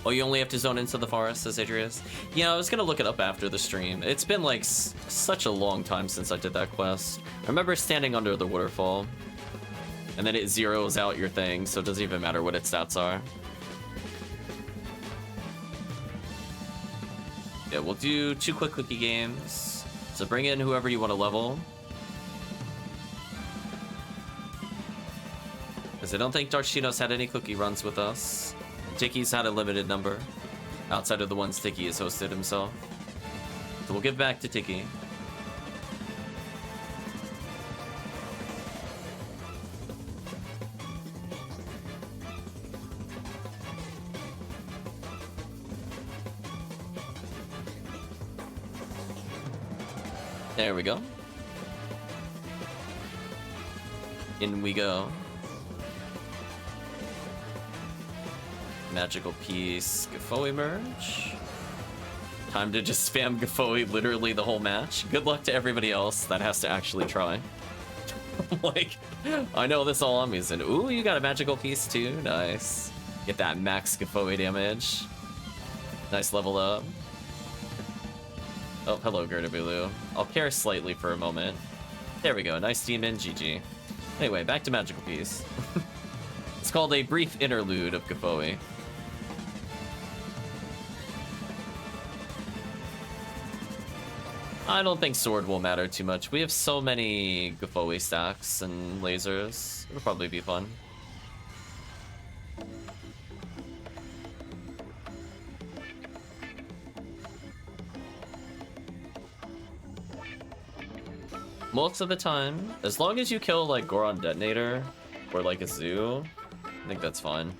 Oh, you only have to zone into the forest, says Radreaus. Yeah, I was gonna look it up after the stream. It's been like such a long time since I did that quest. I remember standing under the waterfall, and then it zeroes out your thing, so it doesn't even matter what its stats are. Yeah, we'll do 2 quick cookie games. So bring in whoever you want to level. Because I don't think Darshino's had any cookie runs with us. Ticky's had a limited number, outside of the ones Ticky has hosted himself. So we'll give back to Ticky. There we go. In we go. Magical piece, Gafoi merge. Time to just spam Gafoi literally the whole match. Good luck to everybody else that has to actually try. Like, I know this all I'm using. Ooh, you got a magical piece too. Nice. Get that max Gafoi damage. Nice level up. Oh, hello, Gerdabulu. I'll care slightly for a moment. There we go. Nice demon. GG. Anyway, back to magical piece. It's called a brief interlude of Gafoi. I don't think sword will matter too much. We have so many Gafoi stacks and lasers. It'll probably be fun. Most of the time, as long as you kill like Goron Detonator or like a Zoo, I think that's fine.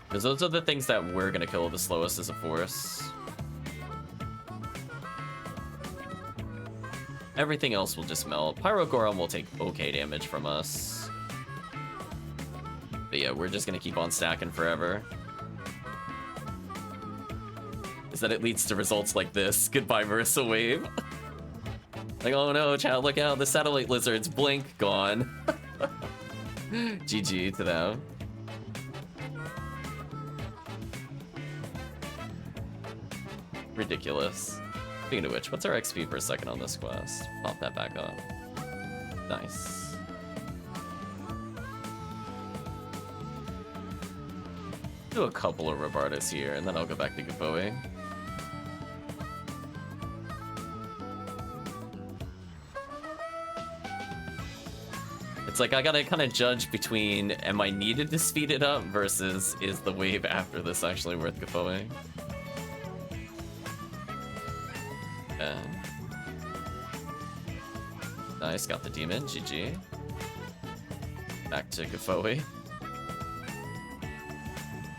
Because those are the things that we're gonna kill the slowest as a force. Everything else will just melt. Pyro Goron will take okay damage from us. But yeah, we're just gonna keep on stacking forever. Is that it leads to results like this. Goodbye, Marissa Wave. Like, oh no, chat, look out, the satellite lizards, blink, gone. GG to them. Ridiculous. Speaking of which, what's our XP per second on this quest? Pop that back up. Nice. Do a couple of Robardas here, and then I'll go back to Gafoi. It's like I gotta kind of judge between am I needed to speed it up versus is the wave after this actually worth Gafoi? Okay. Nice, got the demon, GG. Back to Gafoi.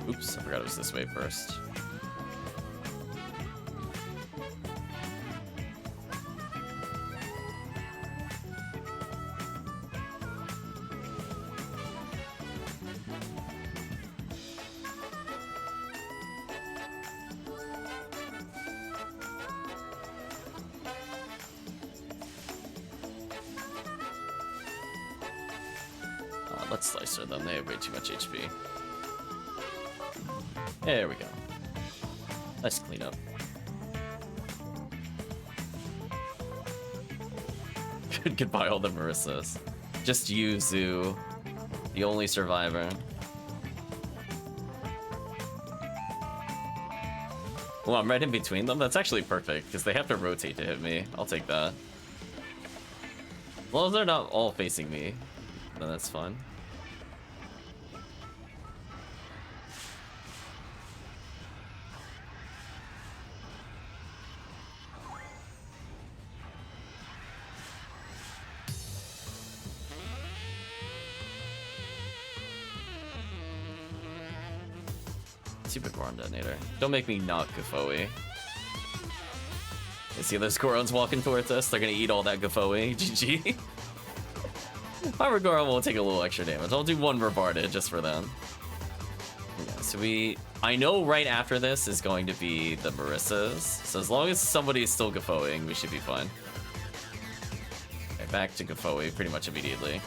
Oops, I forgot it was this way first. Let's slicer them. They have way too much HP. There we go. Nice cleanup. Goodbye, all the Marissas. Just you, Zoo. The only survivor. Well, I'm right in between them. That's actually perfect, because they have to rotate to hit me. I'll take that. Well, if they're not all facing me, then that's fine. Stupid Goron detonator. Don't make me not Gafoe. You see those Gorons walking towards us? They're gonna eat all that Gafoe. GG. My Goron will take a little extra damage. I'll do one Rebarded just for them. Yeah, so I know right after this is going to be the Marissas. So as long as somebody is still Gafoing, we should be fine. Okay, back to Gafoe pretty much immediately.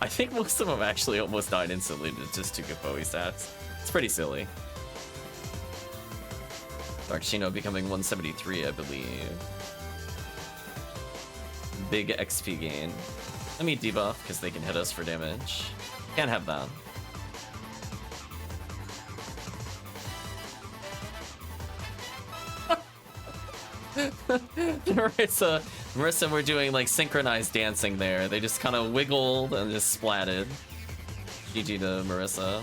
I think most of them actually almost died instantly to just 2 Gafoe stats. It's pretty silly. Dark Shino becoming 173, I believe. Big XP gain. Let me debuff, because they can hit us for damage. Can't have that. Marissa were doing like synchronized dancing there. They just kind of wiggled and just splatted. GG to Marissa.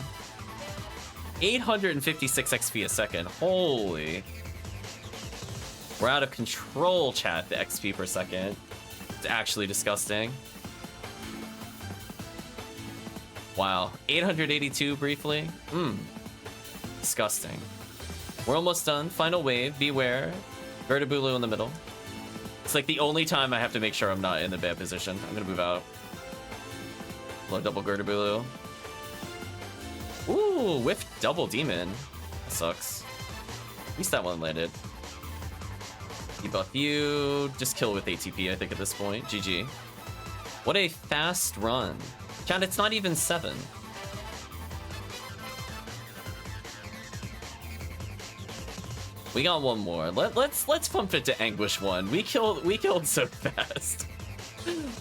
856 XP a second. Holy. We're out of control, chat, the XP per second. It's actually disgusting. Wow. 882 briefly. Disgusting. We're almost done. Final wave. Beware. Ertabulu in the middle. It's like the only time I have to make sure I'm not in a bad position. I'm gonna move out. Low double Ertabulu. Ooh, whiff double demon. That sucks. At least that one landed. Debuff you. Just kill with ATP, I think, at this point. GG. What a fast run. Chat, it's not even 7. We got one more. Let's pump it to Anguish 1. We killed so fast.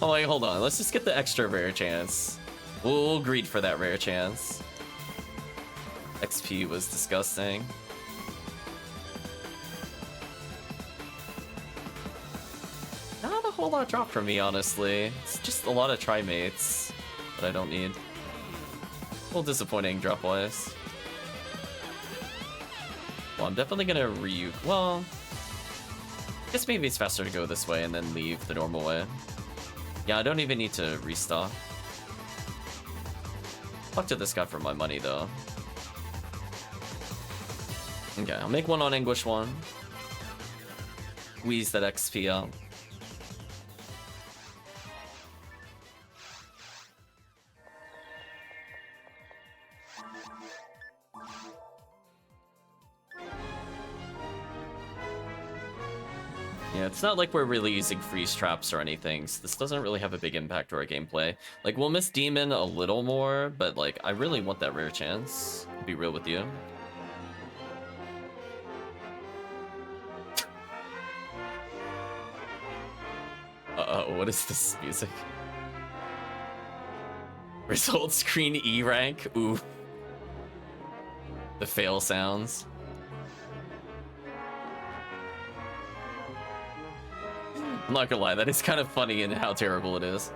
Oh wait, hold on. Let's just get the extra rare chance. We'll greed for that rare chance. XP was disgusting. Not a whole lot drop from me, honestly. It's just a lot of tri-mates that I don't need. A little disappointing drop-wise. Well, I'm definitely gonna well, I guess maybe it's faster to go this way and then leave the normal way. Yeah, I don't even need to restock. Talk to this guy for my money, though. Okay, I'll make one on Anguish 1. Squeeze that XP up. Yeah, it's not like we're really using freeze traps or anything, so this doesn't really have a big impact to our gameplay. Like, we'll miss Demon a little more, but like, I really want that rare chance, to be real with you. Uh-oh, what is this music? Result screen E rank? Ooh. The fail sounds. I'm not gonna lie, that is kind of funny in how terrible it is.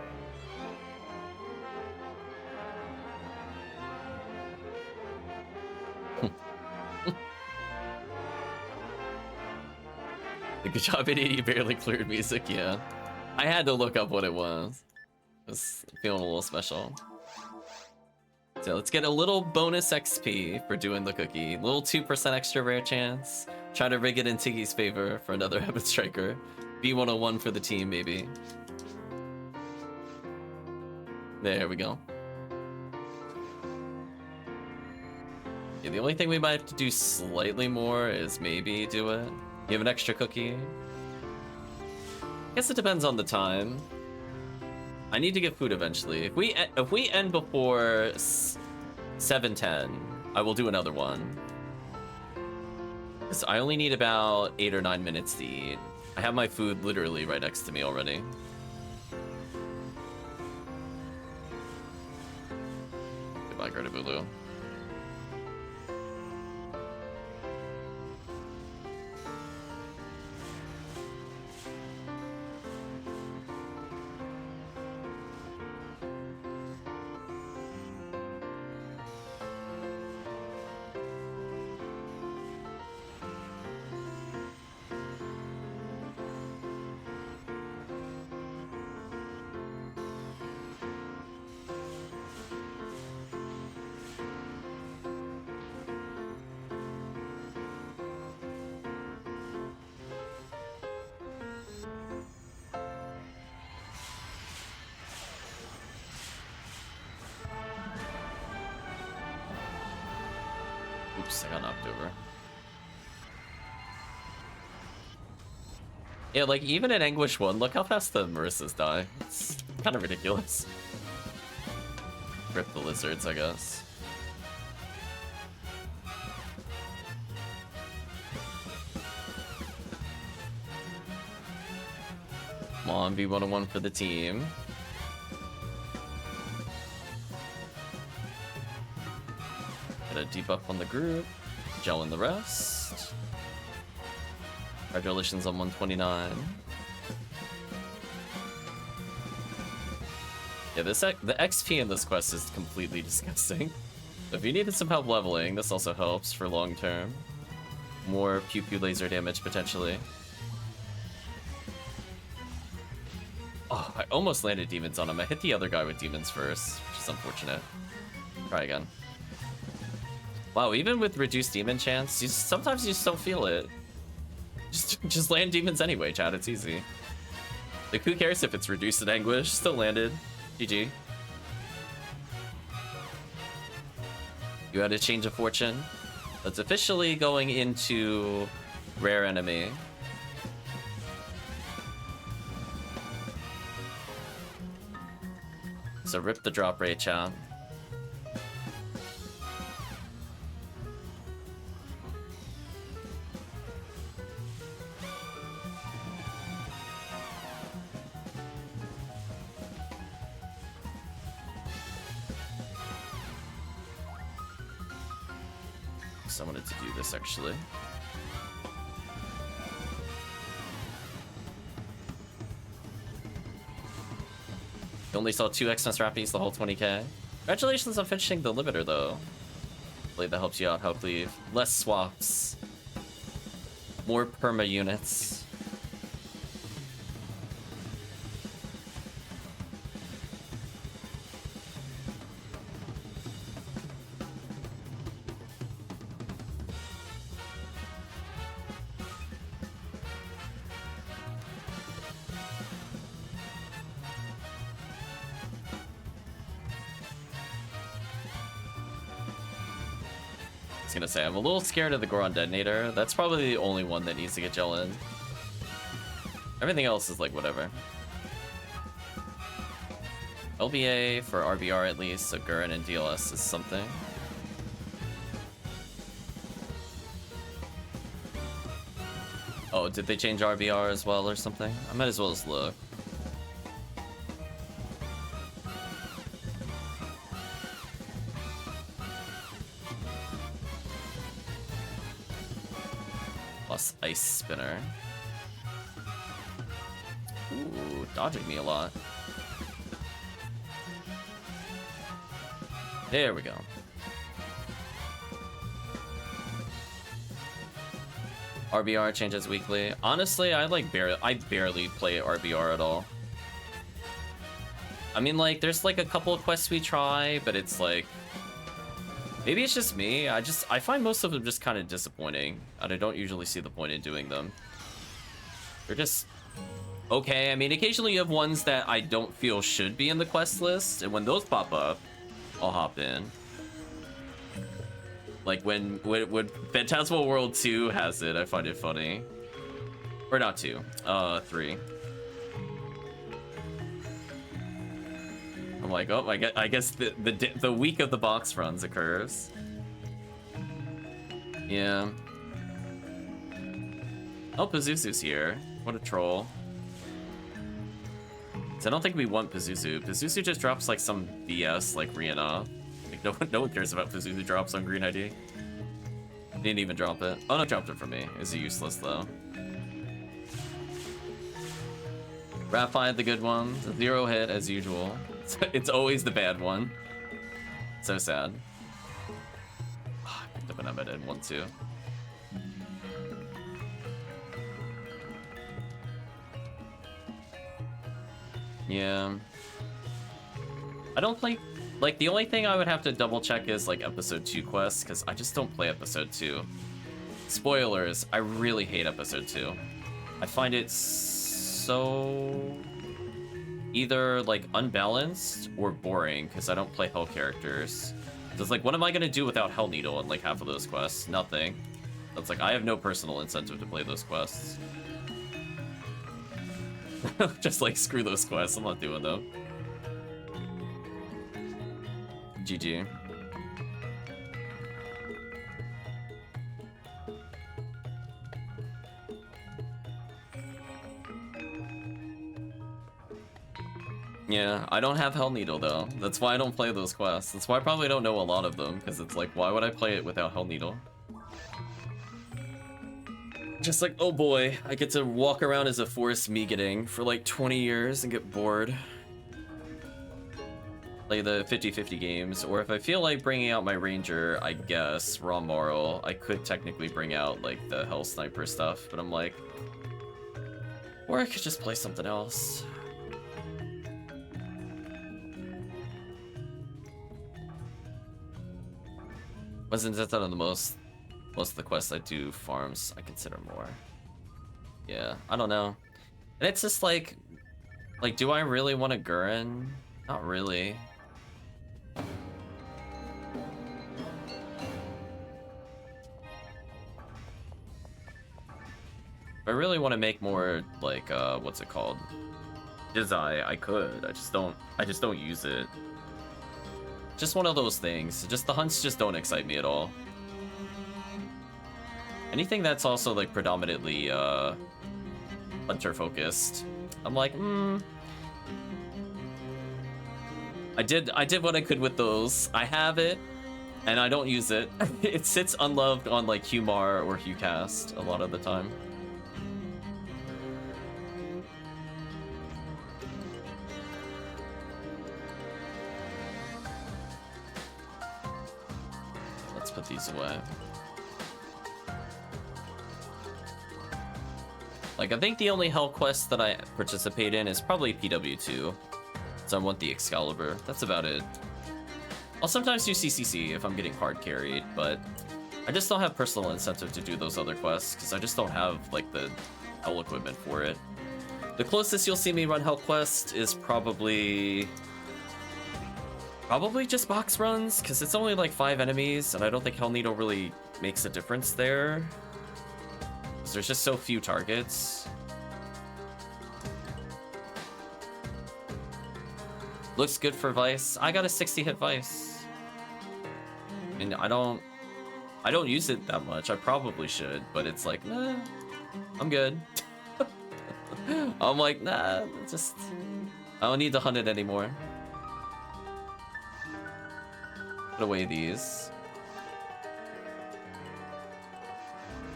Good job, idiot, you barely cleared music, yeah. I had to look up what it was. I was feeling a little special. So let's get a little bonus XP for doing the cookie. A little 2% extra rare chance. Try to rig it in Tiggy's favor for another Heaven Striker. B101 for the team, maybe. There we go. Yeah, the only thing we might have to do slightly more is maybe do it. You have an extra cookie? Guess it depends on the time. I need to get food eventually. If we end before 7:10, I will do another one. Because I only need about 8 or 9 minutes to eat. I have my food literally right next to me already. Goodbye, Greta Bulu. Oops, I got knocked over. Yeah, like, even in Anguish 1, look how fast the Marissas die. It's kind of ridiculous. Rip the lizards, I guess. Come on, B101 for the team. Get a debuff on the group. Gel in the rest. Congratulations on 129. Yeah, the XP in this quest is completely disgusting. If you needed some help leveling, this also helps for long term. More pew pew laser damage potentially. Oh, I almost landed demons on him. I hit the other guy with demons first, which is unfortunate. Try again. Wow, even with reduced demon chance, sometimes you just don't feel it. Just land demons anyway, chat. It's easy. Like, who cares if it's reduced in anguish? Still landed. GG. You had a change of fortune. That's officially going into rare enemy. So rip the drop rate, chat. So I wanted to do this actually. You only saw 2 Xmas Rappies the whole 20k. Congratulations on finishing the limiter though. Hopefully that helps you out, HellCleave. Less swaps. More perma units. Gonna say I'm a little scared of the Goron detonator. That's probably the only one that needs to get gel in. Everything else is like whatever. LBA for RBR at least, so Gurren and DLS is something. Oh, did they change RBR as well or something? I might as well just look. Ice spinner. Ooh, dodging me a lot. There we go. RBR changes weekly. Honestly, I barely play RBR at all. I mean, like, there's like a couple of quests we try, but it's like, maybe it's just me. I find most of them just kind of disappointing, and I don't usually see the point in doing them. They're just okay. I mean, occasionally you have ones that I don't feel should be in the quest list, and when those pop up, I'll hop in. Like when Phantasmal World 2 has it, I find it funny. Or not 2, 3. I'm like, oh, I guess the week of the box runs occurs. Yeah. Oh, Pazuzu's here. What a troll. So I don't think we want Pazuzu. Pazuzu just drops like some BS like Rihanna. Like no one cares about Pazuzu drops on Green ID. Didn't even drop it. Oh no, dropped it for me. Is useless though. Raphi, the good one. 0 hit as usual. It's always the bad one. So sad. Oh, I picked up an Emmet in one too. Yeah. I don't play... Like, the only thing I would have to double check is, like, Episode 2 quests, because I just don't play Episode 2. Spoilers, I really hate Episode 2. I find it so... either, like, unbalanced or boring, because I don't play Hell characters. So it's like, what am I going to do without Hell Needle in, like, half of those quests? Nothing. That's like, I have no personal incentive to play those quests. Just, like, screw those quests. I'm not doing them. GG. Yeah, I don't have Hell Needle though. That's why I don't play those quests. That's why I probably don't know a lot of them, because it's like, why would I play it without Hell Needle? Just like, oh boy, I get to walk around as a Forest Megating for like 20 years and get bored. Play the 50-50 games, or if I feel like bringing out my Ranger, I guess, Raw Moral, I could technically bring out like the Hell Sniper stuff, but I'm like, or I could just play something else. Wasn't that on the most of the quests I do farms, I consider more. Yeah, I don't know. And it's just like do I really want a Gurren? Not really. If I really want to make more like what's it called? Dizai, I could. I just don't use it. Just one of those things. Just the hunts just don't excite me at all. Anything that's also like predominantly hunter focused, I'm like, I did what I could with those. I have it, and I don't use it. It sits unloved on like Humar or HuCast a lot of the time. Let's put these away. Like, I think the only Hell quest that I participate in is probably PW2. So I want the Excalibur. That's about it. I'll sometimes do CCC if I'm getting hard carried, but I just don't have personal incentive to do those other quests because I just don't have, like, the Hell equipment for it. The closest you'll see me run Hell quest is probably just box runs, because it's only like 5 enemies, and I don't think Hell Needle really makes a difference there. There's just so few targets. Looks good for Vice. I got a 60 hit Vice. I mean, I don't use it that much. I probably should, but it's like, nah, I'm good. I'm like, nah, just, I don't need to hunt it anymore. Put away these.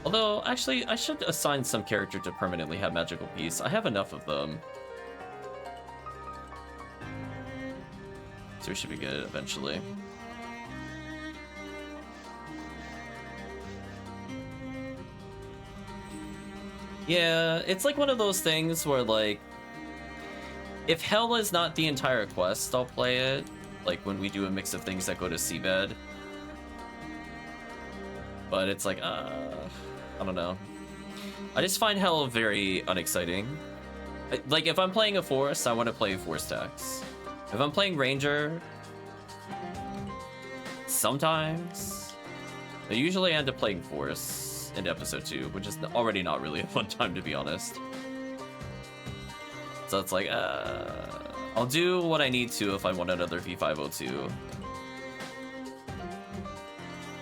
Although, actually, I should assign some character to permanently have Magical Piece. I have enough of them. So we should be good eventually. Yeah, it's like one of those things where, like, if Hell is not the entire quest, I'll play it. Like, when we do a mix of things that go to Seabed. But it's like, I don't know. I just find Hell very unexciting. Like, if I'm playing a Force, I want to play Force Tax. If I'm playing Ranger, sometimes. I usually end up playing Force in episode 2, which is already not really a fun time, to be honest. So it's like, I'll do what I need to if I want another V502.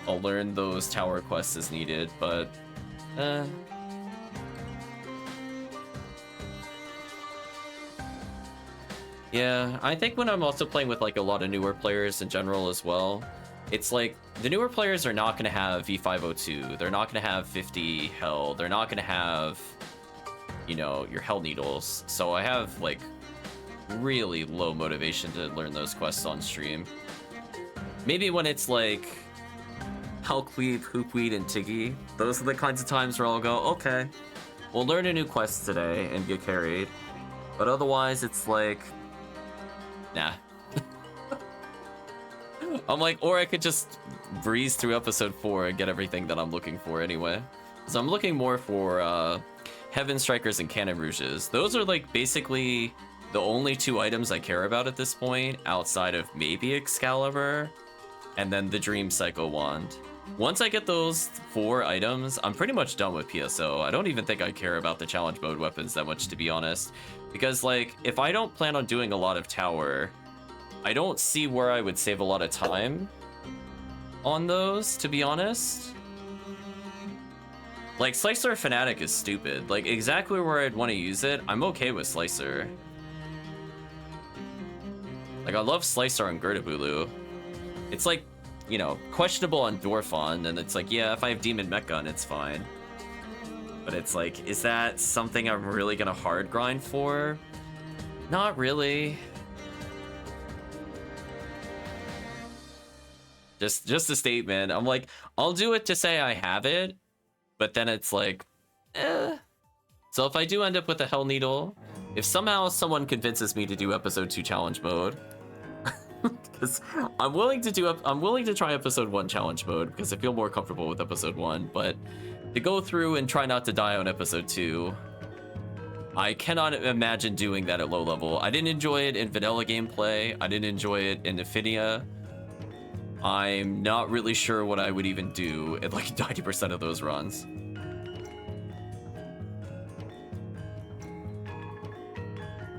I'll learn those tower quests as needed, but yeah, I think when I'm also playing with like a lot of newer players in general as well, it's like the newer players are not going to have V502. They're not going to have 50 Hell. They're not going to have, you know, your Hell Needles. So I have like really low motivation to learn those quests on stream. Maybe when it's like HellCleave, Hoopweed, and Tiggy, those are the kinds of times where I'll go, okay, we'll learn a new quest today and get carried. But otherwise, it's like, nah. I'm like, or I could just breeze through episode 4 and get everything that I'm looking for anyway. So I'm looking more for Heaven Strikers and Cannon Rouges. Those are like basically the only 2 items I care about at this point, outside of maybe Excalibur and then the Dream Cycle Wand. Once I get those 4 items, I'm pretty much done with PSO. I don't even think I care about the challenge mode weapons that much, to be honest. Because, like, if I don't plan on doing a lot of tower, I don't see where I would save a lot of time on those, to be honest. Like, Slicer Fanatic is stupid. Like, exactly where I'd want to use it, I'm okay with Slicer. Like, I love Slicer on Gertabulu. It's like, you know, questionable on Dorfon, and it's like, yeah, if I have Demon Mech Gun, it's fine. But it's like, is that something I'm really gonna hard grind for? Not really. Just a statement. I'm like, I'll do it to say I have it, but then it's like, eh. So if I do end up with a Hell Needle, if somehow someone convinces me to do episode 2 challenge mode, because I'm willing to try episode 1 challenge mode because I feel more comfortable with episode 1, but to go through and try not to die on episode 2, I cannot imagine doing that at low level. I didn't enjoy it in vanilla gameplay. I didn't enjoy it in Ephinea. I'm not really sure what I would even do at like 90% of those runs.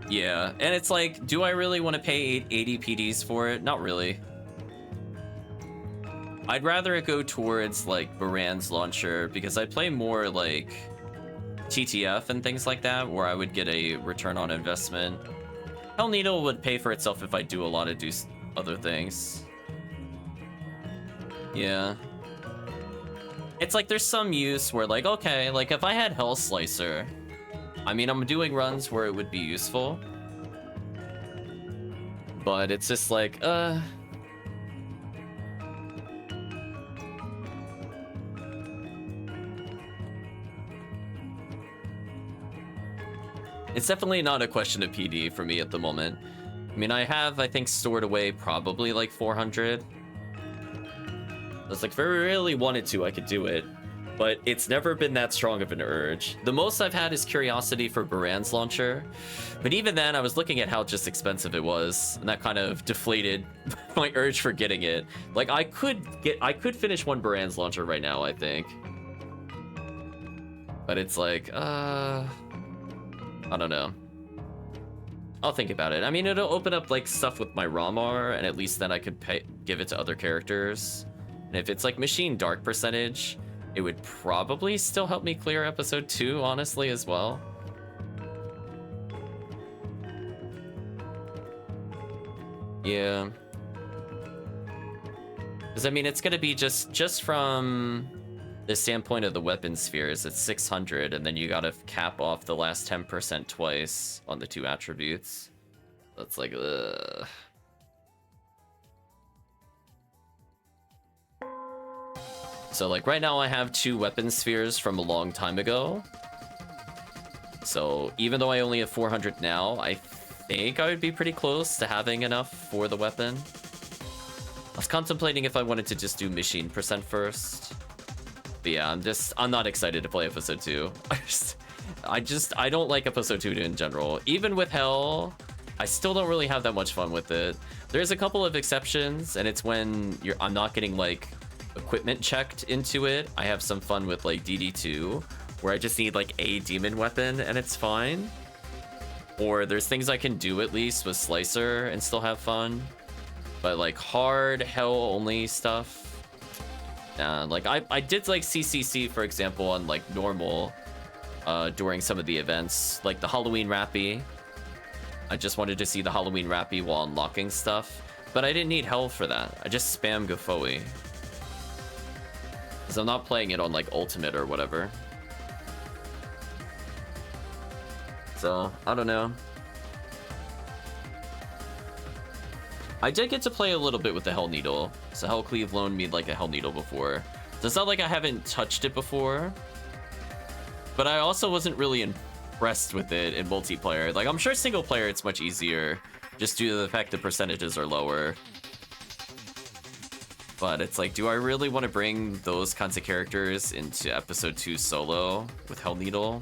Yeah, and it's like, do I really want to pay 80 PDs for it? Not really. I'd rather it go towards like Baran's launcher because I play more like TTF and things like that where I would get a return on investment. Hell Needle would pay for itself if I do a lot of other things. Yeah. It's like there's some use where like, okay, like if I had Hell Slicer, I mean, I'm doing runs where it would be useful, but it's just like, it's definitely not a question of PD for me at the moment. I mean, I have, I think, stored away probably like 400. It's like, if I really wanted to, I could do it. But it's never been that strong of an urge. The most I've had is curiosity for Baran's launcher. But even then, I was looking at how just expensive it was, and that kind of deflated my urge for getting it. Like, I could finish one Baran's launcher right now, I think. But it's like, I don't know. I'll think about it. I mean, it'll open up like stuff with my Ramar, and at least then I could give it to other characters. And if it's like machine dark percentage, it would probably still help me clear episode 2, honestly, as well. Yeah. Because, I mean, it's going to be just from the standpoint of the weapon spheres, it's 600, and then you got to cap off the last 10% twice on the 2 attributes. That's like, ugh. So, like, right now I have 2 weapon spheres from a long time ago. So, even though I only have 400 now, I think I would be pretty close to having enough for the weapon. I was contemplating if I wanted to just do machine percent first. But yeah, I'm not excited to play episode 2. I don't like episode 2 in general. Even with Hell, I still don't really have that much fun with it. There's a couple of exceptions, and it's when I'm not getting like equipment checked into it. I have some fun with like DD2, where I just need like a demon weapon and it's fine. Or there's things I can do at least with Slicer and still have fun. But like hard Hell only stuff, like I did like CCC for example on like normal during some of the events, like the Halloween Rappy. I just wanted to see the Halloween Rappy while unlocking stuff, but I didn't need Hell for that. I just spam Gafoe because I'm not playing it on like Ultimate or whatever. So I don't know. I did get to play a little bit with the Hell Needle. So HellCleave loaned me like a Hell Needle before. So it's not like I haven't touched it before, but I also wasn't really impressed with it in multiplayer. Like I'm sure single player it's much easier just due to the fact the percentages are lower. But it's like, do I really want to bring those kinds of characters into episode 2 solo with Hell Needle?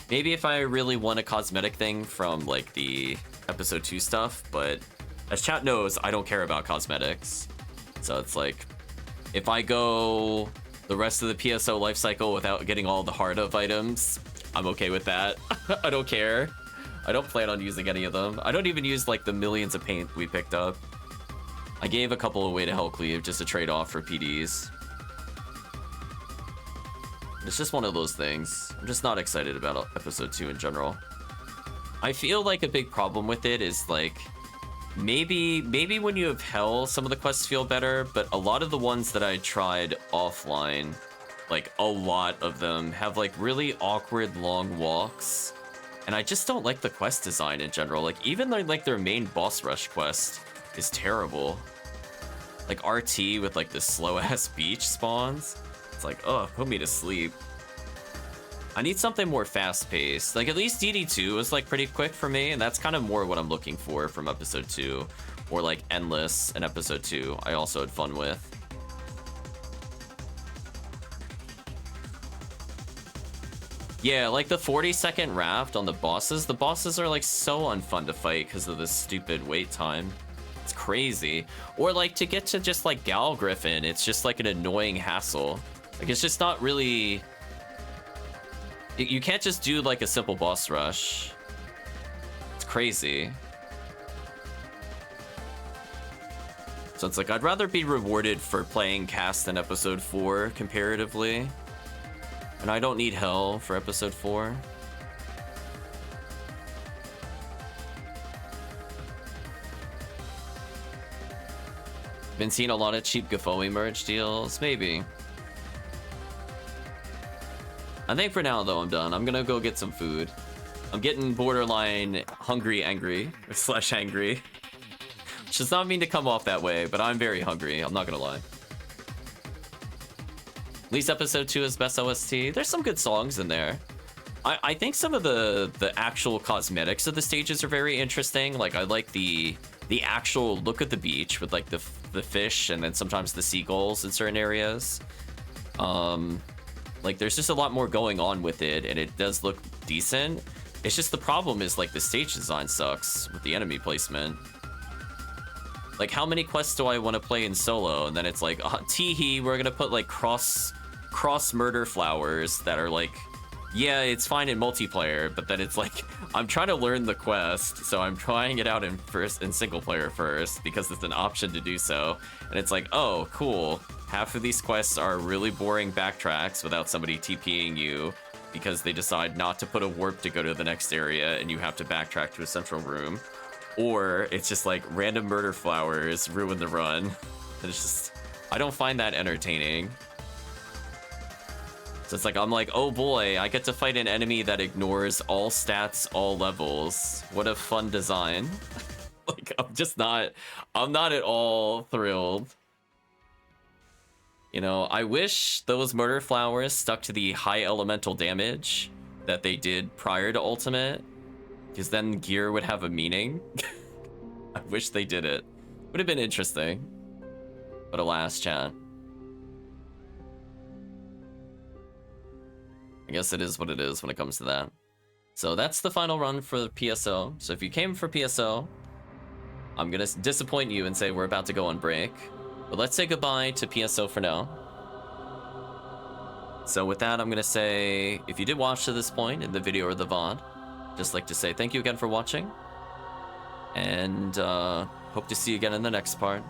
Maybe if I really want a cosmetic thing from like the episode 2 stuff, but as chat knows, I don't care about cosmetics. So it's like, if I go the rest of the PSO lifecycle without getting all the heart of items, I'm okay with that. I don't care. I don't plan on using any of them. I don't even use like the millions of paint we picked up. I gave a couple away to HellCleave just to trade off for PDs. It's just one of those things. I'm just not excited about episode 2 in general. I feel like a big problem with it is like, maybe when you have Hell, some of the quests feel better, but a lot of the ones that I tried offline, like a lot of them have like really awkward long walks, and I just don't like the quest design in general. Like even like their main boss rush quest is terrible. Like RT with like the slow ass beach spawns. It's like, oh, put me to sleep. I need something more fast-paced. Like, at least DD2 is, like, pretty quick for me, and that's kind of more what I'm looking for from episode 2. Or, like, Endless in episode 2, I also had fun with. Yeah, like, the 40-second raft on the bosses are, like, so unfun to fight because of this stupid wait time. It's crazy. Or, like, to get to just, like, Gal Griffin, it's just, like, an annoying hassle. Like, it's just not really... You can't just do, like, a simple boss rush. It's crazy. So it's like, I'd rather be rewarded for playing Cast in episode 4, comparatively. And I don't need Hell for episode 4. Been seeing a lot of cheap Gafoe merge deals? Maybe. I think for now, though, I'm done. I'm gonna go get some food. I'm getting borderline hungry, angry, slash angry. Which does not mean to come off that way, but I'm very hungry. I'm not gonna lie. At least episode 2 is best OST. There's some good songs in there. I think some of the actual cosmetics of the stages are very interesting. Like, I like the actual look at the beach with, like, the fish and then sometimes the seagulls in certain areas. Like, there's just a lot more going on with it, and it does look decent. It's just the problem is, like, the stage design sucks with the enemy placement. Like, how many quests do I want to play in solo? And then it's like, teehee, we're gonna put, like, cross murder flowers that are, like, yeah, it's fine in multiplayer, but then it's like, I'm trying to learn the quest, so I'm trying it out in single player first, because it's an option to do so. And it's like, oh, cool. Half of these quests are really boring backtracks without somebody TPing you because they decide not to put a warp to go to the next area and you have to backtrack to a central room. Or it's just like random murder flowers ruin the run. And it's just, I don't find that entertaining. So it's like, I'm like, oh boy, I get to fight an enemy that ignores all stats, all levels. What a fun design. Like, I'm not at all thrilled. You know, I wish those murder flowers stuck to the high elemental damage that they did prior to Ultimate, because then gear would have a meaning. I wish they did it. Would have been interesting. But alas, chat. I guess it is what it is when it comes to that. So that's the final run for the PSO. So if you came for PSO, I'm gonna disappoint you and say we're about to go on break. But let's say goodbye to PSO for now. So with that, I'm gonna say, if you did watch to this point in the video or the VOD, just like to say thank you again for watching. And hope to see you again in the next part.